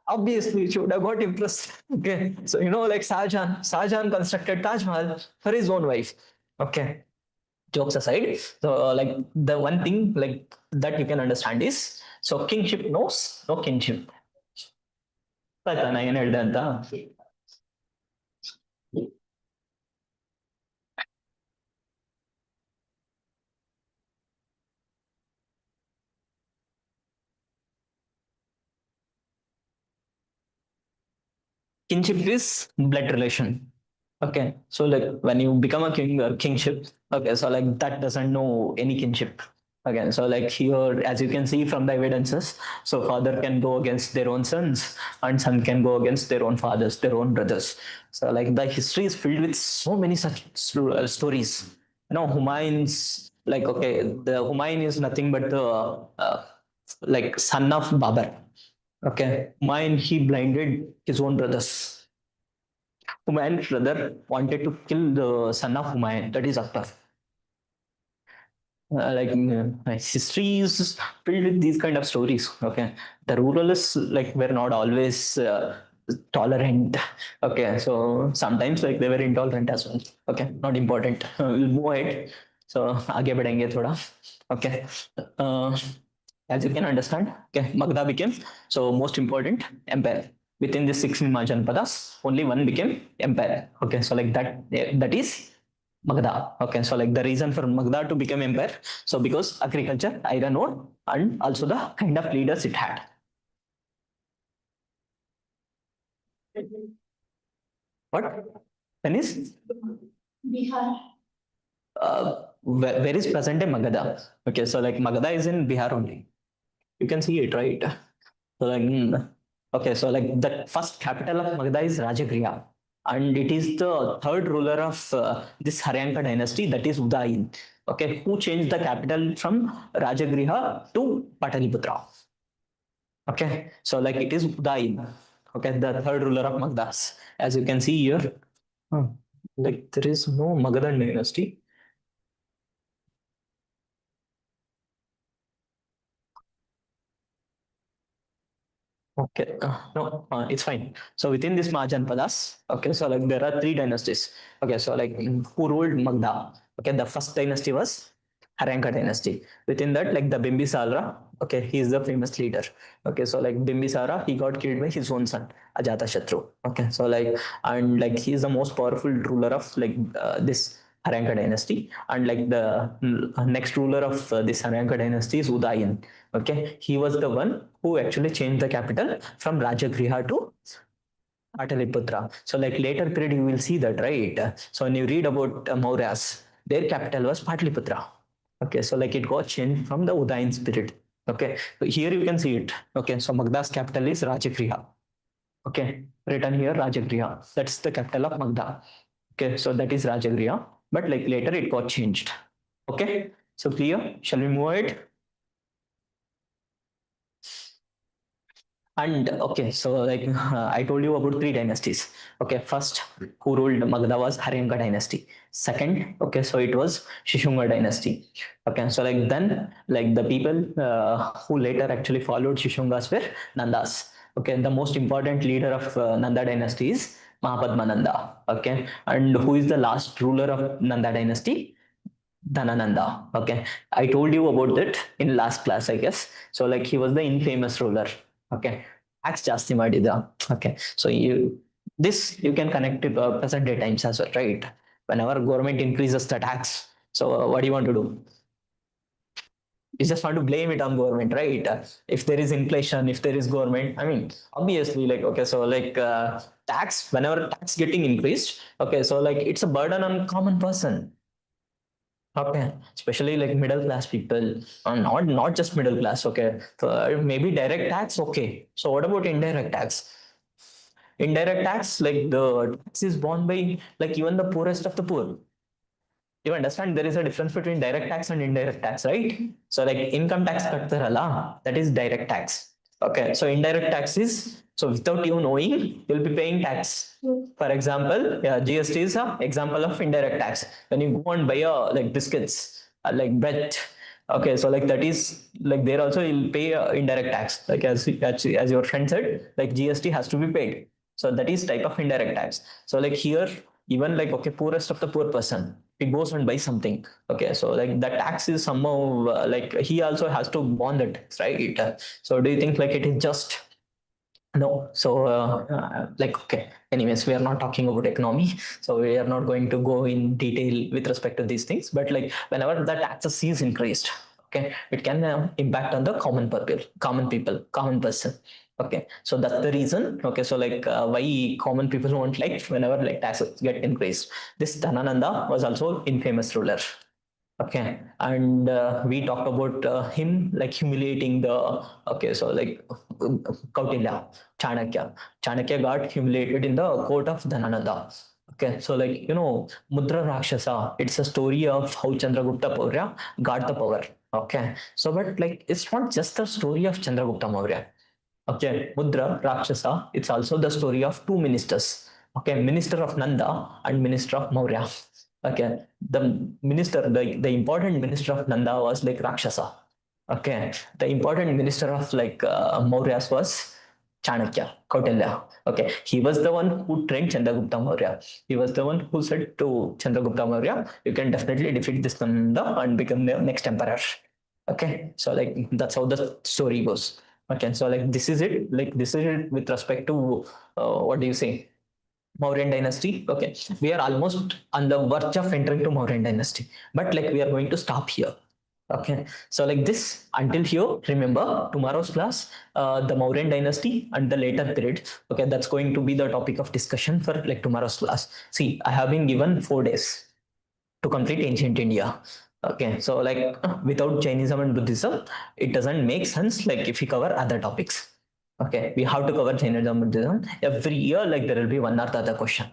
Obviously, she would have got impressed. Okay, so like Shahjahan constructed Taj Mahal for his own wife. Okay, jokes aside, so like the one thing like that you can understand is so kingship knows no kinship. ಆಯ್ತಾ ನಾ ಏನ್ ಹೇಳ್ದೆ ಅಂತ. Kinship is blood relation. Okay, so like when you become a king or kingship, okay, so like that doesn't know any kinship. Okay, so like here, as you can see from the evidences, so father can go against their own sons, and son can go against their own fathers, their own brothers. So like the history is filled with so many such stories. Humayun's like okay, the Humayun is nothing but the like son of Babar. Okay, Humayun he blinded his own brothers. Humayun's brother wanted to kill the son of Humayun, that is Akbar. History is filled with these kind of stories. Okay, the ruralists like were not always tolerant. Okay, so sometimes like they were intolerant as well. Okay, not important. We'll move ahead. So आगे बढ़ेंगे थोड़ा. Okay. As you can understand, okay, Magda became so most important empire. Within the six Mahajanapadas, only one became empire. Okay, so like that is Magda. Okay, so like the reason for Magda to become empire, so because agriculture, iron ore, and also the kind of leaders it had. What? Tennis? Bihar. Where is present day Magadha? Okay, so like Magadha is in Bihar only. You can see it, right? So like, okay, so like the first capital of Magadha is Rajagriha, and it is the third ruler of this Haryanka dynasty, that is Udayin. Okay, who changed the capital from Rajagriha to Pataliputra. Okay, so like it is Udayin. Okay, the third ruler of Magadhas. As you can see here, like there is no Magadhan dynasty. Okay, no, it's fine. So within this Mahajanapadas, okay, so like there are three dynasties. Okay, so like who ruled Magda? Okay, the first dynasty was Haryanka dynasty. Within that, like the Bimbisara, okay, he is the famous leader. Okay, so like Bimbisara, he got killed by his own son, Ajatashatru. Okay, so like, and like he is the most powerful ruler of like this Haryanka dynasty. And like the next ruler of this Haryanka dynasty is Udayan. Okay, he was the one who actually changed the capital from Rajagriha to Pataliputra. So like later period you will see that, right? So when you read about Mauryas, their capital was Pataliputra. Okay, so like it got changed from the Udayan spirit. Okay, so here you can see it. Okay, so Magda's capital is Rajagriha. Okay, written here Rajagriha. That's the capital of Magda. Okay, so that is Rajagriha. But like later it got changed. Okay, so clear? Shall we move ahead? And okay, so like I told you about three dynasties. Okay, first who ruled Magadha was Haryanka dynasty. Second, okay, so it was Shishunga dynasty. Okay, so like then like the people who later actually followed Shishungas were Nandas. Okay, the most important leader of Nanda dynasty is Mahapadmananda. Okay, and who is the last ruler of Nanda dynasty? Dhanananda. Okay, I told you about that in last class, I guess. So like he was the infamous ruler. Okay, tax ಜಾಸ್ತಿ ಮಾಡಿದ. Okay, so you can connect it to present day times as well, right? Whenever government increases the tax, so what do you want to do? You just want to blame it on government, right? If there is inflation, if there is government, I mean, obviously, like okay, so like tax, whenever tax getting increased, okay, so like it's a burden on common person. Okay, especially like middle class people, not just middle class. Okay, so maybe direct tax. Okay, so what about indirect tax? Indirect tax, like the tax is borne by like even the poorest of the poor. You understand there is a difference between direct tax and indirect tax, right? So like income tax kattarala, that is direct tax. Okay, so indirect tax is so without you knowing, you'll be paying tax. For example, yeah, GST is an example of indirect tax. When you go and buy like biscuits, like bread, Okay, so like that is like there also you'll pay indirect tax. Like as your friend said, like GST has to be paid. So that is type of indirect tax. So like here, even like okay, poorest of the poor person, he goes and buys something. Okay, so like the tax is somehow like he also has to bond the tax, right? So do you think like it is just no, so like okay. Anyways, we are not talking about economy, so we are not going to go in detail with respect to these things. But like whenever the taxes is increased, okay, it can impact on the common person. Okay, so that's the reason. Okay, so like why common people won't like whenever like taxes get increased. This Dhanananda was also infamous ruler. Okay, and we talked about him like humiliating the. Okay, so like Kautilya, Chanakya got humiliated in the court of Dhanananda. Okay, so like Mudra Rakshasa, it's a story of how Chandragupta Maurya got the power. Okay, so but like it's not just the story of Chandragupta Maurya. Okay, Mudra Rakshasa, it's also the story of two ministers. Okay, minister of Nanda and minister of Maurya. Okay, the important minister of Nanda was like Rakshasa. Okay, the important minister of like Mauryas was Chanakya, Kautilya. Okay, he was the one who trained Chandragupta Maurya. He was the one who said to Chandragupta Maurya, "You can definitely defeat this Nanda and become the next emperor." Okay, so like that's how the story goes. Okay, so like this is it. Like this is it with respect to what do you say? Mauryan dynasty. Okay, we are almost on the verge of entering to Mauryan dynasty, but like we are going to stop here. Okay, so like this until here. Remember tomorrow's class, the Mauryan dynasty and the later period. Okay, that's going to be the topic of discussion for like tomorrow's class. See, I have been given 4 days to complete ancient India. Okay, so like without Jainism and Buddhism, it doesn't make sense. Like if we cover other topics, okay, we have to cover Jainism and Buddhism every year. Like there will be one or the other question.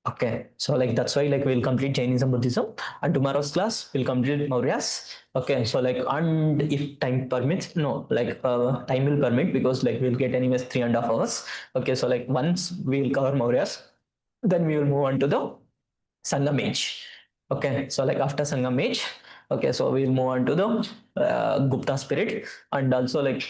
Okay, so like that's why like we'll complete Jainism, Buddhism, and tomorrow's class we'll complete Mauryas. Okay, so like and if time permits, no, like time will permit because like we'll get anyways 3.5 hours. Okay, so like once we'll cover Mauryas, then we will move on to the Sangam age. Okay, so like after Sangam age, okay, so we'll move on to the Gupta spirit, and also like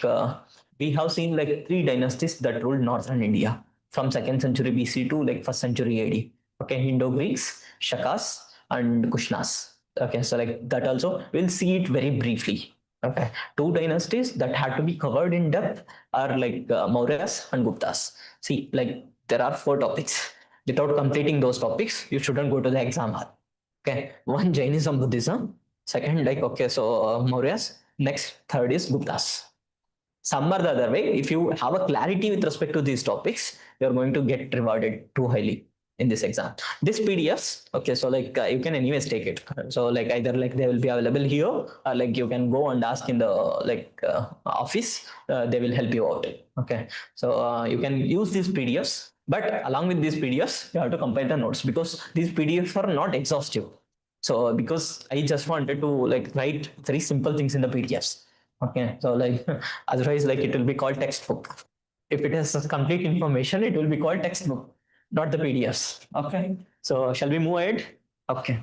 we have seen like three dynasties that ruled northern India from second century BC to like first century AD. Okay, Indo Greeks, Shakas, and Kushnas. Okay, so like that also we'll see it very briefly. Okay, two dynasties that had to be covered in depth are like Mauryas and Guptas. See, like there are 4 topics. Without completing those topics, you shouldn't go to the exam hall. Okay, one Jainism, Buddhism. Second, like okay, so Mauryas. Next, third is Guptas. Some or the other way, if you have a clarity with respect to these topics, you're going to get rewarded too highly in this exam. This PDFs, okay, so like you can anyways take it. So like either like they will be available here, or like you can go and ask in the like office. They will help you out. Okay, so you can use these PDFs, but along with these PDFs, you have to compile the notes because these PDFs are not exhaustive. So because I just wanted to like write very simple things in the PDFs. Okay, so like otherwise, like it will be called textbook. If it has complete information, it will be called textbook, not the PDFs. Okay, so shall we move ahead? Okay.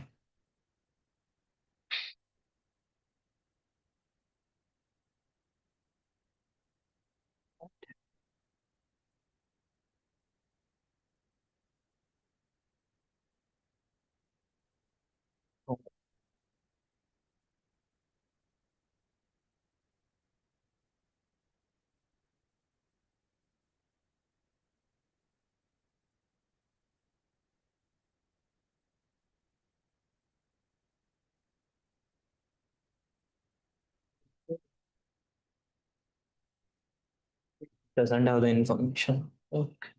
Doesn't have the information. Okay.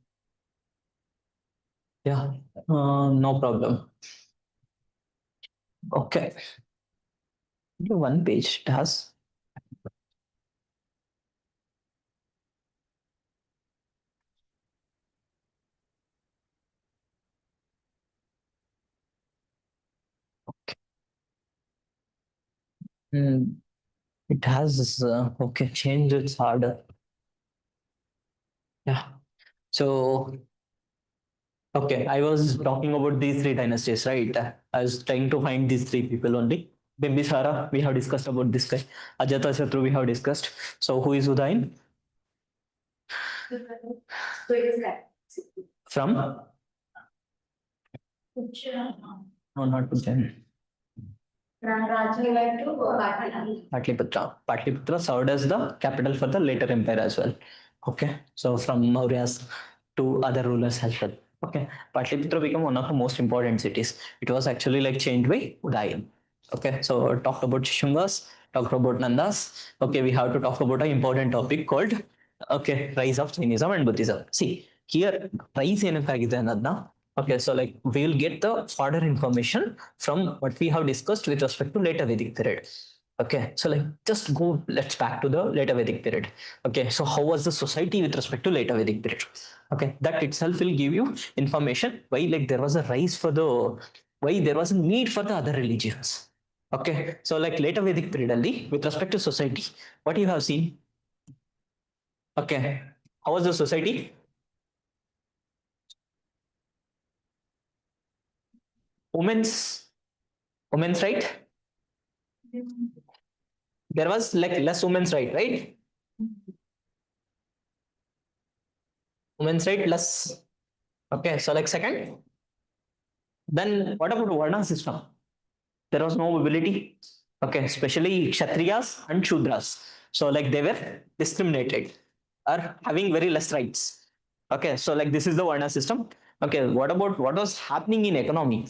Yeah, no problem. Okay, the one page does. Mm, it has okay. Change its order. Yeah. So okay, I was talking about these three dynasties, right? I was trying to find these three people only. Bimbisara, we have discussed about this guy. Ajatasatru, we have discussed. So who is Udayan? From? No, not Ujjain. Patliputra. Patliputra served as the capital for the later empire as well. Okay. So from Mauryas to other rulers as well. Okay. Patliputra became one of the most important cities. It was actually like changed by Udayan. Okay. So talked about Shungas, talked about Nandas. Okay. We have to talk about an important topic called rise of Jainism and Buddhism. See, here rise ಏನಕ್ಕಾಗಿದೆ ಅನ್ನೋದನ್ನ okay, so like we'll get the further information from what we have discussed with respect to later Vedic period. Okay, so like just go, let's back to the later Vedic period. Okay, so how was the society with respect to later Vedic period? Okay, that itself will give you information why like there was a rise for the, why there was a need for the other religions. Okay, so like later Vedic period only with respect to society, what you have seen? Okay, how was the society? Women's right, there was like less women's right? Women's right less. Okay, so like second, then what about Varna system? There was no mobility. Okay, especially Kshatriyas and Shudras. So like they were discriminated or having very less rights. Okay, so like this is the Varna system. Okay, what about what was happening in economy?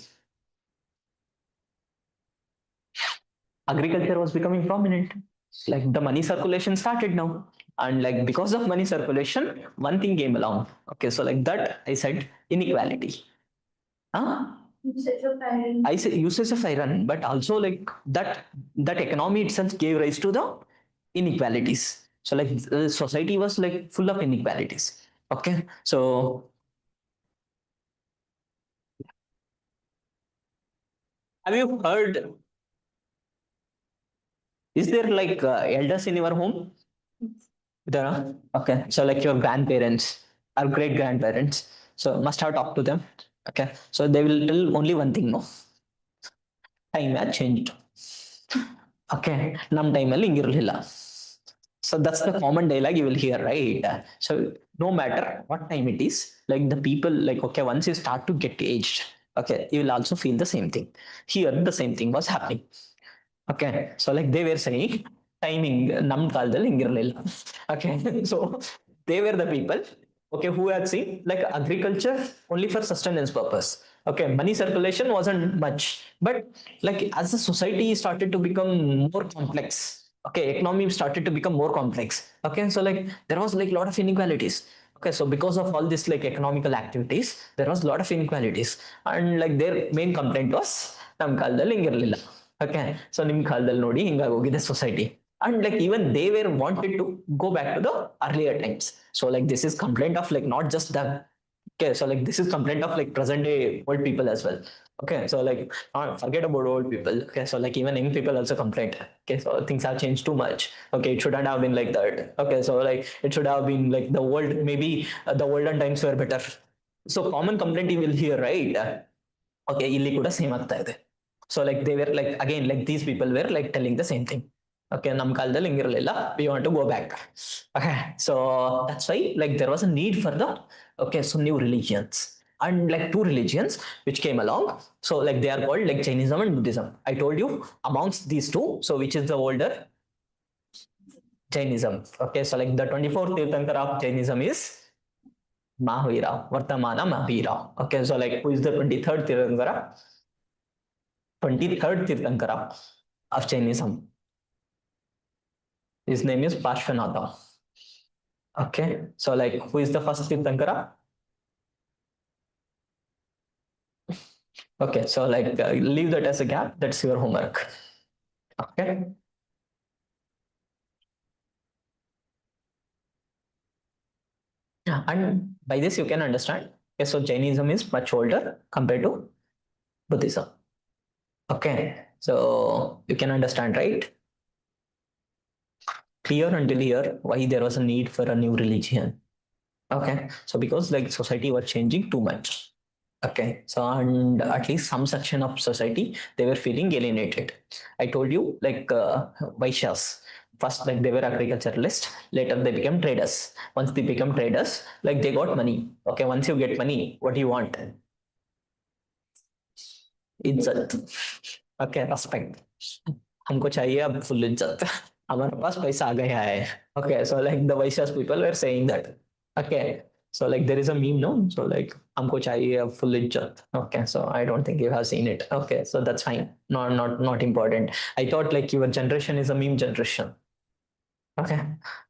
Agriculture was becoming prominent. Like the money circulation started now. And like because of money circulation, one thing came along. Okay, so like that I said inequality. Huh? I say usage of iron, but also like that economy itself gave rise to the inequalities. So like the society was like full of inequalities. Okay, so have you heard? Is there like elders in your home? There are. Okay, so like your grandparents or great grandparents. So must have talked to them. Okay, so they will tell only one thing. No, time has changed. Okay, ನಮ್ ಟೈಮಲ್ಲಿ ಹಿಂಗಿರ್ಲಿಲ್ಲ. So that's the common dialogue you will hear, right? So no matter what time it is, like the people, like okay, once you start to get aged, okay, you will also feel the same thing. Here, the same thing was happening. Okay, so like they were saying, timing ನಮ್ ಕಾಲದಲ್ಲಿ ಹಿಂಗಿರ್ಲಿಲ್ಲ. Okay, so they were the people, okay, who had seen like agriculture only for sustenance purpose. Okay, money circulation wasn't much, but like as the society started to become more complex, okay, economy started to become more complex. Okay, so like there was like a lot of inequalities. Okay, so because of all this like economical activities, there was a lot of inequalities, and like their main complaint was ನಮ್ ಕಾಲದಲ್ಲಿ ಹಿಂಗಿರ್ಲಿಲ್ಲ. Okay, so ನಿಮ್ ಕಾಲದಲ್ಲಿ ನೋಡಿ ಹಿಂಗಾಗಿ ಹೋಗಿದೆ society. And like even they were wanted to go back to the earlier times. So like this is complaint of like not just them. Okay, so like this is complaint of like present day old people as well. Okay, so like forget about old people. Okay, so like even young people also complain. Okay, so things have changed too much. Okay, it shouldn't have been like that. Okay, so like it should have been like the world, maybe the olden times were better. So common complaint you will hear, right? Okay, ಇಲ್ಲಿ ಕೂಡ same ಆಗ್ತಾ ಇದೆ. So like they were like again like these people were like telling the same thing. Okay, ನಮ್ಮ ಕಾಲದಲ್ಲಿ ಹಿಂಗಿರಲಿಲ್ಲ, we want to go back. Okay, so that's why like there was a need for the, okay, so new religions, and like two religions which came along. So like they are called like Jainism and Buddhism. I told you amongst these two, so which is the older? Jainism. Okay, so like the 24th Tirthankara of Jainism is Mahavira, Vartamana Mahavira. Okay, so like who is the 23rd Tirthankara? 23rd Tirthankara of Jainism. His name is Pashvanatha. Okay, so like who is the first Tirthankara? Okay, so like leave that as a gap. That's your homework. Okay. And by this you can understand. Okay, so Jainism is much older compared to Buddhism. Okay, so you can understand, right? Clear until here why there was a need for a new religion. Okay, so because like society was changing too much. Okay, so and at least some section of society they were feeling alienated. I told you like Vaishyas. First, like they were agriculturalists. Later, they became traders. Once they become traders, like they got money. Okay, once you get money, what do you want? इज्जत. Okay, respect. हमको चाहिए अब full इज्जत. हमारे पास पैसा आ गया है. Okay, so like the Vaishyas people were saying that. Okay, so like there is a meme, no? So like हमको चाहिए अब full इज्जत. Okay, so I don't think you have seen it. Okay, so that's fine. Not important. I thought like your generation is a meme generation. Okay.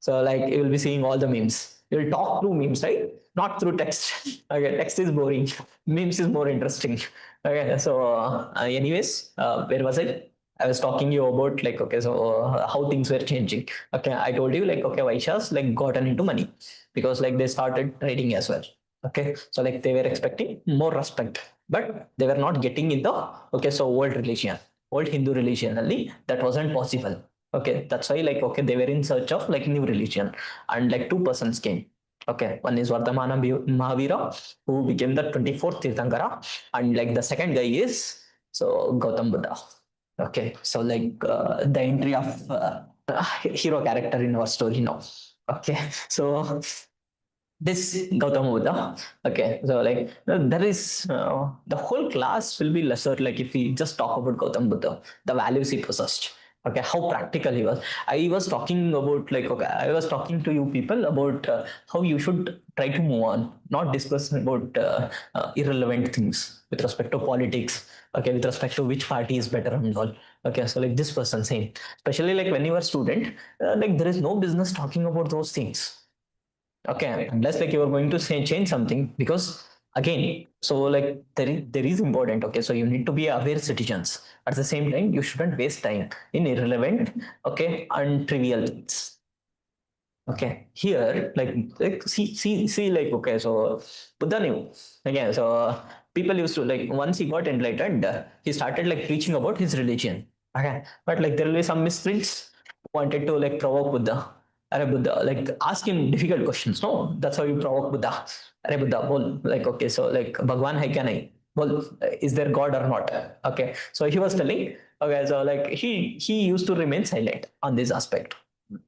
So like you will be seeing all the memes. You'll talk through memes, right? Not through text. Okay, text is boring. Memes is more interesting. Okay, so anyways, where was it? I was talking you about like okay, so how things were changing. Okay, I told you like okay, Vaishyas like gotten into money because like they started trading as well. Okay, so like they were expecting more respect, but they were not getting in the okay, so old religion, old Hindu religion only that wasn't possible. Okay, that's why like okay, they were in search of like new religion, and like two persons came. Okay, one is Vardhamana Mahavira, who became the 24th Tirthankara, and like the second guy is so Gautam Buddha. Okay, so like the entry of hero character in our story now. Okay, so this Gautam Buddha. Okay, so like there is the whole class will be lesser. Like if we just talk about Gautam Buddha, the values he possessed. Okay, how practical he was. I was talking about like okay, I was talking to you people about how you should try to move on, not discuss about irrelevant things with respect to politics. Okay, with respect to which party is better and all. Okay, so like this person saying, especially like when you are a student, like there is no business talking about those things. Okay, unless like you are going to say change something because again, so like there is important. Okay, so you need to be aware citizens. At the same time, you shouldn't waste time in irrelevant, okay, and trivial things. Okay, here like see like okay, so Buddha knew again. So people used to like once he got enlightened, he started like preaching about his religion. Okay, but like there will be some misprints who wanted to like provoke Buddha. Arey Buddha, like ask him difficult questions. No, that's how you provoke Buddha. Arey Buddha, bol like okay, so like Bhagwan hai kya nahi? Bol, is there God or not? Okay, so he was telling. Okay, so like he used to remain silent on this aspect.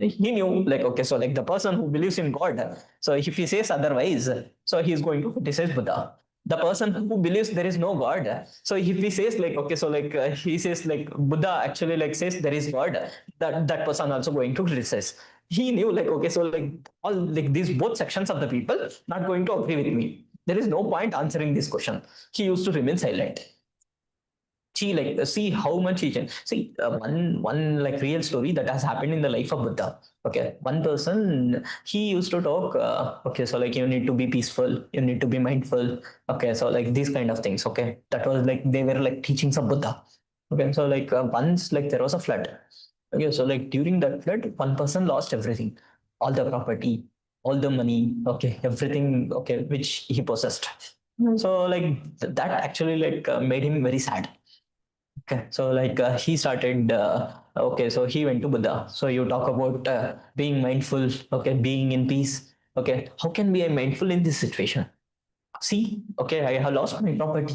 He knew like okay, so like the person who believes in God, so if he says otherwise, so he is going to criticize Buddha. The person who believes there is no God, so if he says like okay, so like he says like Buddha actually like says there is God, that person also going to criticize. He knew like okay, so like all like these both sections of the people not going to agree with me. There is no point answering this question. He used to remain silent. See like see how much he can see one like real story that has happened in the life of Buddha. Okay, one person he used to talk. Okay, so like you need to be peaceful, you need to be mindful. Okay, so like these kind of things. Okay, that was like they were like teachings of Buddha. Okay, so like once like there was a flood. Okay, so like during that flood, one person lost everything, all the property, all the money. Okay, everything. Okay, which he possessed. So like that actually like made him very sad. Okay, so like he started. Okay, so he went to Buddha. So you talk about being mindful. Okay, being in peace. Okay, how can be I mindful in this situation? See, okay, I have lost my property.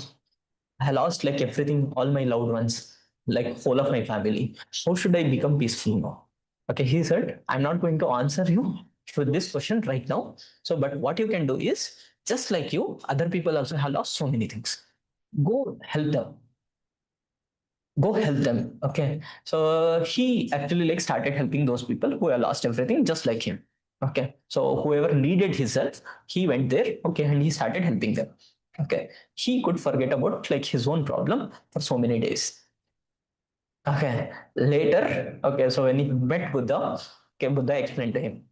I lost like everything, all my loved ones, like whole of my family. How should I become peaceful now? Okay, he said, I'm not going to answer you for this question right now. So, but what you can do is just like you, other people also have lost so many things. Go help them, go help them. Okay, so he actually like started helping those people who have lost everything just like him. Okay, so whoever needed his help, he went there. Okay, and he started helping them. Okay, he could forget about like his own problem for so many days. Okay, later, okay, so when he met Buddha, okay, Buddha explained to him,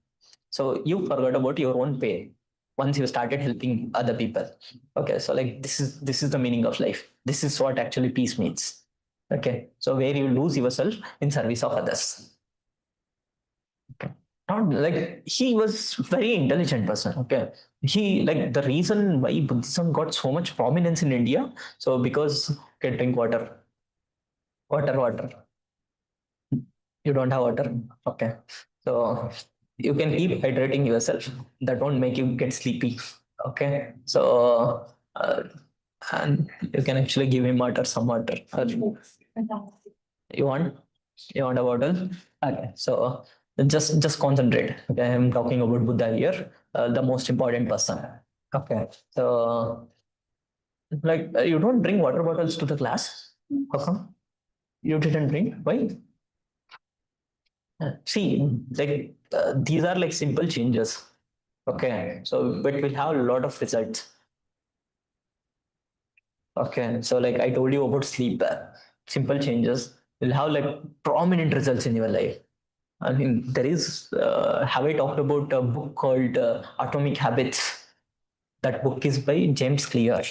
so you forgot about your own pain once you started helping other people. Okay, so like this is the meaning of life. This is what actually peace means. Okay, so where you lose yourself in service of others. Okay. Not like he was very intelligent person. Okay, he like the reason why Buddhism got so much prominence in India. So because okay, drink water, water. You don't have water. Okay, so you can keep hydrating yourself. That won't make you get sleepy. Okay, so and you can actually give him water, some water. You want? You want a bottle? Okay, so just concentrate. Okay, I'm talking about Buddha here, the most important person. Okay, so like you don't bring water bottles to the class. How come? You didn't bring? Why? See, like these are like simple changes. Okay, so but we'll have a lot of results. Okay, so like I told you about sleep, simple changes will have like prominent results in your life. I mean, there is, have I talked about a book called Atomic Habits? That book is by James Clear.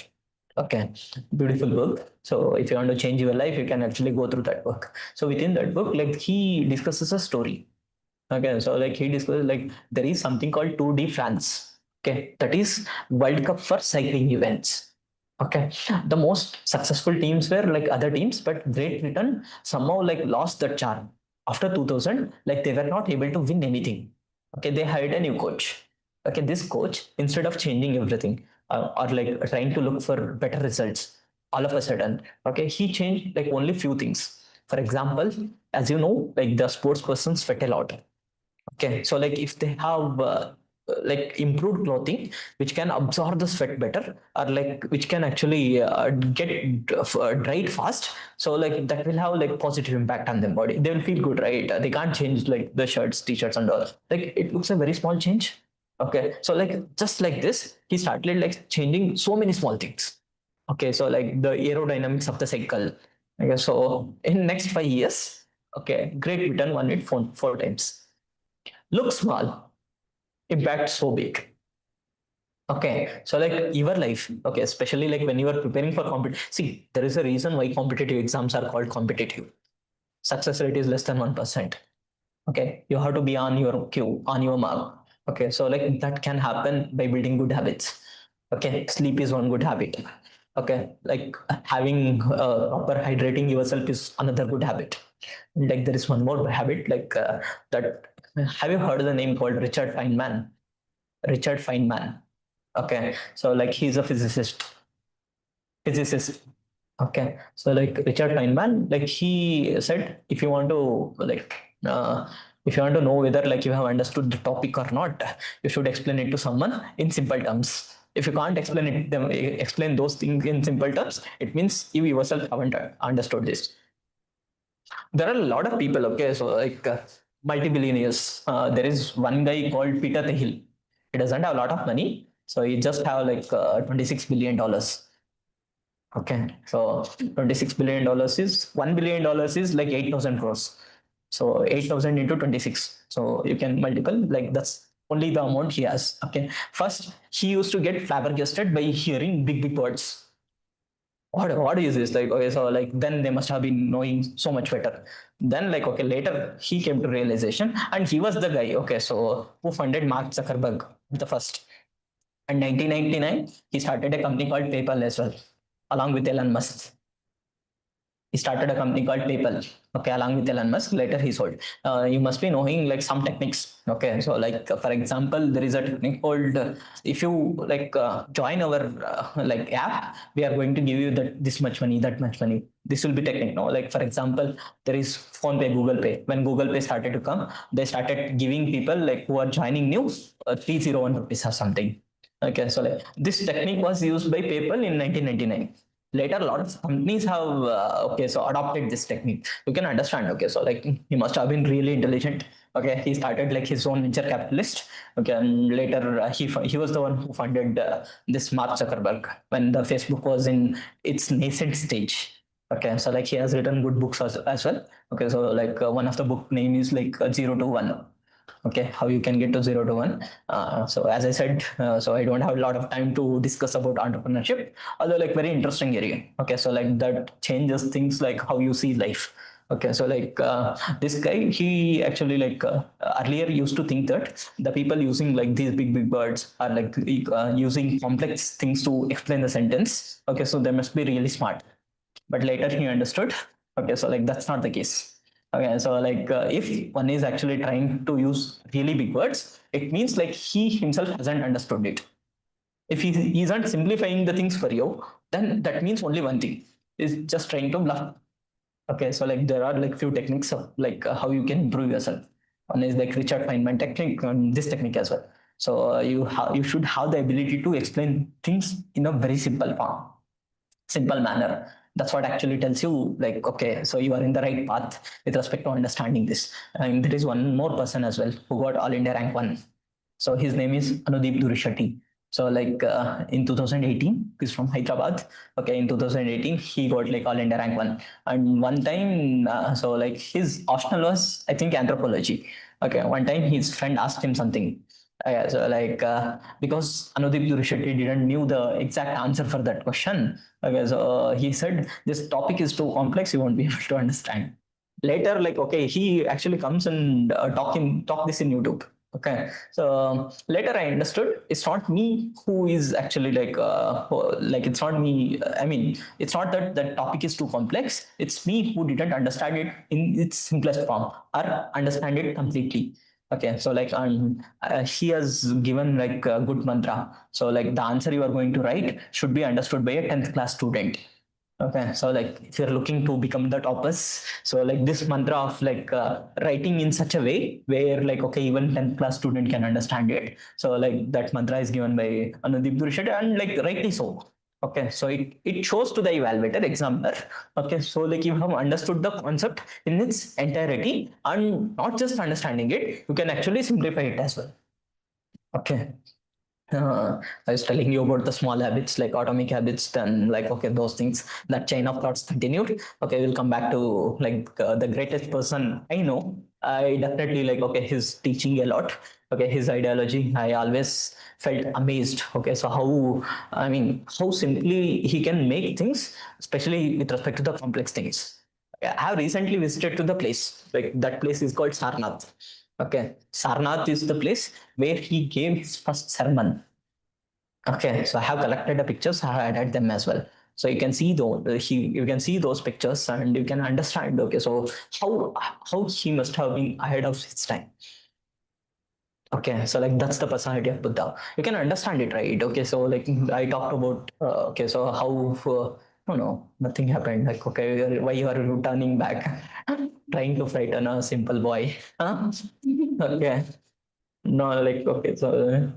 Okay, beautiful book. So if you want to change your life, you can actually go through that book. So within that book, like he discusses a story. Okay, so like he discusses like there is something called 2D France. Okay, that is World Cup for cycling events. Okay, the most successful teams were like other teams, but Great Britain somehow like lost that charm after 2000. Like they were not able to win anything. Okay, they hired a new coach. Okay, this coach instead of changing everything or like trying to look for better results, all of a sudden, okay, he changed like only few things. For example, as you know, like the sports person sweat a lot. Okay, so like if they have like improved clothing which can absorb the sweat better, or like which can actually get dried fast, so like that will have like positive impact on their body. They will feel good, right? They can't change like the shirts, t-shirts, and all. Like it looks a very small change. Okay, so like just like this, he started like changing so many small things. Okay, so like the aerodynamics of the cycle. Okay, so in next 5 years, okay, Great Britain won it four times. Look small, impact so big. Okay, so like your life, okay, especially like when you are preparing for see, there is a reason why competitive exams are called competitive. Success rate is less than 1%. Okay, you have to be on your cue, on your mark. Okay, so like that can happen by building good habits. Okay, sleep is one good habit. Okay, like having proper hydrating yourself is another good habit. Like there is one more habit like that. Have you heard the name called Richard Feynman? Richard Feynman. Okay, so like he's a physicist. Okay, so like Richard Feynman, like he said, if you want to like, if you want to know whether like you have understood the topic or not, you should explain it to someone in simple terms. If you can't explain those things in simple terms, it means you yourself haven't understood this. There are a lot of people. Okay, so like multi-billionaires. There is one guy called Peter Thiel. He doesn't have a lot of money, so he just have like $26 billion. Okay, so $26 billion is $1 billion is like 8,000 crores. So 8,000 into 26. So you can multiple, like that's only the amount he has. Okay, first he used to get flabbergasted by hearing big words. What is this, like? Okay, so like then they must have been knowing so much better. Then like, okay, later he came to realization, and he was the guy, okay, so who funded Mark Zuckerberg the first. In 1999 he started a company called PayPal as well, along with Elon Musk. He started a company called PayPal. Okay, along with Elon Musk. Later he sold. You must be knowing like some techniques. Okay, so like for example, there is a technique called if you like join our like app, we are going to give you that this much money, that much money. This will be technique. No, like for example, there is Phone Pay, Google Pay. When Google Pay started to come, they started giving people like who are joining new 301 rupees or something. Okay, so like this technique was used by PayPal in 1999. Later a lot of companies have okay, so adopted this technique. You can understand. Okay, so like he must have been really intelligent. Okay, he started like his own venture capitalist. Okay, and later he was the one who funded this Mark Zuckerberg when the Facebook was in its nascent stage. Okay, so like he has written good books as well. Okay, so like one of the book name is like 0 to 1. Okay, how you can get to 0 to 1. So as I said, so I don't have a lot of time to discuss about entrepreneurship, although like very interesting area. Okay, so like that changes things like how you see life. Okay, so like this guy, he actually like earlier used to think that the people using like these big words are like using complex things to explain the sentence. Okay, so they must be really smart. But later he understood, okay, so like that's not the case. Okay, so like if one is actually trying to use really big words, it means like he himself hasn't understood it. If he isn't simplifying the things for you, then that means only one thing is just trying to bluff. Okay, so like there are like few techniques of like how you can improve yourself. One is like Richard Feynman technique and this technique as well. So you should have the ability to explain things in a very simple form, simple manner. That's what actually tells you like, okay, so you are in the right path with respect to understanding this. And there is one more person as well who got all India rank one. So his name is Anudeep Durishati. So like in 2018, he's from Hyderabad. Okay, in 2018, he got like all India rank one. And one time, so like his optional was I think anthropology. Okay, one time his friend asked him something. So like because Anudeep Durishati didn't knew the exact answer for that question. Okay, so he said this topic is too complex, you won't be able to understand. Later, like okay, he actually comes and talk this in YouTube. Okay, so later I understood it's not me who is actually like it's not me. I mean, it's not that the topic is too complex. It's me who didn't understand it in its simplest form or understand it completely. Okay, so like he has given like a good mantra. So like the answer you are going to write should be understood by a 10th class student. Okay, so like if you're looking to become the toppers, so like this mantra of like writing in such a way where like okay even 10th class student can understand it. So like that mantra is given by Anudeep Durishati and like rightly so. Okay, so it shows to the evaluator examiner. Okay, so like you have understood the concept in its entirety and not just understanding it, you can actually simplify it as well. Okay. I was telling you about the small habits like atomic habits, then like okay, those things, that chain of thoughts continued. Okay, we'll come back to like the greatest person I know. I definitely like okay, his teaching a lot. Okay, his ideology, I always felt amazed. Okay, so how I mean how simply he can make things, especially with respect to the complex things. Okay, I have recently visited to the place. Like that place is called Sarnath. Okay, Sarnath is the place where he gave his first sermon. Okay, so I have collected the pictures. I have added them as well. So you can see you can see those pictures and you can understand. Okay, so how he must have been ahead of his time. Okay, so like that's the personality of Buddha. You can understand it, right? Okay, so like I talked about. Okay, so how. No, no, nothing happened. Like, okay, why you are turning back, trying to frighten a simple boy? Huh? Okay. No, like okay, so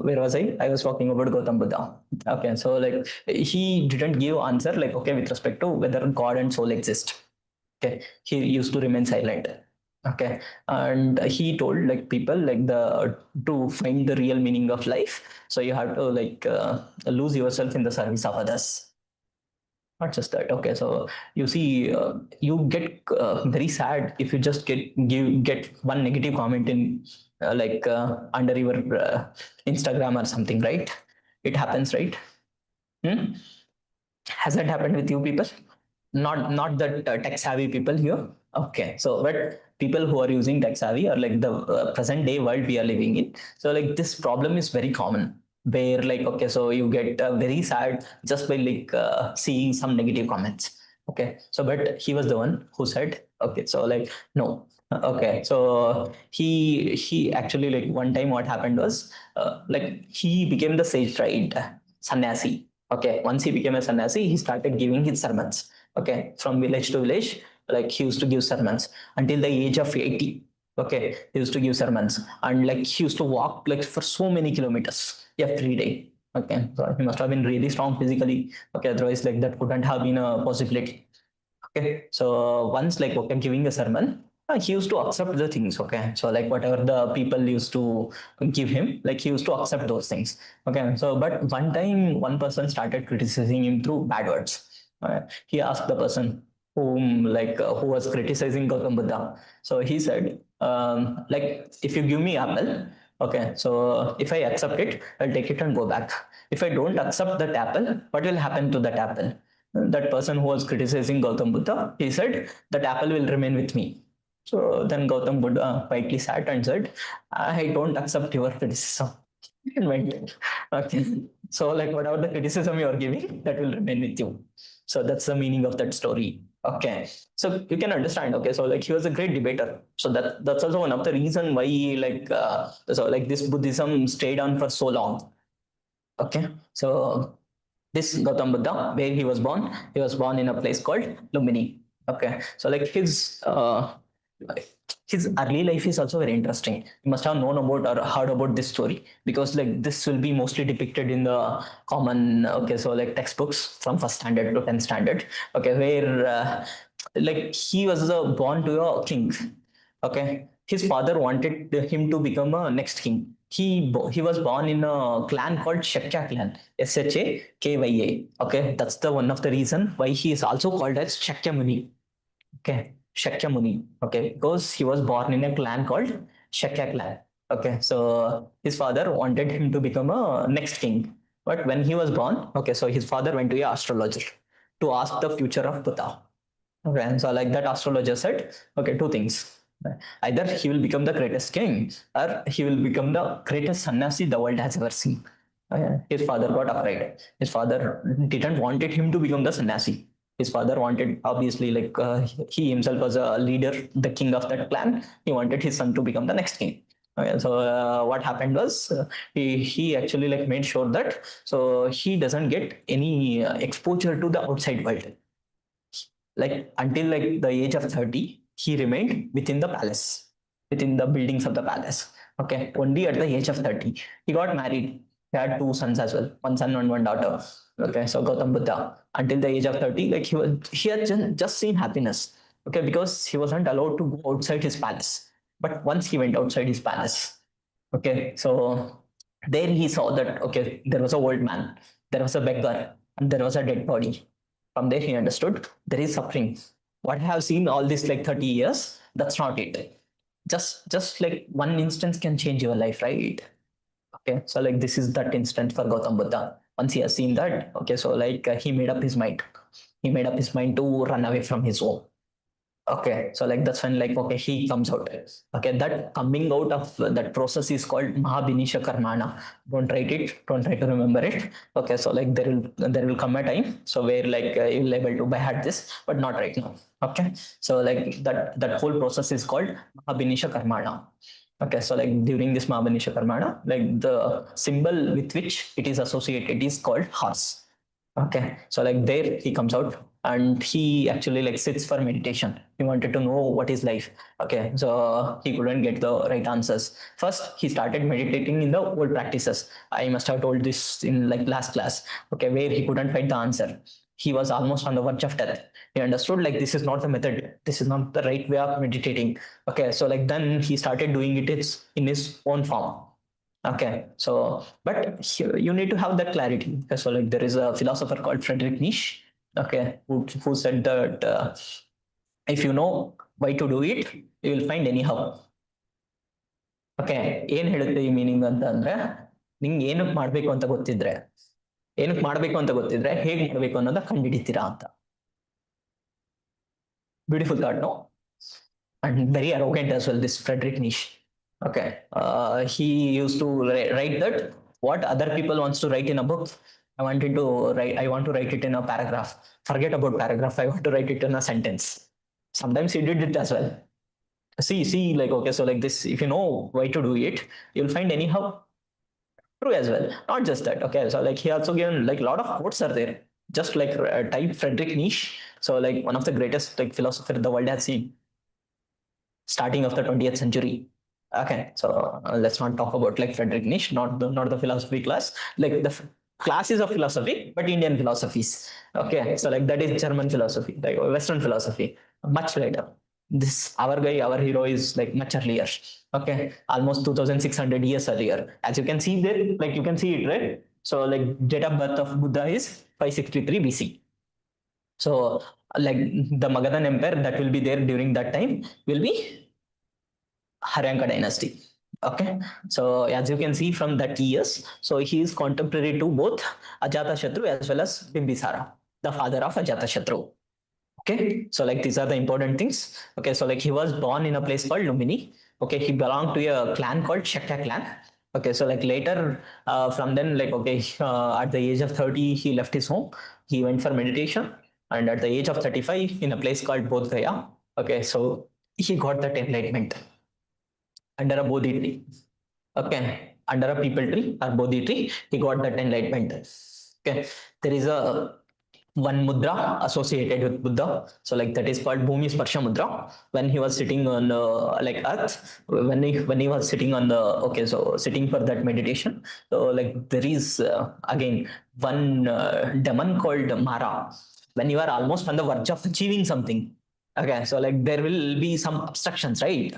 where was I? I was talking about Gautam Buddha. Okay, so like he didn't give answer like okay with respect to whether God and soul exist. Okay, he used to remain silent. Okay, and he told like people like the to find the real meaning of life. So you have to like lose yourself in the service of others. Not just that. Okay, so you see, you get very sad if you just get one negative comment in under your Instagram or something, right? It happens, right? Hmm? Has that happened with you people? Not the tech savvy people here. Okay, so but people who are using tech savvy or like the present day world we are living in. So like this problem is very common. Where like okay, so you get very sad just by like seeing some negative comments. Okay, so but he was the one who said okay, so like no. Okay, so he actually like one time what happened was like he became the sage, right? Sannyasi. Okay, once he became a sannyasi, he started giving his sermons. Okay, from village to village, like he used to give sermons until the age of 80. Okay, he used to give sermons and like he used to walk like for so many kilometers every day. Okay, so he must have been really strong physically. Okay, otherwise like that couldn't have been a possibility. Okay, so once like okay, giving a sermon, he used to accept the things. Okay, so like whatever the people used to give him, like he used to accept those things. Okay, so but one time one person started criticizing him through bad words. He asked the person who was criticizing Gautam Buddha. So he said, like if you give me apple, okay, so if I accept it, I'll take it and go back. If I don't accept that apple, what will happen to that apple? That person who was criticizing Gautam Buddha, he said that apple will remain with me. So then Gautam Buddha quietly sat and said, I don't accept your criticism. And went. Okay. So like whatever the criticism you are giving, that will remain with you. So that's the meaning of that story. Okay. So you can understand. Okay. So like he was a great debater. So that's also one of the reason why like so like this Buddhism stayed on for so long. Okay, so this Gautam Buddha, where he was born in a place called Lumini. Okay, so like his early life is also very interesting. You must have known about or heard about this story, because like this will be mostly depicted in the common, okay, so like textbooks from first standard to 10th standard. Okay, where like he was born to a king. Okay, his father wanted him to become a next king. He was born in a clan called Shakya clan, Shakya. Okay, that's the one of the reason why he is also called as Shakya Muni. Okay, Shakya Muni. Okay, because he was born in a clan called Shakya clan. Okay, so his father wanted him to become a next king. But when he was born, okay, so his father went to a astrologer to ask the future of Buddha. Okay, and so like that astrologer said, okay, two things. Either he will become the greatest king, or he will become the greatest sannyasi the world has ever seen. His father got afraid. His father didn't wanted him to become the sannyasi. His father wanted, obviously, like he himself was a leader, the king of that clan. He wanted his son to become the next king. Okay, so what happened was he actually like made sure that so he doesn't get any exposure to the outside world, like until like the age of 30 he remained within the palace, within the buildings of the palace. Okay, only at the age of 30 he got married. He had two sons as well, one son and one daughter. Okay, so Gautam Buddha until the age of 30, like he had just seen happiness. Okay, because he wasn't allowed to go outside his palace, but once he went outside his palace, okay, so there he saw that okay, there was a old man, there was a beggar, and there was a dead body. From there, he understood there is suffering. What I have seen all this like 30 years, that's not it. Just like one instance can change your life, right? Okay, so like this is that instant for Gautam Buddha. Once he has seen that, okay, so like he made up his mind. He made up his mind to run away from his home. Okay, so like that's when like okay he comes out. Okay, that coming out of that process is called Mahabinisha Karmana. Don't write it. Don't try to remember it. Okay, so like there will come a time so where like you'll able to by heart this, but not right now. Okay, so like that whole process is called Mahabinisha Karmana. Okay, so like during this Mahabinisha Karmana, like the symbol with which it is associated is called horse. Okay, so like there he comes out and he actually like sits for meditation. He wanted to know what is life. Okay, so he couldn't get the right answers. First, he started meditating in the old practices. I must have told this in like last class. Okay, where he couldn't find the answer. He was almost on the verge of death. He understood like this is not the method. This is not the right way of meditating. Okay, so like then he started doing it in his own form. Okay, so but you need to have that clarity. Okay, so like there is a philosopher called Friedrich Nietzsche. Okay, who said that if you know why to do it, you will find anyhow. Okay, ಏನ್ ಹೇಳುತ್ತೆ ಈ meaning ಅಂತ ಅಂದ್ರೆ ನಿಂಗೆ ಏನಕ್ಕೆ ಮಾಡ್ಬೇಕು ಅಂತ ಗೊತ್ತಿದ್ರೆ, ಏನಕ್ಕೆ ಮಾಡ್ಬೇಕು ಅಂತ ಗೊತ್ತಿದ್ರೆ ಹೇಗ್ ಮಾಡ್ಬೇಕು ಅನ್ನೋದ ಕಂಡುಹಿಡಿತೀರಾ ಅಂತ. Beautiful thought, no? And very arrogant as well, this Friedrich Nietzsche. Okay, he used to write that what other people wants to write in a book, I want to write it in a paragraph. Forget about paragraph, I want to write it in a sentence. Sometimes he did it as well. See, like okay, so like this, if you know why to do it, you'll find anyhow. True as well. Not just that. Okay, so like he also given like a lot of quotes are there. Just like type Friedrich Nietzsche. So like one of the greatest like philosopher the world has seen, starting of the 20th century. Okay, so let's not talk about like Friedrich Nietzsche, not the philosophy class. Like the classes of philosophy, but Indian philosophies. Okay, so like that is German philosophy, like Western philosophy, much later. This our guy, our hero is like much earlier. Okay, almost 2,600 years earlier. As you can see there, like you can see it, right? So like date of birth of Buddha is 563 BC. So like the Magadhan Empire that will be there during that time will be Haryanka dynasty. Okay, so as you can see from that years, so he is contemporary to both Ajatashatru as well as Bimbisara, the father of Ajatashatru. Okay, so like these are the important things. Okay, so like he was born in a place called Lumini. Okay, he belonged to a clan called Shakya clan. Okay, so like later from then, like okay, at the age of 30, he left his home. He went for meditation, and at the age of 35, in a place called Bodh Gaya. Okay, so he got that enlightenment under a Bodhi tree. Okay. under a people tree or bodhi tree, he got that enlightenment. Okay, there is a one mudra associated with Buddha. So like that is called Bhumi Sparsha Mudra. When he was sitting on like earth, when he was sitting on the sitting for that meditation. So like there is again one demon called Mara. When you are almost on the verge of achieving something, okay, so like there will be some obstructions, right?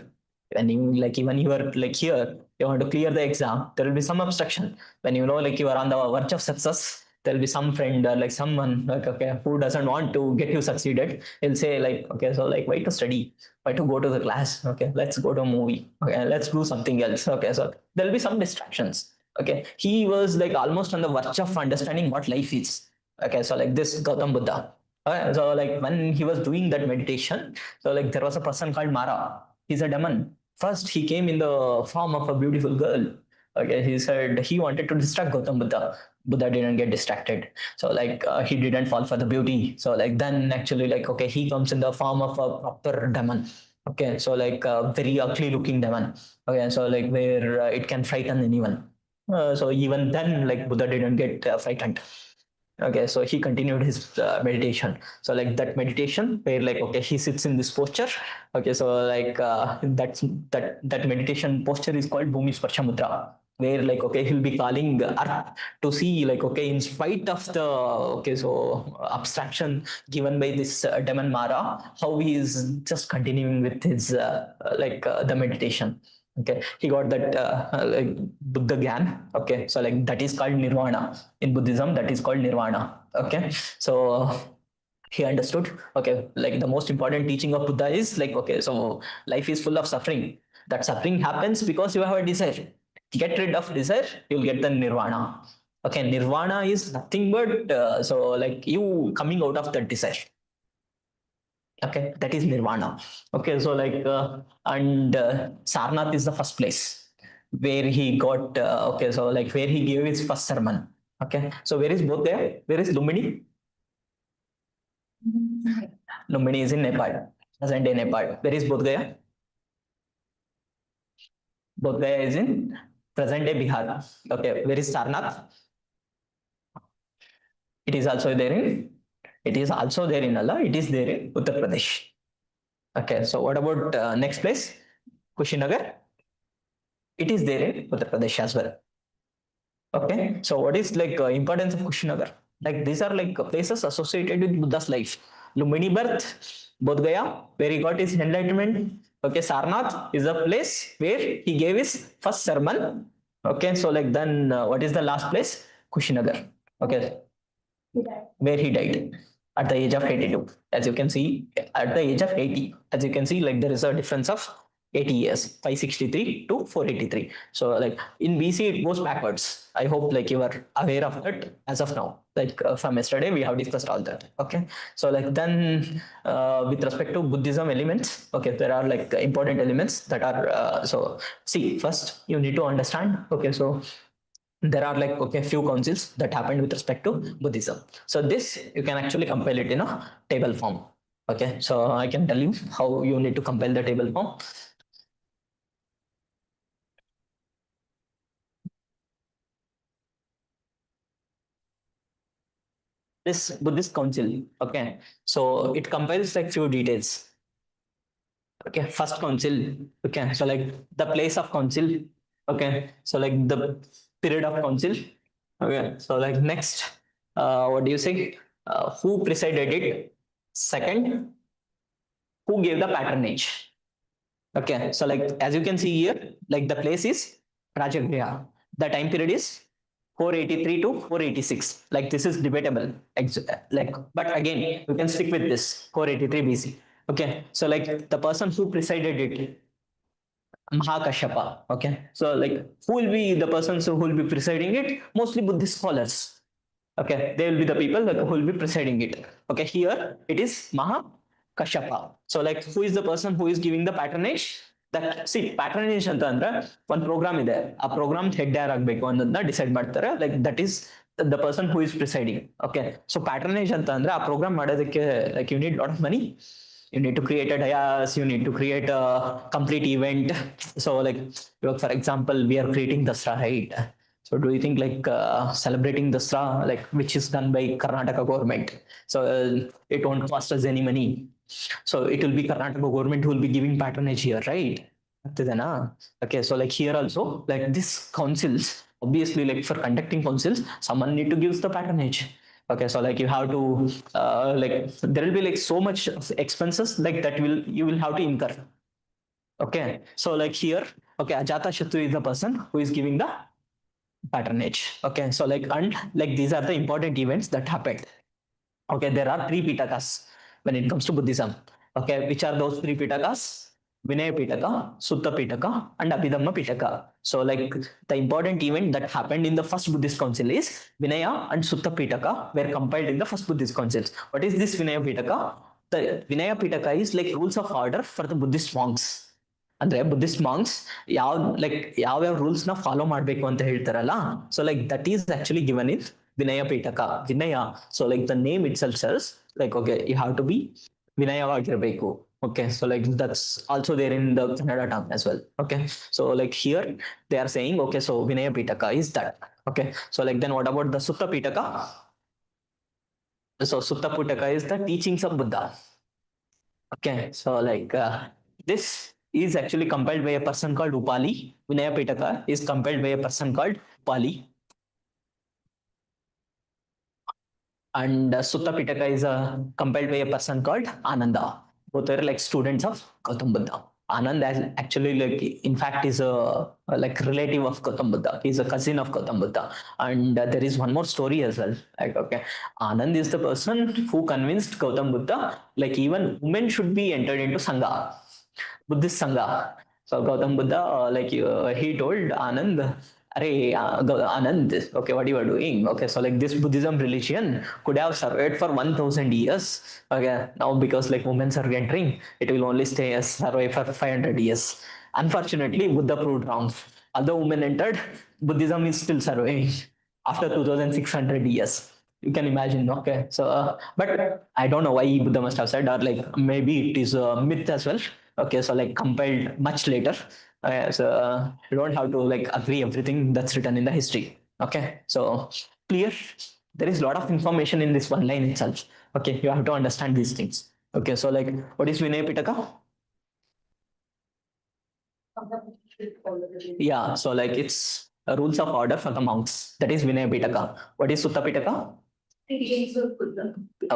When you like even you are like here, you want to clear the exam, there will be some obstruction. When you know like you are on the verge of success, there'll be some friend or like someone like okay who doesn't want to get you succeeded. He'll say like okay, so like why to study, why to go to the class, okay, let's go to a movie, okay, let's do something else, okay. So there'll be some distractions. Okay, he was like almost on the verge of understanding what life is. Okay, so like this Gautam Buddha. Okay, so like when he was doing that meditation, so like there was a person called Mara. He's a demon. First he came in the form of a beautiful girl. Okay, he said he wanted to distract Gautam Buddha. Buddha didn't get distracted. So like he didn't fall for the beauty. So like then actually like okay, he comes in the form of a proper demon. Okay, so like a very ugly looking demon. Okay, so like where it can frighten anyone. So even then like Buddha didn't get frightened. Okay, so he continued his meditation. So like that meditation where like okay he sits in this posture. Okay, so like that meditation posture is called Bhumi Sparsha Mudra, where like okay he'll be calling earth to see like okay in spite of the abstraction given by this demon Mara, how he is just continuing with his the meditation. Okay, he got that like Buddha Gyan. Okay, so like that is called Nirvana in Buddhism. That is called Nirvana. Okay, so he understood. Okay, like the most important teaching of Buddha is like okay, so life is full of suffering. That suffering happens because you have a desire. Get rid of desire, you'll get the Nirvana. Okay, Nirvana is nothing but like you coming out of that desire. Okay, that is Nirvana. Okay, so like and Sarnath is the first place where he got okay, so like where he gave his first sermon. Okay, so where is both there? Where is Lumbini? Lumbini is in Nepal, present day Nepal. Where is Bodh Gaya? Bodh Gaya is in present day Bihar. Okay, where is Sarnath? It is also there in Allah. It is there in Uttar Pradesh. Okay, so what about next place? Kushinagar. It is there in Uttar Pradesh as well. Okay, so what is like importance of Kushinagar? Like these are like places associated with Buddha's life. Lumbini birth, Bodh Gaya, where he got his enlightenment. Okay, Sarnath is a place where he gave his first sermon. Okay, so like then what is the last place? Kushinagar. Okay, where he died at the age of 82. As you can see, at the age of 80, as you can see, like there is a difference of 80 years, 563 to 483. So like in BC, it goes backwards. I hope like you are aware of it as of now. Like from yesterday, we have discussed all that. Okay. So like then with respect to Buddhism elements, okay, there are like important elements that are, so see, first you need to understand, okay, so there are like okay few councils that happened with respect to Buddhism. So this you can actually compile it in a table form. Okay, so I can tell you how you need to compile the table form. This Buddhist council, okay, so it compiles like few details. Okay, first council, okay, so like the place of council, okay, so like the period of council, okay, so like next, what do you say? Who presided it? Second, who gave the patronage? Okay, so like as you can see here, like the place is Rajagriha. The time period is 483 to 486. Like this is debatable. Like, but again, you can stick with this 483 BC. Okay, so like the person who presided it, Mahakashyapa. Okay, so like who will be the persons who will be presiding it? Mostly Buddhist scholars. Okay, they will be the people like, who will be presiding it. Okay, here it is Mahakashyapa. So like who is the person who is giving the patronage? That see patronage ಅಂತ ಅಂದ್ರೆ ಒಂದು program ಇದೆ, ಆ program head ಯಾರು ಆಗ್ಬೇಕು ಅನ್ನೋದನ್ನ decide ಮಾಡ್ತಾರೆ. Like that is the person who is presiding. Okay, so patronage ಅಂತ ಅಂದ್ರೆ ಆ ಪ್ರೋಗ್ರಾಮ್ ಮಾಡೋದಕ್ಕೆ like you need lot of money. You need to create a dias, you need to create a complete event. So like, for example, we are creating Dasra, right? So do you think like celebrating Dasra, like which is done by Karnataka government? So it won't cost us any money. So it will be Karnataka government who will be giving patronage here, right? ಆಗ್ತಿದೆನಾ? Okay, so like here also, like this councils, obviously like for conducting councils, someone need to give the patronage. Okay, so like you have to like there will be like so much of expenses like that will you will have to incur. Okay, so like here, okay, Ajata Shatru is the person who is giving the patronage. Okay, so like and like these are the important events that happened. Okay, there are three Pitakas when it comes to Buddhism. Okay, which are those three Pitakas? Vinaya Pitaka, Sutta Pitaka, and Abhidhamma Pitaka. So, like the important event that happened in the first Buddhist council is Vinaya and Sutta Pitaka were compiled in the first Buddhist councils. What is this Vinaya Pitaka? The Vinaya Pitaka is like rules of order for the Buddhist monks. ಅಂದ್ರೆ Buddhist monks ಯಾವ್ಯಾವ rules ನ follow ಮಾಡ್ಬೇಕು ಅಂತ ಹೇಳ್ತಾರಲ್ಲ, so like that is actually given in Vinaya Pitaka. Vinaya, so like the name itself ಸೆಲ್ಸ್ like okay you have to be ವಿನಯವಾಗಿರ್ಬೇಕು. Okay, so like that's also there in the Kannada term as well. Okay, so like here they are saying okay, so Vinaya Pitaka is that. Okay, so like then what about the Sutta Pitaka? So Sutta Pitaka is the teachings of Buddha. Okay, so like this is actually compiled by a person called Upali. Vinaya Pitaka is compiled by a person called Upali. And Sutta Pitaka is compiled by a person called Ananda. Both are like students of Gautam Buddha. Anand actually like in fact is a like relative of Gautam Buddha. He's a cousin of Gautam Buddha. And there is one more story as well. Like okay, Anand is the person who convinced Gautam Buddha like even women should be entered into Sangha, Buddhist Sangha. So Gautam Buddha like he told Anand, Anand, okay, what you are doing? Okay, so like this Buddhism religion could have survived for 1,000 years. Okay, now because like women are entering, it will only stay as survive for 500 years. Unfortunately, Buddha proved wrong. Other women entered, Buddhism is still surviving after 2,600 years. You can imagine, okay? So, but I don't know why Buddha must have said, or like maybe it is a myth as well. Okay, so like compiled much later. So you don't have to like agree everything that's written in the history. Okay, so clear. There is a lot of information in this one line itself. Okay, you have to understand these things. Okay, so like what is Vinaya Pitaka? Yeah, so like it's rules of order for the monks. That is Vinaya Pitaka. What is Sutta Pitaka?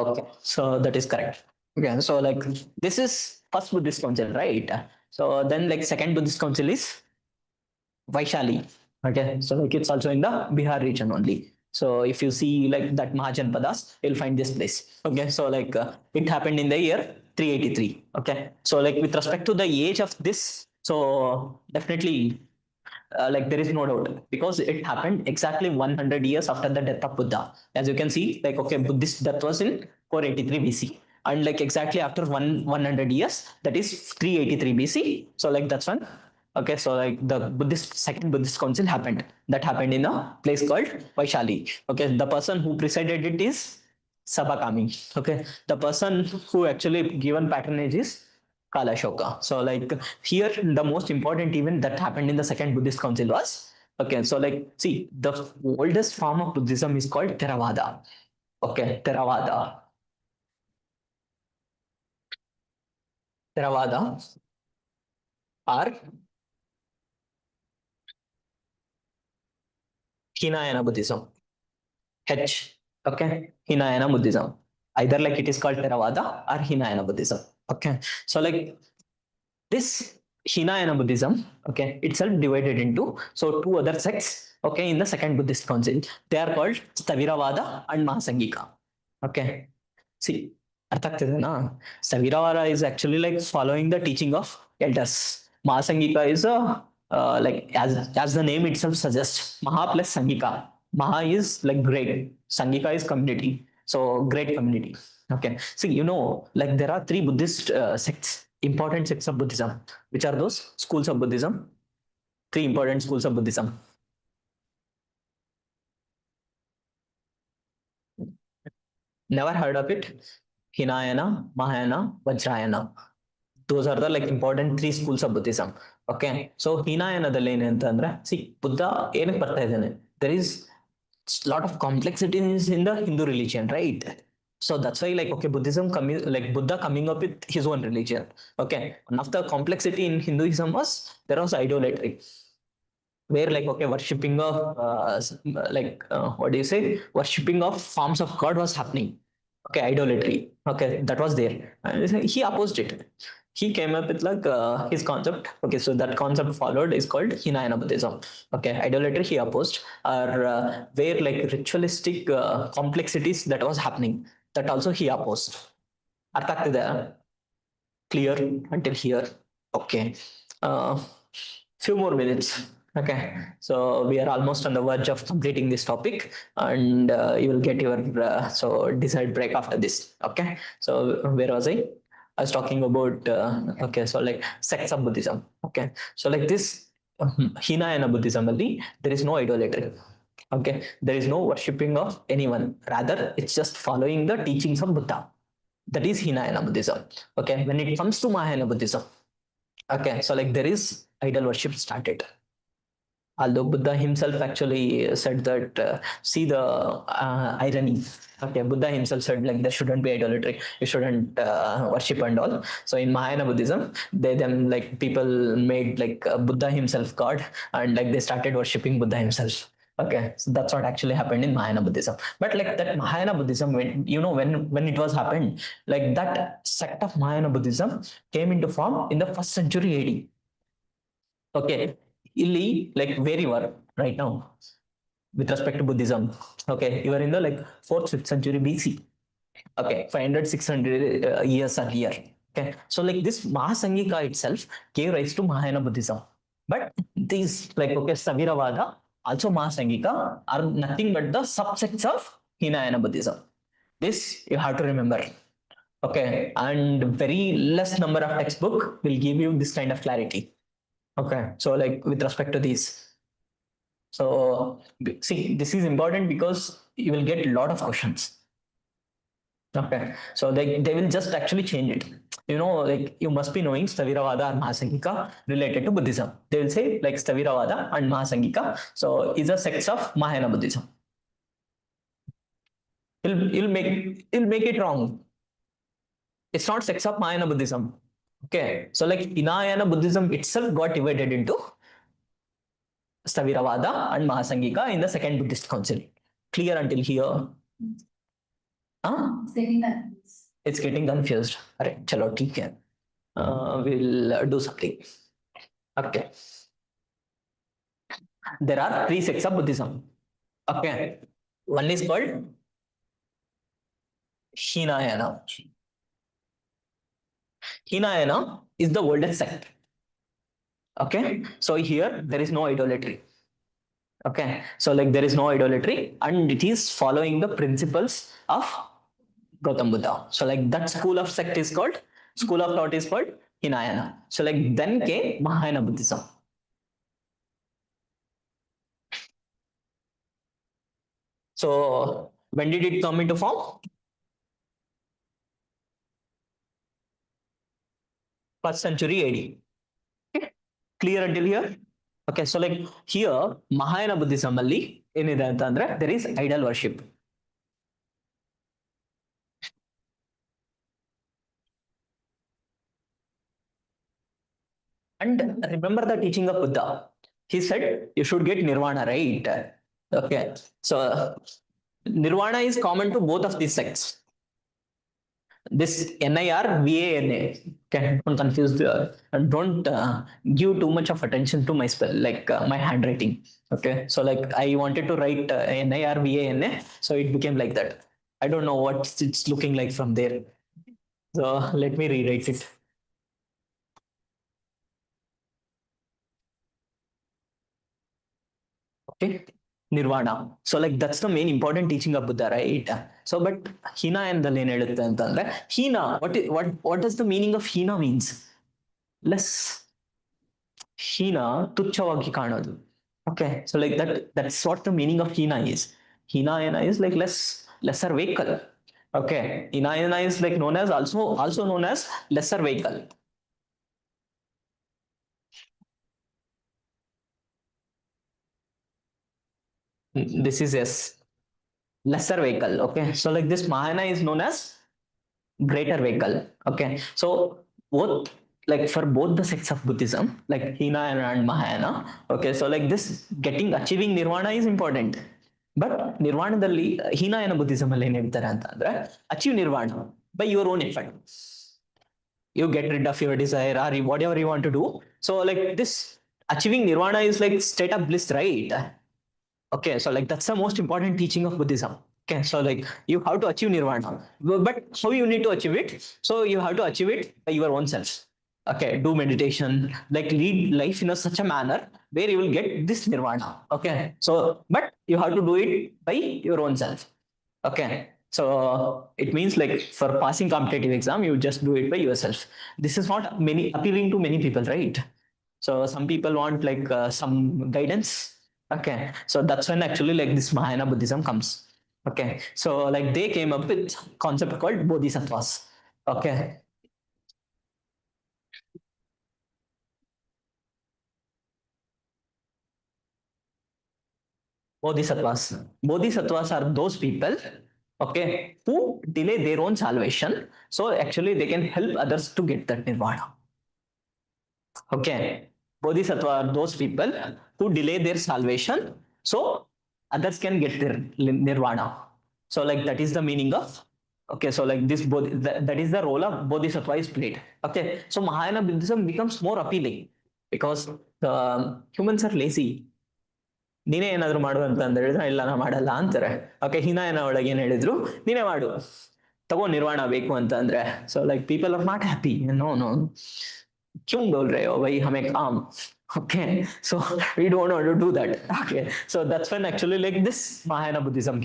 Okay, so that is correct. Okay, so like this is first Buddhist council, right? So then like second Buddhist council is Vaishali. Okay, so like it's also in the Bihar region only. So if you see like that Mahajanapadas, you'll find this place. Okay, so like it happened in the year 383. Okay, so like with respect to the age of this, so definitely like there is no doubt because it happened exactly 100 years after the death of Buddha. As you can see, like okay, Buddhist death was in 483 BC, and like exactly after 100 years, that is 383 BC. So like that's one. Okay, so like the second Buddhist council happened. That happened in a place called Vaishali. Okay, the person who presided it is Sabakami. Okay, the person who actually given patronage is Kalashoka. So like here the most important event that happened in the second Buddhist council was okay. So like see the oldest form of Buddhism is called Theravada. Okay, Theravada. Theravada or Hinayana Buddhism. H. Okay, Hinayana Buddhism. Either like it is called Theravada or Hinayana Buddhism. Okay, so like this Hinayana Buddhism, okay, itself divided into so two other sects, okay, in the second Buddhist council. They are called Staviravada and Mahasangika. Okay, see, Staviravada is actually like following the teaching of elders. Mahasangika is a like as the name itself suggests, Maha plus Sangika. Maha is like great, Sangika is community. So great community. Okay, see, you know, like there are three Buddhist sects, important sects of Buddhism. Which are those schools of Buddhism? Three important schools of Buddhism. Never heard of it? Hinayana, Mahayana, Vajrayana. Those are the like important three schools of Buddhism. Okay, so Hinayanadalli ಏನಂತಂದ್ರೆ see Buddha ಏನಕ್ಕೆ ಬರ್ತಾ ಇದ್ದಾನೆ? There is lot of complexities in the Hindu religion, right? So that's why like okay, Buddhism coming like Buddha coming up with his own religion. Okay, one of the complexity in Hinduism was there was idolatry, where like okay, worshipping of what do you say? Worshipping of forms of God was happening. Okay, idolatry. Okay, that was there. And he opposed it. He came up with like his concept. Okay, so that concept followed is called Hinayana Buddhism. Okay, idolatry he opposed, or where like ritualistic complexities that was happening, that also he opposed. ಅರ್ಥ ಆಗ್ತಿದೆ? Clear until here? Okay. Few more minutes. Okay, so we are almost on the verge of completing this topic, and you will get your so desired break after this. Okay, so where was I was talking about okay, so like sects of Buddhism. Okay, so like this Hinayana Buddhism ali, there is no idolatry. Okay, there is no worshipping of anyone, rather it's just following the teachings of Buddha. That is Hinayana Buddhism. Okay, when it comes to Mahayana Buddhism, okay, so like there is idol worship started. Although Buddha himself actually said that, see the irony. Okay, Buddha himself said like there shouldn't be idolatry, you shouldn't worship and all. So in Mahayana Buddhism, they then like people made like Buddha himself God, and like they started worshipping Buddha himself. Okay, so that's what actually happened in Mahayana Buddhism. But like that Mahayana Buddhism, when you know when it was happened, like that sect of Mahayana Buddhism came into form in the first century AD. Okay, Illy, like where you are right now with respect to Buddhism. Okay, you are in the like 4th, 5th century BC. Okay, 500, 600 years earlier. Okay, so like this Mahasangika itself gave rise to Mahayana Buddhism. But these like okay, Saviravada, also Mahasangika, are nothing but the subsects of Hinayana Buddhism. This you have to remember. Okay, and very less number of textbook will give you this kind of clarity. Okay, so like with respect to this, so see, this is important because you will get a lot of questions. Okay, so they will just actually change it. You know, like you must be knowing Staviravada and Mahasangika related to Buddhism. They will say like Staviravada and Mahasangika, so is a sect of Mahayana Buddhism. He'll make it wrong. It's not sects of Mahayana Buddhism. Okay, so like Hinayana Buddhism itself got divided into Staviravada and Mahasangika in the Second Buddhist Council. Clear until here? Huh? It's getting confused. Alright, chalo, theek hai. We'll do something. Okay. There are 3 sects of Buddhism. Okay. One is called Hinayana. Hinayana is the oldest sect. Okay. So here there is no idolatry. Okay, so like there is no idolatry, and it is following the principles of Gautam Buddha. So like that school of thought is called Hinayana. So like then came Mahayana Buddhism. So when did it come into form? First century AD. Okay. Clear until here? Okay, so like here Mahayana Buddhism ಅಲ್ಲಿ ಏನಿದೆ ಅಂತಂದ್ರೆ there is idol worship. And remember the teaching of Buddha. He said you should get nirvana, right? Okay, so nirvana is common to both of these sects. This NIRVANA. Okay, don't confuse and don't give too much of attention to my spell, like my handwriting. Okay, so like I wanted to write NIRVANA, so it became like that. I don't know what it's looking like from there. So let me rewrite it. Okay, Nirvana. So like that's the main important teaching of Buddha, right? So but Hina ಎಂದಲ್ಲಿ ಏನ್ ಹೇಳುತ್ತೆ ಅಂತಂದ್ರೆ Hina, what does the meaning of Hina means? Less. Hina, ತುಚ್ಛವಾಗಿ ಕಾಣೋದು. Okay, so that's what the meaning of Hina is. Hinayana is like lesser vehicle. Okay, Hinayana is like known as also known as lesser vehicle. This is yes, lesser vehicle. Okay, so like this Mahayana is known as greater vehicle. Okay, so both like for both the sects of Buddhism, like Hinayana and Mahayana. Okay, so like this achieving nirvana is important. But ನಿರ್ವಾಣದಲ್ಲಿ Hinayana Buddhism ಅಲ್ಲಿ ಏನ್ ಹೇಳ್ತಾರೆ ಅಂತ ಅಂದ್ರೆ achieve nirvana by your own effort. You get rid of your desire or whatever you want to do. So like this achieving nirvana is like state of bliss, right? Okay, so like that's the most important teaching of Buddhism. Okay, so like you have to achieve nirvana, but how you need to achieve it? So you have to achieve it by your own self. Okay, do meditation, like lead life in such a manner where you will get this nirvana. Okay, so but you have to do it by your own self. Okay, so it means like for passing competitive exam, you just do it by yourself. This is not many appealing to many people, right? So some people want like some guidance. Okay, so that's when actually like this Mahayana Buddhism comes. Okay, so like they came up with concept called bodhisattvas. Okay, bodhisattvas. Bodhisattvas are those people, okay, who delay their own salvation. So actually they can help others to get that nirvana. Okay, bodhisattva are those people who delay their salvation, so others can get their nirvana. So like that is the meaning of. Okay, so like this that is the role of bodhisattva is played. Okay, so Mahayana Buddhism becomes more appealing because the humans are lazy. ನೀನೇ ಏನಾದ್ರು ಮಾಡು ಅಂತ ಹೇಳಿದ್ರೆ ಇಲ್ಲ ನಾ ಮಾಡಲ್ಲ ಅಂತಾರೆ. Okay, ಹಿನಾಯನ ಒಳಗೆ ಏನ್ ಹೇಳಿದ್ರು, ನೀನೇ ಮಾಡು, ತಗೋ ನಿರ್ವಾಣ ಬೇಕು ಅಂತ ಅಂದ್ರೆ. So like people are not happy. No no, क्यों बोल रहे हो भाई हमें काम. Okay, so we don't want to do that. Okay, so that's when actually like this Mahayana Buddhism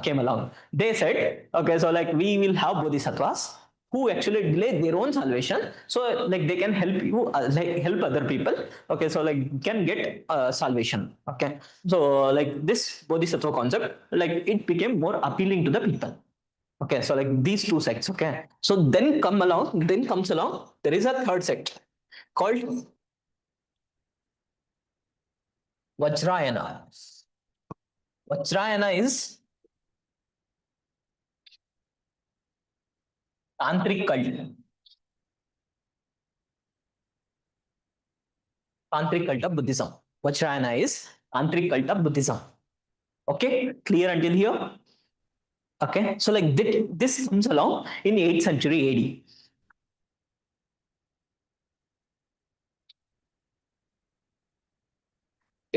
came along. They said, okay, so like we will have bodhisattvas who actually delay their own salvation, so like they can help you, like help other people. Okay, so like can get salvation. Okay, so like this bodhisattva concept, like it became more appealing to the people. Okay, so like these two sects. Okay, so then comes along, there is a third sect called Vajrayana. Vajrayana is tantric cult. Tantric cult of Buddhism. Vajrayana is tantric cult of Buddhism. Okay, clear until here? Okay, so like this comes along in 8th century AD.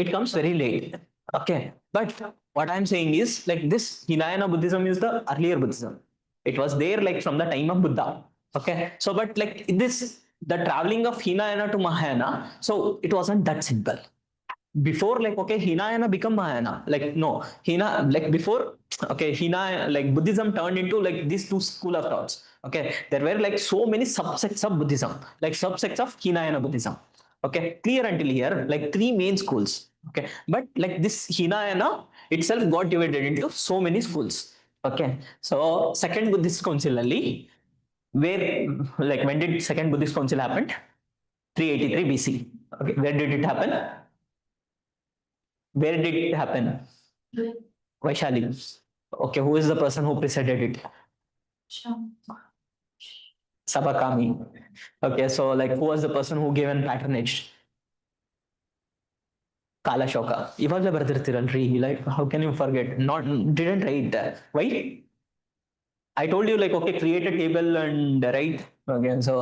It comes very late. Okay, but what I'm saying is like this Hinayana Buddhism is the earlier Buddhism. It was there like from the time of Buddha. Okay, so but like this the traveling of Hinayana to Mahayana, so it wasn't that simple. Before like okay, Hinayana become Mahayana, like no, Hina like before, okay, Hina like Buddhism turned into like these two school of thoughts. Okay, there were like so many subsects of Buddhism, like subsects of Hinayana Buddhism. Okay, clear until here, like three main schools. Okay, but like this Hinayana itself got divided into so many schools. Okay, so second Buddhist council ali, where like when did second Buddhist council happened? 383 BC. Okay, where did it happen? Where did it happen? Vaishali. Okay, who is the person who preceded it? Sabakami. Okay, so like who was the person who given patronage? Kalashoka. ಇವಾಗಲೇ ಬರ್ದಿರ್ತೀರಲ್ರಿ, like how can you forget? Not didn't write that. Why? I told you like okay, create a table and write. Okay, so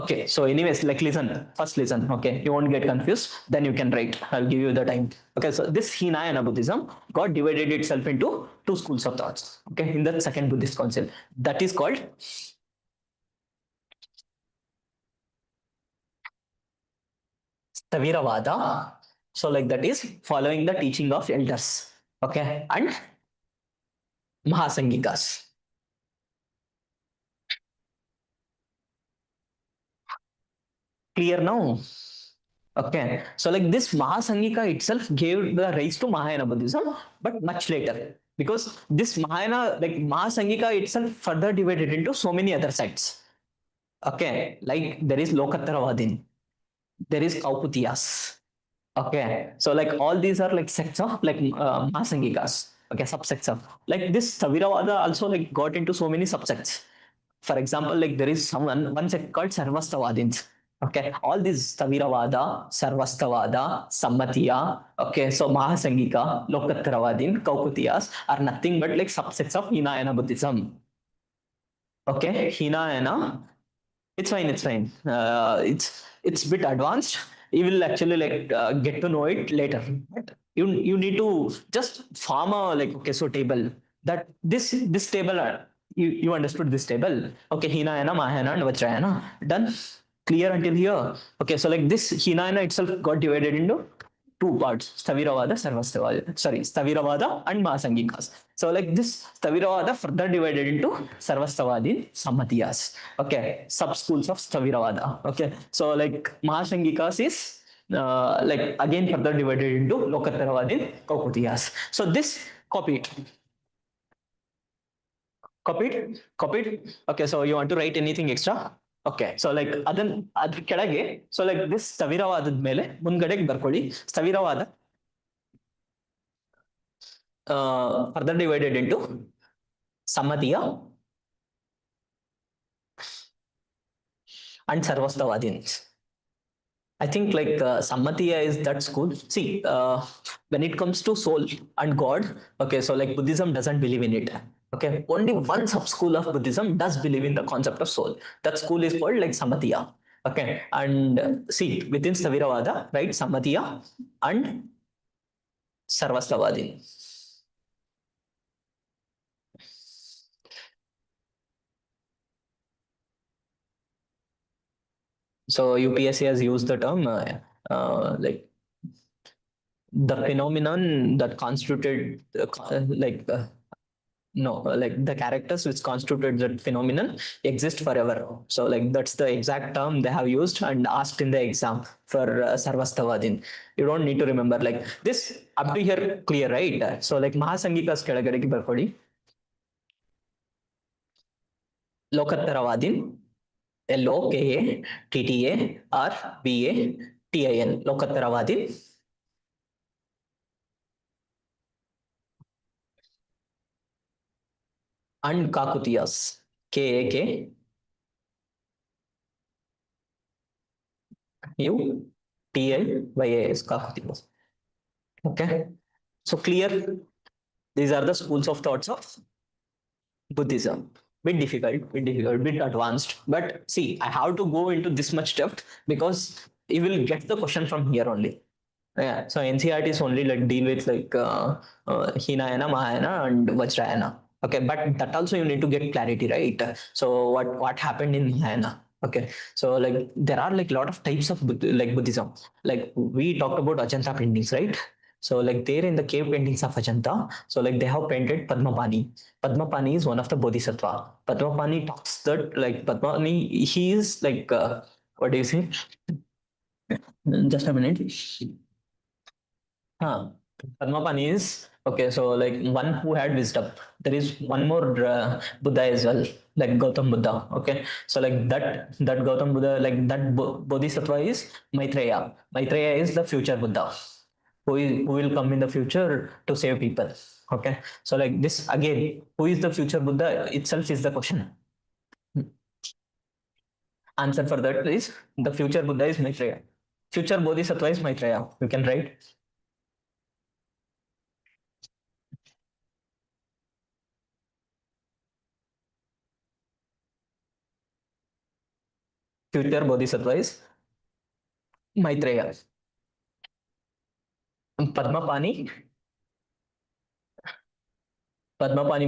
okay, so anyways, like listen, first listen. Okay, you won't get confused. Then you can write. I'll give you the time. Okay, so this Hinayana Buddhism got divided itself into two schools of thoughts. Okay, in the second Buddhist council, that is called Staviravada. So like that is following the teaching of elders. Okay, and Mahasangikas. Clear now? Okay, so like this Mahasangika itself gave the rise to Mahayana Buddhism, but much later. because this Mahayana, like Mahasangika itself, further divided into so many other sects. Okay, like there is Lokattaravadin, there is Kauputiyas. Okay, so like all these are like sects of like Mahasangikas. Okay, subsects of like this Saviravada also like got into so many subsects. For example, like there is one sect called Sarvastavadins. Okay, all these Saviravada, Sarvastavada, Sammatiya. Okay, so Mahasangika, Lokattaravadin, Kauputiyas are nothing but like subsects of Hinayana Buddhism. Okay, Hinayana, it's fine. It's fine. It's bit advanced. You will actually like get to know it later. But you need to just form a like okay so table that this table you understood this table. Okay, Hinayana, Mahayana, and Vajrayana. Done. Clear until here. Okay, so like this Hinayana itself got divided into two parts, Staviravada, Sarvastavada, sorry, Staviravada and Mahasangikas. So like this Staviravada further divided into Sarvastavadin, Sammatiyas. Okay, sub schools of Staviravada. Okay, so like Mahasangikas is like again further divided into Lokattaravadin, Kauputiyas. So this copied. Copied. Okay, so you want to write anything extra? Okay, so like ಅದ್ರ ಕೆಳಗೆ so like this ಸ್ಥವಿರವಾದದ ಮೇಲೆ ಮುಂದ್ಗಡೆಗೆ ಬರ್ಕೊಳ್ಳಿ ಸ್ಥವಿರವಾದ further divided into ಸಮ್ಮತಿಯ and sarvastavadins. I think like Sammatiya is that school. See, when it comes to soul and God, okay, so like Buddhism doesn't believe in it. Okay, only one sub school of Buddhism does believe in the concept of soul. That school is called like Sammatiya. Okay, and see within Staviravada, right, Sammatiya and Sarvastavadin. So UPSC has used the term like the phenomenon that constituted no like the characters which constituted that phenomenon exist forever. So like that's the exact term they have used and asked in the exam for Sarvastavadin. You don't need to remember like this up to here, clear, right? So like Mahasangikas ಕೆಳಗಡೆಗೆ ಬರ್ಕೊಳ್ಳಿ ಲೋಕತ್ತರವಾದಿನ್ LOKATTARBATIN ಲೋಕತ್ತರವಾದಿನ್ and Kakutiyas, KAKUTIYAS, Kakutiyas. Okay, so clear. These are the schools of thoughts of Buddhism. Bit advanced. But see, I have to go into this much depth because you will get the question from here only. Yeah, so NCERT is only like deal with like Hinayana, Mahayana, and Vajrayana. Okay, but that also you need to get clarity, right? So what happened in Mahayana? Okay, so like there are like a lot of types of like Buddhism. Like we talked about Ajanta paintings, right? So like there in the cave paintings of Ajanta, so like they have painted Padmapani. Padmapani is one of the Bodhisattva. Padmapani talks that like Padmapani, he is like what do you say? Just a minute. Padmapani is okay. So like one who had wisdom. There is one more Buddha as well, like Gautam Buddha. Okay, so like that Gautam Buddha, like that Bodhisattva is Maitreya. Maitreya is the future Buddha, who will come in the future to save people. Okay, so like this again, who is the future Buddha itself is the question. Answer for that is the future Buddha is Maitreya. Future Bodhisattva is Maitreya. You can write. Future Bodhisattva is Maitreya. Padmapani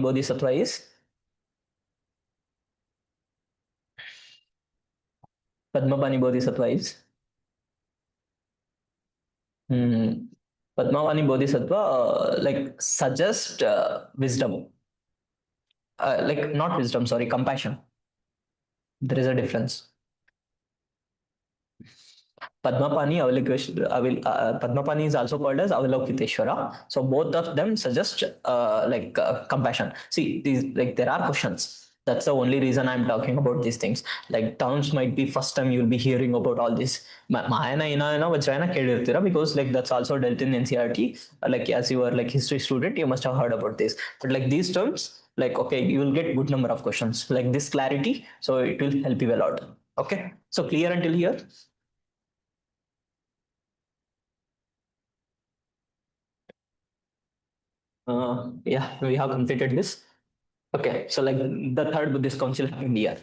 Bodhisattva is Padmapani Bodhisattva is Padmapani Bodhisattva like suggest wisdom, like not wisdom, sorry, compassion. There is a difference. Padmapani, Padmapani is also called as Avalokiteshvara. So both of them suggest compassion. See, these like there are questions. That's the only reason I'm talking about these things. Like terms might be first time you'll be hearing about all this. Mahayana, Vajrayana ಕೇಳಿರ್ತೀರಾ, because like that's also dealt in NCERT. Like as you are like history student, you must have heard about this. But like these terms, like okay, you will get good number of questions. Like this clarity, so it will help you a lot. Okay, so clear until here. Yeah, we have completed this. Okay, so like the third Buddhist council happened here.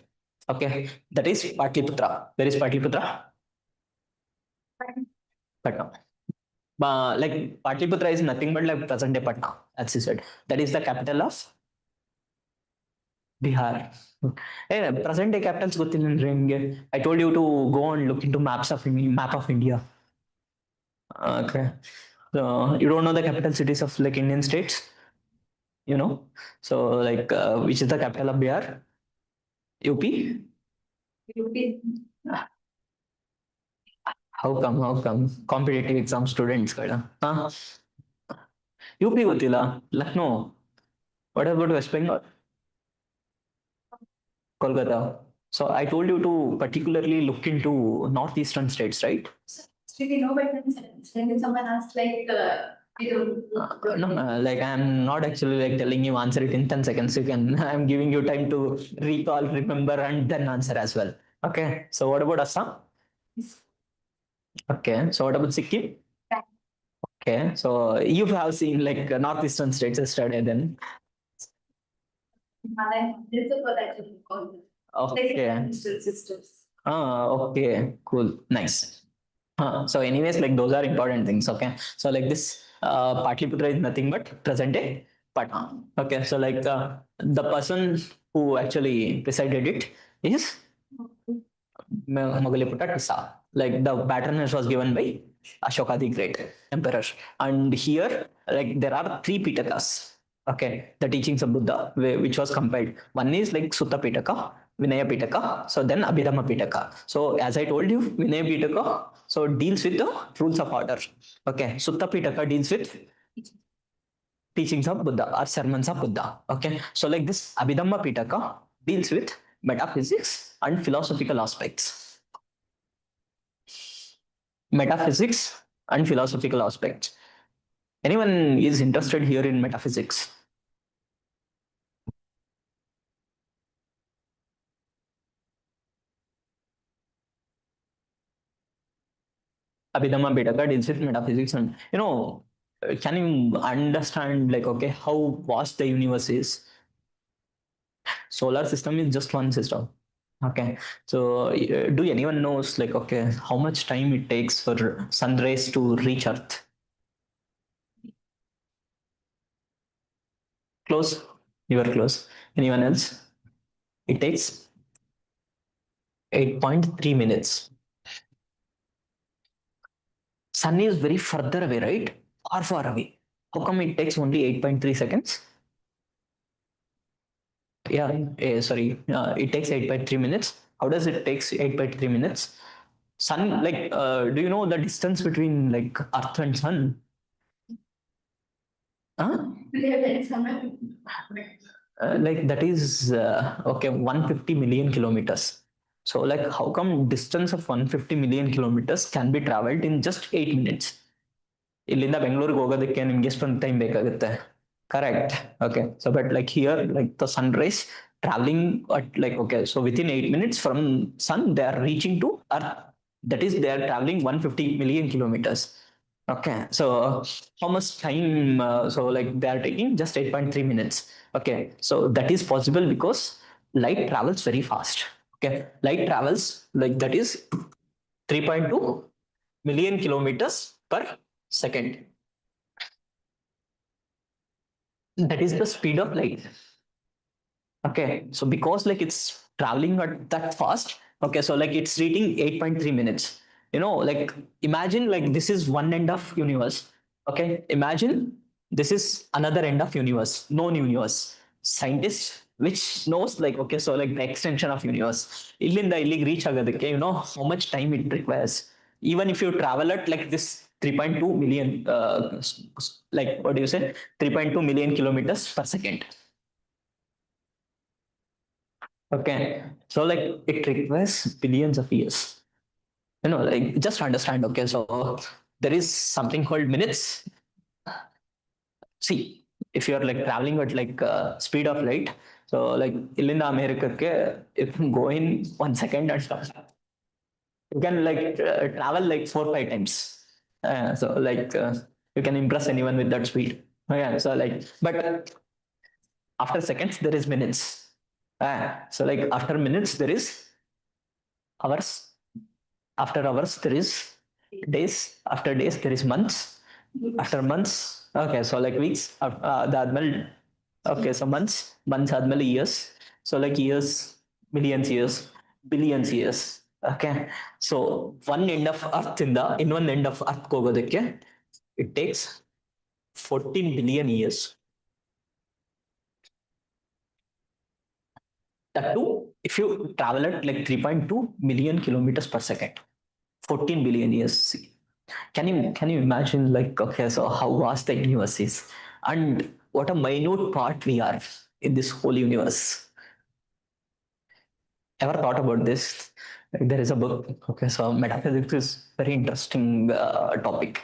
Okay, that is Patliputra. Where is Patliputra? Patna. Like Patliputra is nothing but like present day Patna, as you said. That is the capital of Bihar. Present day capitals ಗೊತ್ತಿಲ್ಲ ನಿಮ್ಗೆ. I told you to go and look into map of India. Okay. So you don't know the capital cities of like Indian states, you know? So like which is the capital of Bihar? UP? UP. How come? How come? Competitive exam students ಗಳ UP ಗೊತ್ತಿಲ್ಲ. Lucknow. What about West Bengal? Kolkata. So I told you to particularly look into northeastern states, right? Really no, but then someone asked like no, like I'm not actually like telling you answer it in 10 seconds. You can I'm giving you time to recall, remember, and then answer as well. Okay. So what about Assam? Okay. So what about Sikkim? Okay. So you have seen like northeastern states yesterday then. Okay. Okay. Cool. Nice. So anyways, like those are important things. Okay. So like this Patliputra is nothing but present day Patna. Okay. So like the person who actually presided it is Mogaliputta Tissa. Like the patronage was given by Ashoka the Great Emperor. And here, like there are three Pitakas. Okay, the teachings of Buddha, which was compiled. One is like Sutta Pitaka, Vinaya Pitaka, so then Abhidhamma Pitaka. So as I told you, Vinaya Pitaka so deals with the rules of order. Okay, Sutta Pitaka deals with teachings of Buddha or sermons of Buddha. Okay, so like this Abhidhamma Pitaka deals with metaphysics and philosophical aspects. Metaphysics and philosophical aspects. Anyone is interested here in metaphysics? Abhidhamma Bedaka deals with metaphysics, and can you understand like okay how vast the universe is? Solar system is just one system. Okay, so do anyone knows like okay how much time it takes for sun rays to reach Earth? Close. You are close. Anyone else? It takes 8.3 minutes. Sun is very further away, right? Far, far away. How come it takes only 8.3 seconds? Yeah, sorry. It takes 8.3 minutes. How does it takes 8.3 minutes? Sun, like, do you know the distance between like Earth and Sun? Huh? Like that is okay 150 million kilometers. So like how come distance of 150 million kilometers can be traveled in just 8 minutes? ಇಲ್ಲಿಂದ ಬೆಂಗಳೂರಿಗೆ ಹೋಗೋದಕ್ಕೆ ನಿಮ್ಗೆ ಎಷ್ಟೊಂದು time ಬೇಕಾಗುತ್ತೆ? Correct. Okay. So but like here like the sun rays traveling at like okay so within 8 minutes from sun they are reaching to earth, that is they are traveling 150 million kilometers. Okay, so how much time so like they are taking just 8.3 minutes. Okay, so that is possible because light travels very fast. Okay, light travels like that is 3.2 million kilometers per second. That is the speed of light. Okay, so because like it's traveling at that fast, okay, so like it's reading 8.3 minutes. Like imagine like this is one end of universe. Okay, imagine this is another end of universe, known universe. Scientists which knows like okay, so like the extension of universe. ಇಲ್ಲಿಂದ ಇಲ್ಲಿಗೆ reach ಆಗೋದಕ್ಕೆ how much time it requires. even if you travel at like this 3.2 million, like what do you say, 3.2 million kilometers per second. Okay, so like it requires billions of years. Like just understand. Okay, so there is something called minutes. See, if you are like traveling at like speed of light, so like Ilinda America, you can go in 1 second and stuff. You can like travel like 4 5 times. So like you can impress anyone with that speed. Yeah, so like, but after seconds there is minutes. So like after minutes there is hours. After hours there is days. After days there is months. After months, okay, so like weeks. Okay, so months ಆದ್ಮೇಲೆ years. So like years, millions years, billions years. Okay, so one end of earth ಇಂದ ಇನ್ನೊಂದು end of earth ಹೋಗೋದಕ್ಕೆ it takes 14 billion years. That too, if you travel at like 3.2 million kilometers per second, 14 billion years. Can you imagine, like, okay, so how vast the universe is, and what a minute part we are in this whole universe. Ever thought about this? Like, there is a book. Okay, so metaphysics is very interesting topic.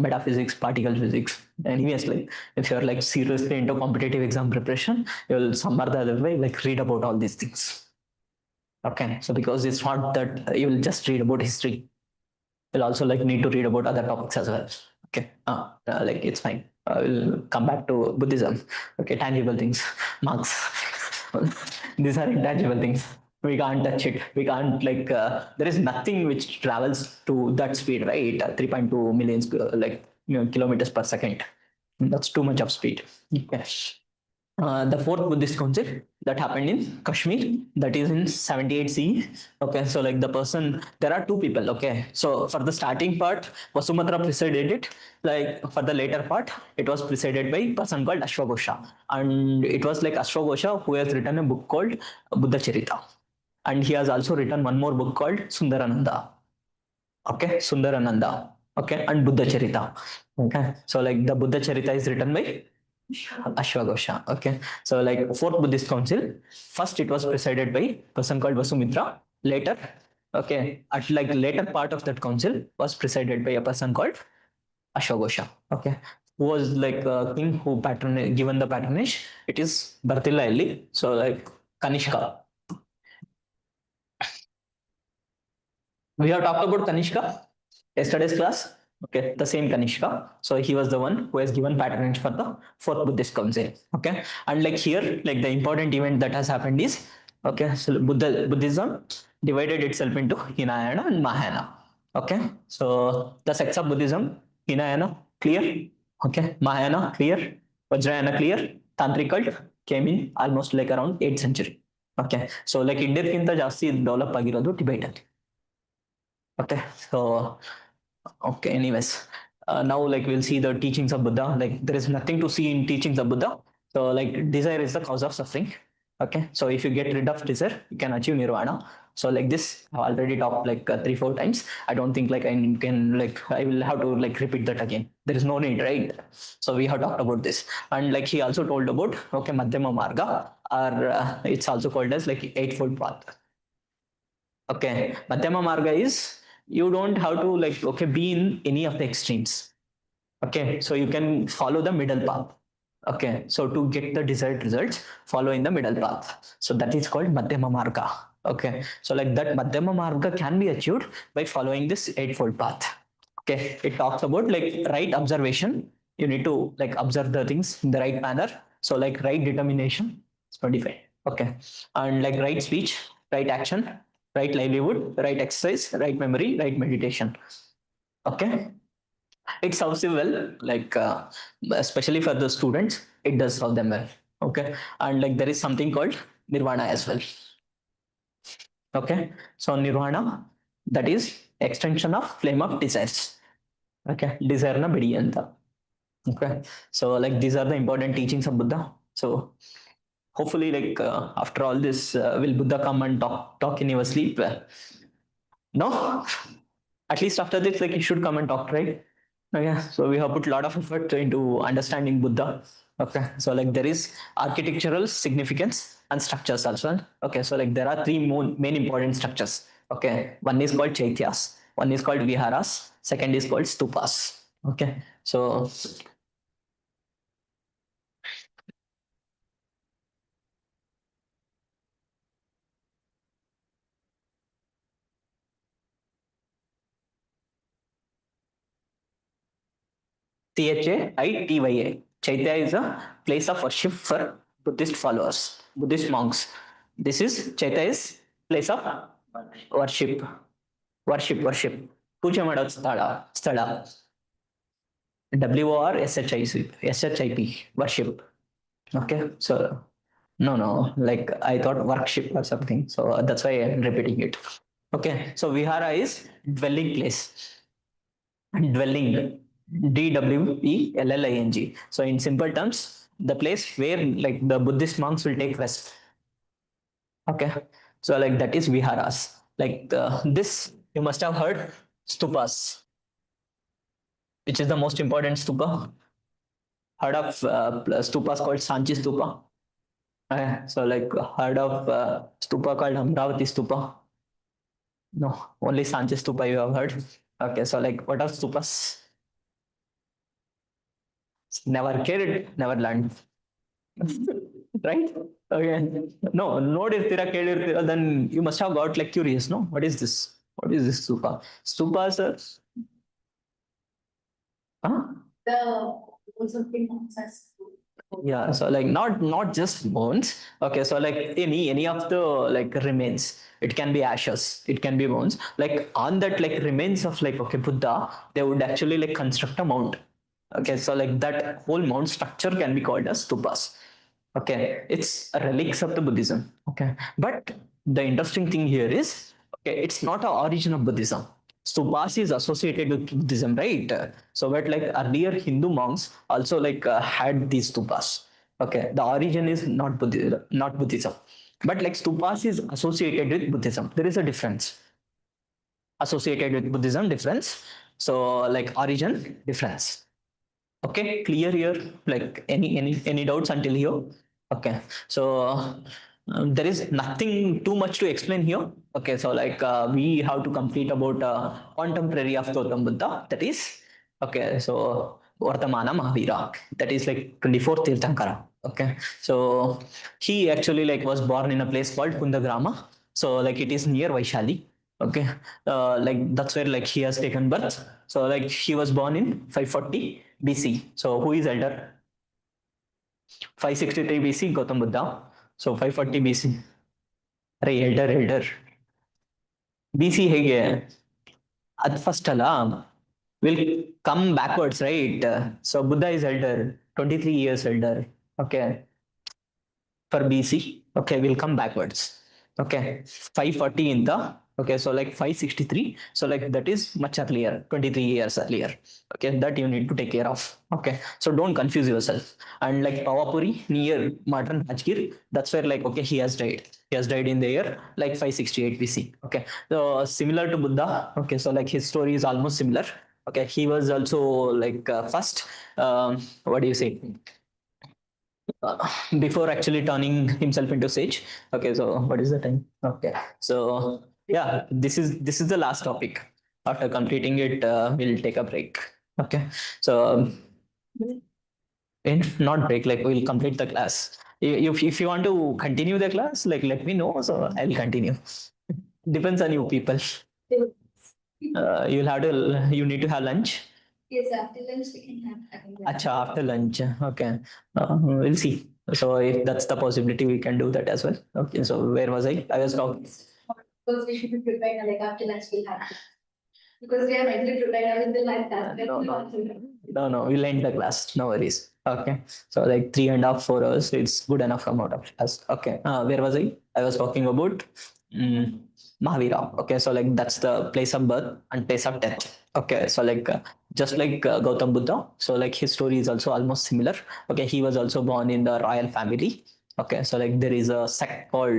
Metaphysics, particle physics. Anyways, like if you're like seriously into competitive exam preparation, you'll some or the other way like read about all these things. Okay, so because it's not that you'll just read about history, you'll also like need to read about other topics as well. Okay, like it's fine. We'll come back to Buddhism. Okay, tangible things, marks. These are intangible things. We can't touch it. We can't like. There is nothing which travels to that speed, right? 3.2 million kilometers per second. That's too much of speed. Okay. The fourth Buddhist council that happened in Kashmir, that is in 78 CE. Okay, so like the person, there are two people. Okay, so for the starting part, Vasumatra presided it. Like for the later part, it was presided by a person called Ashwagosha, and it was like Ashwagosha who has written a book called Buddha Charita, and he has also written one more book called Sundarananda. Okay, Sundarananda. Okay, and Buddha Charita. Okay, so like the Buddha Charita is written by Ashwagosha. Okay, so like fourth Buddhist council, first it was presided by a person called Vasumitra. Later, okay, at like later part of that council was presided by a person called Ashwagosha. Okay, who was like a king who given the patronage. It is Bhartilla Elli. So like Kanishka. We have talked about Kanishka yesterday's class. Okay, the same Kanishka. So he was the one who has given patronage for the fourth Buddhist council. Okay, and like here, like the important event that has happened is, okay, so Buddhism divided itself into Hinayana and Mahayana. Okay, so the sects of Buddhism, Hinayana clear. Okay, Mahayana clear. Vajrayana clear. Tantric cult came in almost like around 8th century. Okay, so like India ಜಾಸ್ತಿ develop ಆಗಿರೋದು Tibet ಅಲ್ಲಿ. Okay, so okay, anyways, now like we'll see the teachings of Buddha. Like there is nothing to see in teachings of Buddha. So like desire is the cause of suffering. Okay, so if you get rid of desire, you can achieve nirvana. So like this, I've already talked like 3 4 times. I don't think like I can like I will have to like repeat that again. There is no need, right? So we have talked about this, and like he also told about okay Madhyama Marga, or it's also called as like eightfold path. Okay, Madhyama Marga is you don't have to like okay be in any of the extremes. Okay, so you can follow the middle path. Okay, so to get the desired results, follow in the middle path. So that is called Madhyama Marga. Okay, so like that Madhyama Marga can be achieved by following this eightfold path. Okay, it talks about like right observation. You need to like observe the things in the right manner. So like right determination, it's 25. Okay, and like right speech, right action, right livelihood, right exercise, right memory, right meditation. Okay, it serves you well, like especially for the students, it does serve them well. Okay, and like there is something called nirvana as well. Okay, so nirvana, that is extension of flame of desires. Okay, desire na bidi anta. Okay, so like these are the important teachings of Buddha. So hopefully like after all this, will Buddha come and talk in your sleep? No. At least after this, like you should come and talk, right? Okay, so we have put a lot of effort into understanding Buddha. Okay, so like there is architectural significance and structures also. Okay, so like there are three main important structures. Okay, one is called chaityas, one is called viharas, second is called stupas. Okay, so Chaityya. Chaitya is a place of worship for Buddhist followers, Buddhist monks. This is Chaitya is place of worship, worship. ಪೂಜೆ ಮಾಡೋ ಸ್ಥಳ WORSHIP worship. Okay, so no, like I thought worship or something, so that's why I'm repeating it. Okay, so vihara is dwelling place, dwelling, DWELLING. So in simple terms, the place where like the Buddhist monks will take rest. Okay, so like that is viharas. Like this you must have heard stupas, which is the most important stupa. Heard of stupas called Sanchi stupa? So like heard of stupa called Amravati stupa? No, only Sanchi stupa you have heard. Okay, so like what are stupas? Never cared, never learned. Right? Okay. No, ನೋಡಿರ್ತೀರಾ ಕೇಳಿರ್ತೀರಾ, then you must have got like curious, no? What is this? What is this stupa? Stupas are huh? The also thing access. Yeah, so like not just bones. Okay, so like any of the like remains, it can be ashes, it can be bones. Like on that like remains of like okay Buddha, they would actually like construct a mount. Okay, so like that whole mount structure can be called as stupas. Okay, it's relics of the Buddhism. Okay, but the interesting thing here is okay, it's not an origin of Buddhism. Stupas is associated with Buddhism, right? So, but like earlier Hindu monks also like had these stupas. Okay, the origin is not Buddhism, but like stupas is associated with Buddhism. There is a difference. Associated with Buddhism, difference. So, like origin, difference. Okay, clear here. Like any doubts until here? Okay, so there is nothing too much to explain here. Okay, so like we have to complete about contemporary of Gautam Buddha. That is okay. So Vartamana Mahavira. That is like 24th Tirthankara. Okay, so he actually like was born in a place called Kundagrama. So like it is near Vaishali. Okay, like that's where like he has taken birth. So like he was born in 540 BC. So who is elder? 563 BC Gautam Buddha. So 540 BC. ಅರೆ elder. BC ಹೇಗೆ? ಅದು first ಅಲ್ಲ. Will come backwards, right? So Buddha is elder, 23 years elder. Okay. For BC. Okay, we'll come backwards. Okay, 540 in the okay, so like 563. So like that is much earlier, 23 years earlier. Okay, that you need to take care of. Okay, so don't confuse yourself. And like Pawapuri near modern Rajgir, that's where like okay he has died. He has died in the year like 568 BC. Okay, so similar to Buddha. Okay, so like his story is almost similar. Okay, he was also like first. What do you say? Before actually turning himself into sage. Okay, so what is the time? Okay, so yeah, this is the last topic. After completing it, we'll take a break. Okay, so in not break, like we'll complete the class. If you want to continue the class, like let me know, so I'll continue. Depends on you people. You need to have lunch. Yes, after lunch we can have. Acha, after lunch. Okay. We'll see. So if that's the possibility, we can do that as well. Okay. So where was I? I was talking. Because we should be prepared like after lunch we'll have. Because we are mentally prepared until like that. No. We'll end the class. No worries. Okay. So like 3.5, 4 hours, it's good enough amount of class. Okay. Where was I? I was talking about Mahavira. Okay. So like that's the place of birth and place of death. Okay. So like just like Gautam Buddha. So like his story is also almost similar. Okay. He was also born in the royal family. Okay. So like there is a sect called,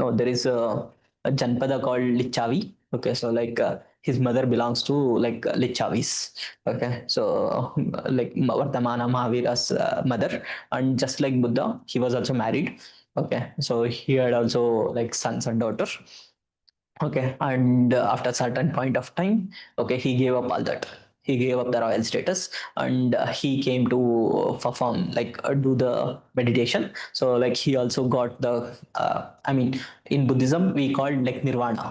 no, there is a Janpada called Lichavi. Okay. So like his mother belongs to like Lichavis. Okay, so like Vardhamana Mahavira's mother, and just like Buddha, he was also married. Okay, so he had also like sons and daughters. Okay, and after a certain point of time, okay, he gave up all that. He gave up the royal status, and he came to perform like do the meditation. So like he also got the I mean, in Buddhism we call like nirvana.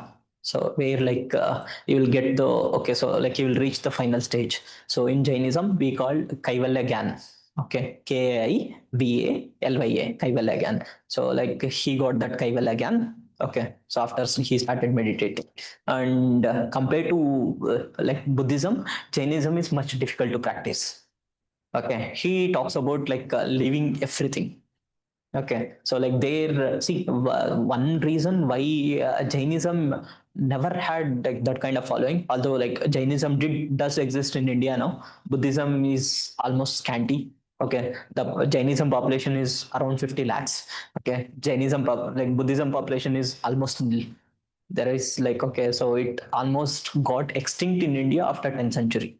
So where like you will get the okay, so like you will reach the final stage. So in Jainism we call Kaivalya Gyan. Okay, Kaivalya, Kaivalya Gyan. So like he got that Kaivalya Gyan. Okay, so after he started meditating, and compared to like Buddhism, Jainism is much difficult to practice. Okay, he talks about like leaving everything. Okay, so like there, see, one reason why Jainism never had like that kind of following, although like Jainism does exist in India now, Buddhism is almost scanty. Okay, the Jainism population is around 50 lakhs. Okay, like Buddhism population is almost nil. There is like okay, so it almost got extinct in India after 10th century.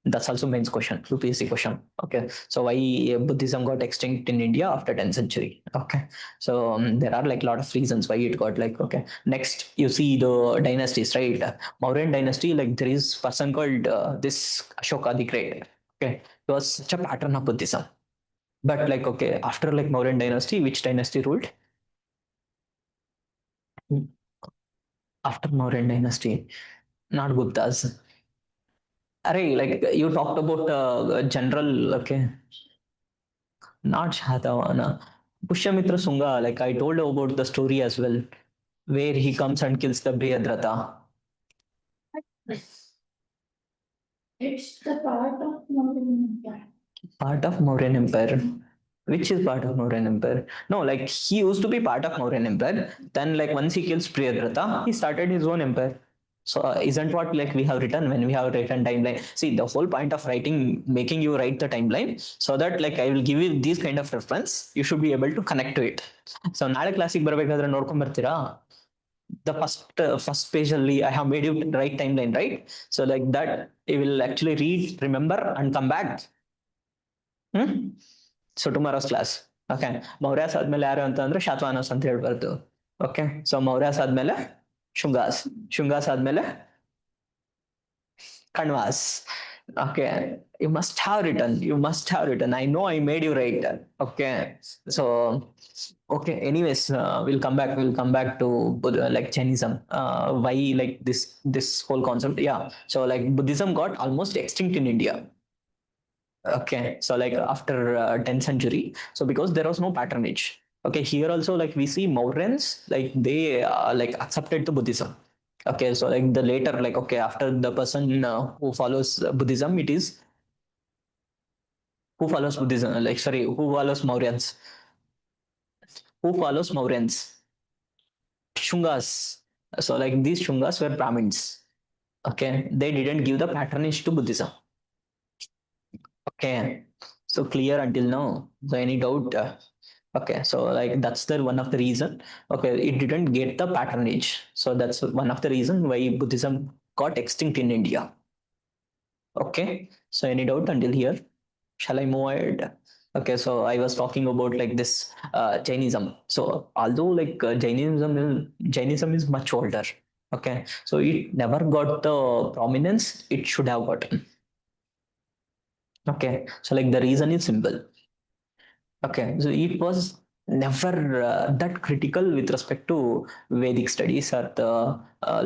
That's also main question, UPSC question. Okay, so why Buddhism got extinct in India after 10th century? Okay, so there are like a lot of reasons why it got like okay. Next, you see the dynasties, right? Mauryan dynasty, like there is person called this Ashoka the Great. Okay, he was such a pattern of Buddhism. But like okay, after like Mauryan dynasty, which dynasty ruled? After Mauryan dynasty, not Guptas. Array, like you talked about general, okay, not Shatavana. Pushyamitra Sunga, like I told you about the story as well, where he comes and kills the Brihadratha. It's the part of Mauryan Empire. Part of Mauryan Empire. Which is part of Mauryan Empire? No, like he used to be part of Mauryan Empire. Then, like once he kills Priyadratha, he started his own empire. So, isn't what like we have written when we have written timeline? See, the whole point of writing, making you write the timeline, so that like I will give you these kind of reference, you should be able to connect to it. So, ನಾಳೆ ಕ್ಲಾಸಿಗೆ ಬರಬೇಕಾದ್ರೆ ನೋಡ್ಕೊಂಡ್ ಬರ್ತೀರಾ? The first page only I have made you write timeline, right? So like that, you will actually read, remember, and come back. So tomorrow's class. Okay, Mauryas ಆದ್ಮೇಲೆ ಯಾರು ಅಂತ ಅಂದ್ರೆ ಶಾತವಾಹನಸ್ ಅಂತ ಹೇಳ್ಬಾರ್ದು. ಓಕೆ, ಸೊ ಮೌರ್ಯಾಸ್ ಆದ್ಮೇಲೆ ಶುಂಗಾಸ್, ಶುಂಗಾಸ್ ಆದ್ಮೇಲೆ Kanvas. Okay, you must have written, I know I made you write. Okay, so okay, anyways, we'll come back to like Jainism, why like this whole concept. Yeah, so like Buddhism got almost extinct in India. Okay, so like after 10th century, so because there was no patronage. Okay, here also like we see Mauryans, like they like accepted the Buddhism. Okay, so like the later, like okay, after the person who follows Buddhism, it is who follows Buddhism, like sorry, who follows Mauryans? Who follows Mauryans? Shungas. So like these Shungas were Brahmins. Okay, they didn't give the patronage to Buddhism. Okay, so clear until now. So any doubt? Okay, so like that's the one of the reason. Okay, it didn't get the patronage, so that's one of the reason why Buddhism got extinct in India. Okay, so any doubt until here? Shall I move ahead? Okay, so I was talking about like this Jainism. So although like Jainism is much older. Okay, so it never got the prominence it should have gotten. Okay, so like the reason is simple. Okay, so it was never that critical with respect to Vedic studies or the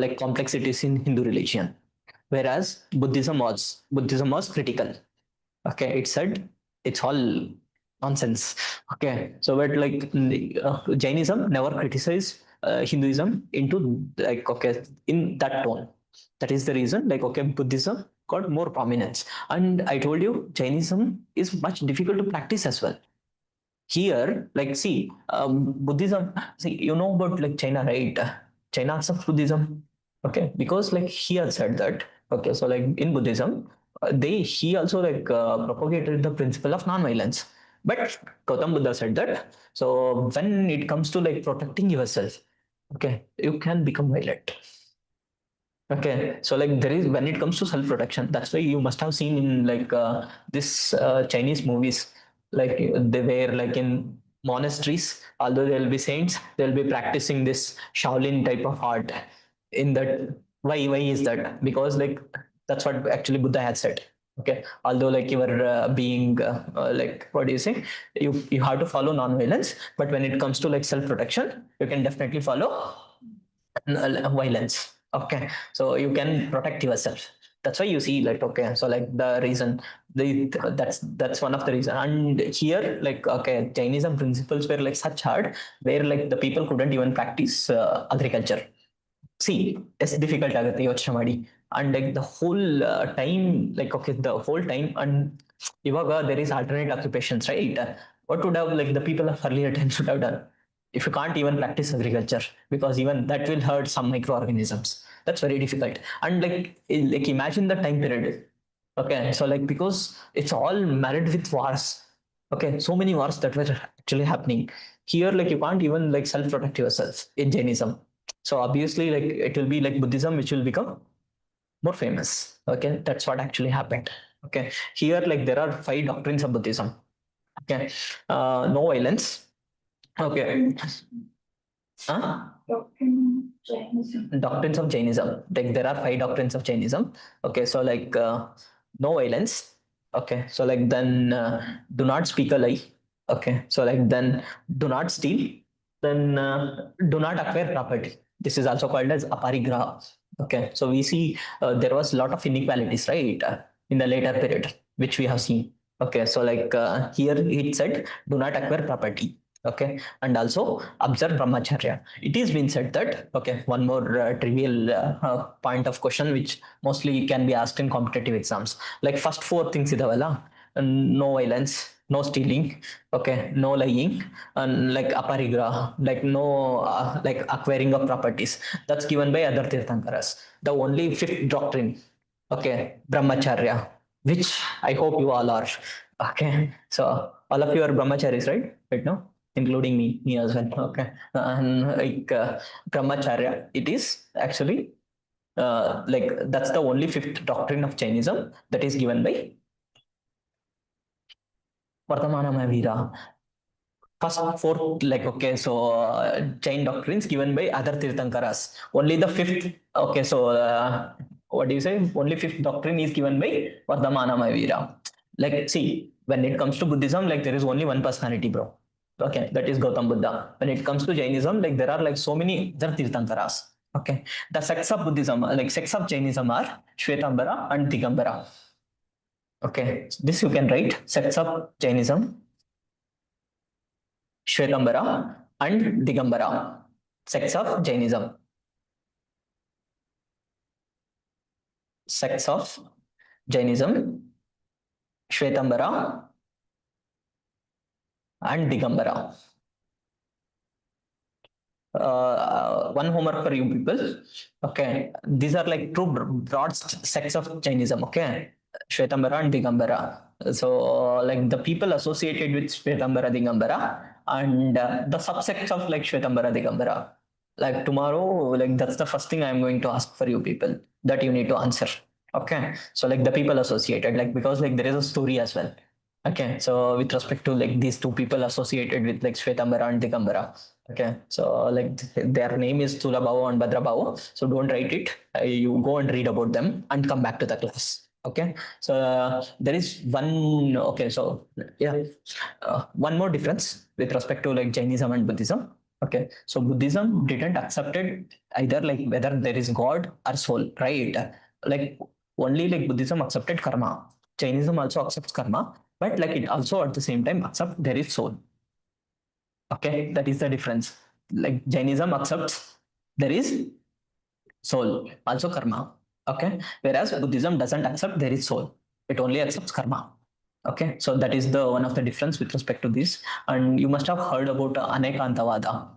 like complexities in Hindu religion, whereas Buddhism was critical. Okay, it said it's all nonsense. Okay, so but like Jainism never criticized Hinduism into like okay in that tone. That is the reason like okay Buddhism got more prominence, and I told you Jainism is much difficult to practice as well. Here like see Buddhism, see you know about like China, right? China accepts Buddhism. Okay, because like he has said that okay, so like in Buddhism they he also like propagated the principle of non-violence, but Gautam Buddha said that so when it comes to like protecting yourself, okay, you can become violent. Okay, so like there is when it comes to self protection, that's why you must have seen in like this Chinese movies, like they were like in monasteries, although they'll be saints, they'll be practicing this Shaolin type of art. In that, why is that? Because like that's what actually Buddha had said. Okay, although like you are being like what do you say? You have to follow non-violence, but when it comes to like self protection, you can definitely follow violence. Okay, so you can protect yourself. That's why you see like okay, so like the reason that's one of the reason. And here like okay, Jainism principles were like such hard where like the people couldn't even practice agriculture. See, it's difficult ಆಗುತ್ತೆ ಯೋಚನೆ ಮಾಡಿ. And like the whole time, like okay, the whole time, and ಇವಾಗ there is alternate occupations, right? What would have like the people of earlier times would have done if you can't even practice agriculture, because even that will hurt some microorganisms. That's very difficult. And like imagine the time period. Okay, so like because it's all married with wars. Okay, so many wars that were actually happening here. Like you can't even like self protect yourself in Jainism. So obviously, like it will be like Buddhism, which will become more famous. Okay, that's what actually happened. Okay, here like there are 5 doctrines of Buddhism. Okay, no violence. Okay, huh? Doctrines of Jainism. Like there are 5 doctrines of Jainism. Okay, so like no violence. Okay, so like then do not speak a lie. Okay, so like then do not steal. Then do not acquire property. This is also called as aparigraha. Okay, so we see there was a lot of inequalities, right, in the later period, which we have seen. Okay, so like here it said do not acquire property. Okay, and also observe brahmacharya. It is been said that okay, one more trivial point of question which mostly can be asked in competitive exams. Like first 4 things idavalla, no violence, no stealing, okay, no lying, and like aparigraha, like no like acquiring of properties. That's given by other tirthankaras. The only 5th doctrine, okay, brahmacharya, which I hope you all are. Okay, so all of you are brahmacharis, right now, including me as well. Okay, and like brahmacharya, it is actually like that's the only 5th doctrine of Jainism that is given by Vardhamana Vira. First 4, like okay, so Jain doctrines given by other Tirthankaras. Only the 5th, okay, so what do you say? Only 5th doctrine is given by Vardhamana Vira. Like, see, when it comes to Buddhism, like there is only one personality, bro. Okay, that is Gautam Buddha. When it comes to Jainism, like there are like so many other Tirthankaras. Okay, the sects of Buddhism, like sects of Jainism are Shvetambara and Digambara. Okay, this you can write sects of Jainism, Shvetambara and Digambara, sects of Jainism. Sects of Jainism, Shvetambara and Digambara. One homework for you people. Okay, these are like 2 broad sects of Jainism. Okay, Shvetambara and Digambara. So like the people associated with Shvetambara, Digambara, and the subsects of like Shvetambara, Digambara. Like tomorrow, like that's the first thing I'm going to ask for you people that you need to answer. Okay, so like the people associated, like because like there is a story as well. Okay, so with respect to like these 2 people associated with like Shvetambara and Digambara. Okay, so like their name is Tulabhava and Bhadrabhava. So don't write it. You go and read about them and come back to the class. Okay, so there is one. Okay, so yeah, one more difference with respect to like Jainism and Buddhism. Okay, so Buddhism didn't accepted either like whether there is God or soul, right? Like only like Buddhism accepted karma. Jainism also accepts karma, but like it also at the same time accept there is soul. Okay, that is the difference. Like Jainism accepts there is soul, also karma. Okay, whereas Buddhism doesn't accept there is soul. It only accepts karma. Okay, so that is the one of the difference with respect to this. And you must have heard about Anekantavada.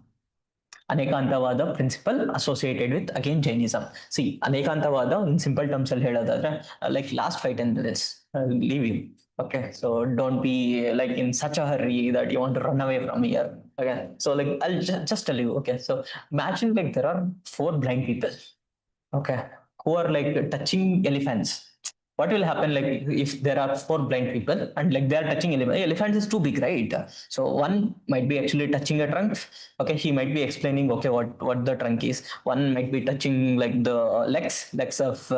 Anekantavada principle associated with again Jainism. See, Anekantavada in simple terms, I'll like last 5-10 minutes, I'll leave you. Okay, so don't be like in such a hurry that you want to run away from here. Okay, so like I'll just tell you. Okay, so imagine like there are 4 blind people. Okay, who are like touching elephants, what will happen like if there are four blind people and like they are touching elephants is too big, right? So one might be actually touching a trunk. Okay, he might be explaining okay what the trunk is. One might be touching like the legs of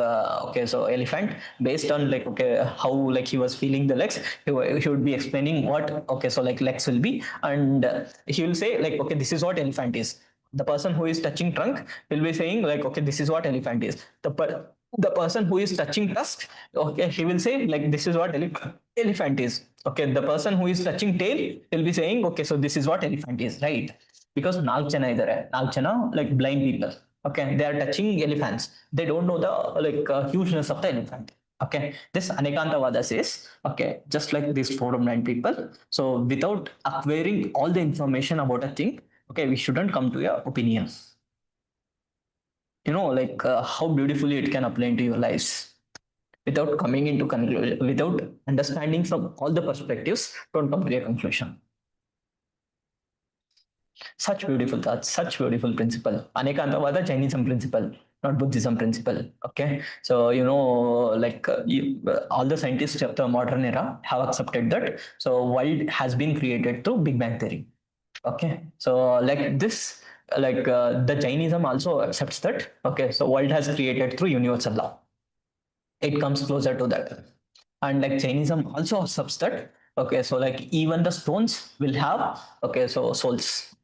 okay, so elephant, based on like okay how like he was feeling the legs, he would be explaining what okay so like legs will be, and he will say like okay this is what elephant is. The person who is touching trunk will be saying like okay this is what elephant is. The person who is touching tusk, okay, he will say like this is what elephant is. Okay, the person who is touching tail will be saying okay so this is what elephant is, right? Because nalchana idhar hai, nalchana like blind people, okay, they are touching elephants, they don't know the like hugeness of the elephant. Okay, this anekantavada says okay just like these four blind people, so without acquiring all the information about a thing, okay, we shouldn't come to a opinion. Like how beautifully it can apply into your lives. Without coming into conclusion, without understanding from all the perspectives, don't come to a conclusion. Such beautiful thoughts, such beautiful principle. Anekantavada Jainism principle, not Buddhism principle. Okay, so like all the scientists of the modern era have accepted that. So world has been created through Big Bang theory. Okay, so like this, like the Jainism also accepts that. Okay, so world has created through universal law. It comes closer to that, and like Jainism also accepts that. Okay, so like even the stones will have okay so souls,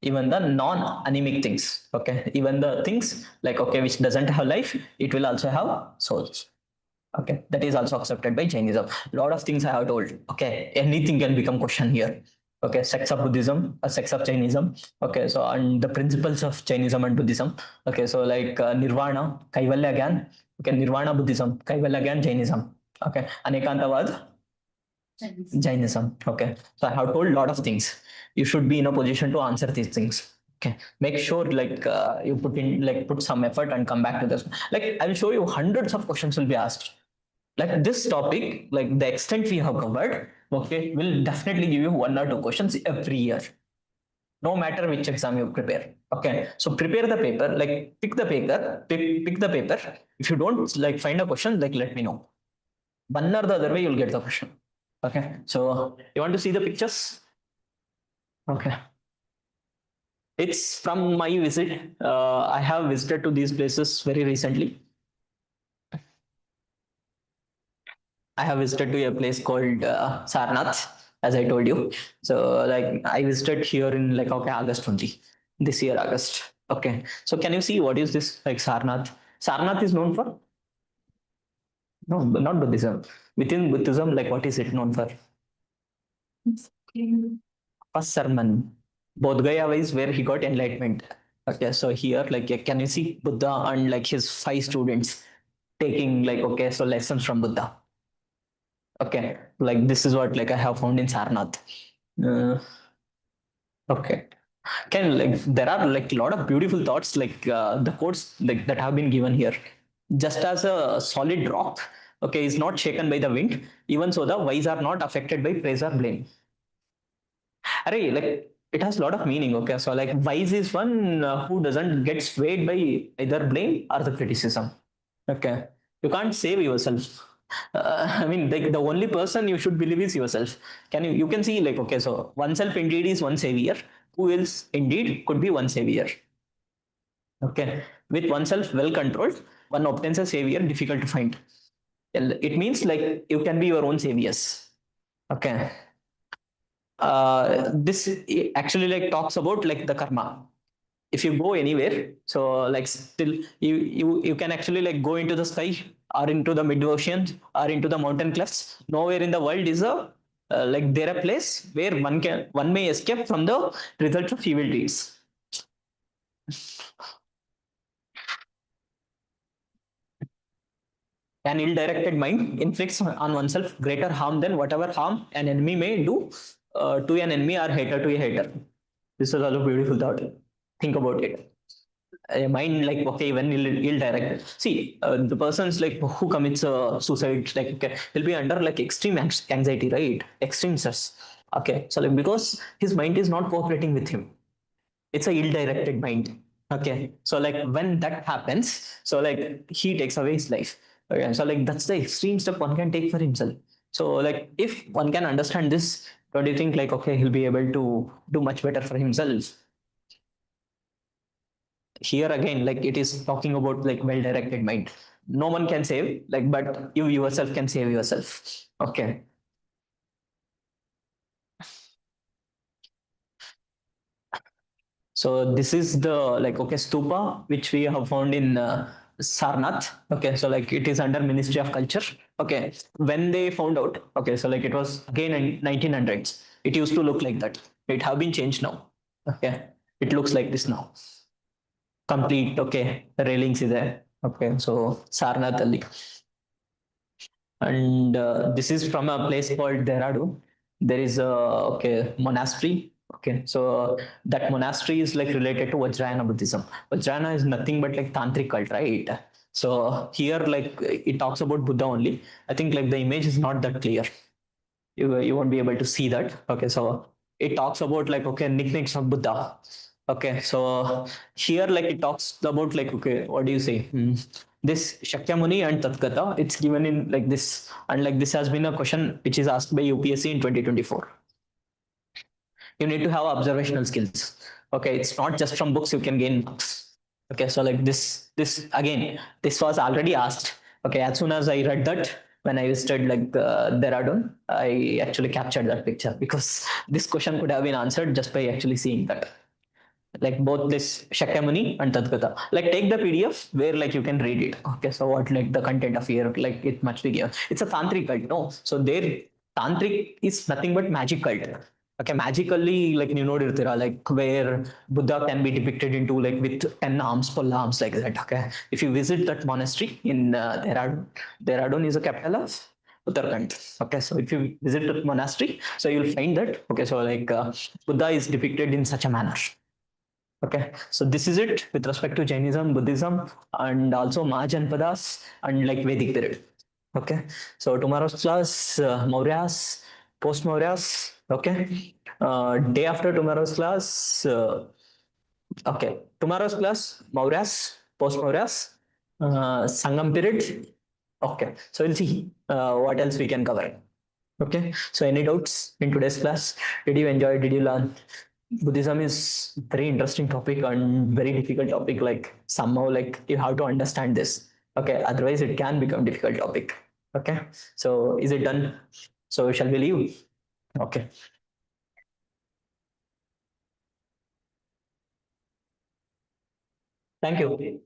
even the non-anemic things, okay, even the things like okay which doesn't have life, it will also have souls. Okay, that is also accepted by Jainism. A lot of things I have told. Okay, anything can become question here. Okay, sects of Buddhism, a sects of Jainism. Okay, so and the principles of Jainism and Buddhism. Okay, so like Nirvana, Kaivalya Gyan. Okay, Nirvana Buddhism, Kaivalya Gyan Jainism. Okay, Anekantavad Jainism. Okay, so I have told a lot of things. You should be in a position to answer these things. Okay, make sure like you put some effort and come back to this. Like I will show you hundreds of questions will be asked. Like this topic, like the extent we have covered, okay, will definitely give you one or two questions every year, no matter which exam you prepare. Okay, so prepare the paper, like pick the paper. If you don't like find a question, like let me know. One or the other way, you'll get the question. Okay, so you want to see the pictures? Okay, it's from my visit. I have visited to these places very recently. I have visited to a place called Sarnath, as I told you. So like I visited here in like okay August 20, this year August. Okay, so can you see what is this like Sarnath? Sarnath is known for no, not Buddhism. Within Buddhism, like what is it known for? First sermon. Bodh Gaya is where he got enlightenment. Okay, so here like can you see Buddha and like his five students taking like okay so lessons from Buddha. Okay, like this is what like I have found in Sarnath. Uh, okay, can like there are like a lot of beautiful thoughts like the quotes like that have been given here. Just as a solid rock, okay, is not shaken by the wind. Even so, the wise are not affected by praise or blame. Array, like it has a lot of meaning. Okay, so like wise is one who doesn't get swayed by either blame or the criticism. Okay, you can't save yourself. I mean, the only person you should believe is yourself. You can see like okay, so oneself indeed is one savior. Who else indeed could be one savior? Okay, with oneself well controlled, one obtains a savior difficult to find. It means like you can be your own saviors. Okay, this actually like talks about like the karma. If you go anywhere, so like still you can actually like go into the sky or into the mid ocean or into the mountain clefts. Nowhere in the world is a like there a place where one may escape from the results of evil deeds. An ill-directed mind inflicts on oneself greater harm than whatever harm an enemy may do to an enemy or hater to a hater. This is also a beautiful thought. Think about it. A mind like okay when ill-directed, see the persons like who commits suicide like okay, he'll be under like extreme anxiety, right? Extreme stress. Okay, so like because his mind is not cooperating with him, it's a ill-directed mind. Okay, so like when that happens, so like he takes away his life. Okay, so like that's the extreme step one can take for himself. So like if one can understand this, don't you think like okay he'll be able to do much better for himself? Here again, like it is talking about like well-directed mind. No one can save, like but you yourself can save yourself. Okay. So this is the like okay stupa which we have found in Sarnath. Okay, so like it is under Ministry of Culture. Okay, when they found out, okay, so like it was again in 1900s. It used to look like that. It have been changed now. Okay, it looks like this now. Complete. Okay, the railings is there. Okay, so Sarnath Ali, and this is from a place called Dehradun. There is a okay monastery. Okay, so that monastery is like related to Vajrayana Buddhism. Vajrayana is nothing but like tantric cult, right? So here, like it talks about Buddha only. I think like the image is not that clear. You won't be able to see that. Okay, so it talks about like okay nicknames of Buddha. Okay, so here like it talks about like okay what do you say? This Shakyamuni and Tathgata. It's given in like this, and like this has been a question which is asked by UPSC in 2024. You need to have observational skills. Okay, it's not just from books you can gain marks. Okay, so like this again, this was already asked. Okay, as soon as I read that, when I visited like Dehradun, I actually captured that picture because this question could have been answered just by actually seeing that, like both this Shakyamuni and Tadgata. Like take the PDF where like you can read it. Okay, so what like the content of here, like it must be given. It's a tantric cult, no? So their tantric is nothing but magic cult. Okay, magically like you know like where Buddha can be depicted into like with 10 arms, full arms like that. Okay, if you visit that monastery in Dehradun, Dehradun is a capital of Uttarakhand. Okay, so if you visit that monastery, so you'll find that okay, so like Buddha is depicted in such a manner. Okay, so this is it with respect to Jainism, Buddhism, and also Mahajanapadas and like Vedic period. Okay, so tomorrow's class, Mauryas, post Mauryas. Okay, day after tomorrow's class, okay, tomorrow's class, Mauryas, post Mauryas, Sangam period. Okay, so we'll see what else we can cover. Okay, so any doubts in today's class? Did you enjoy? Did you learn? Buddhism is very interesting topic and very difficult topic. Like somehow, like you have to understand this. Okay, otherwise it can become difficult topic. Okay, so is it done? So shall we leave? Okay, thank you.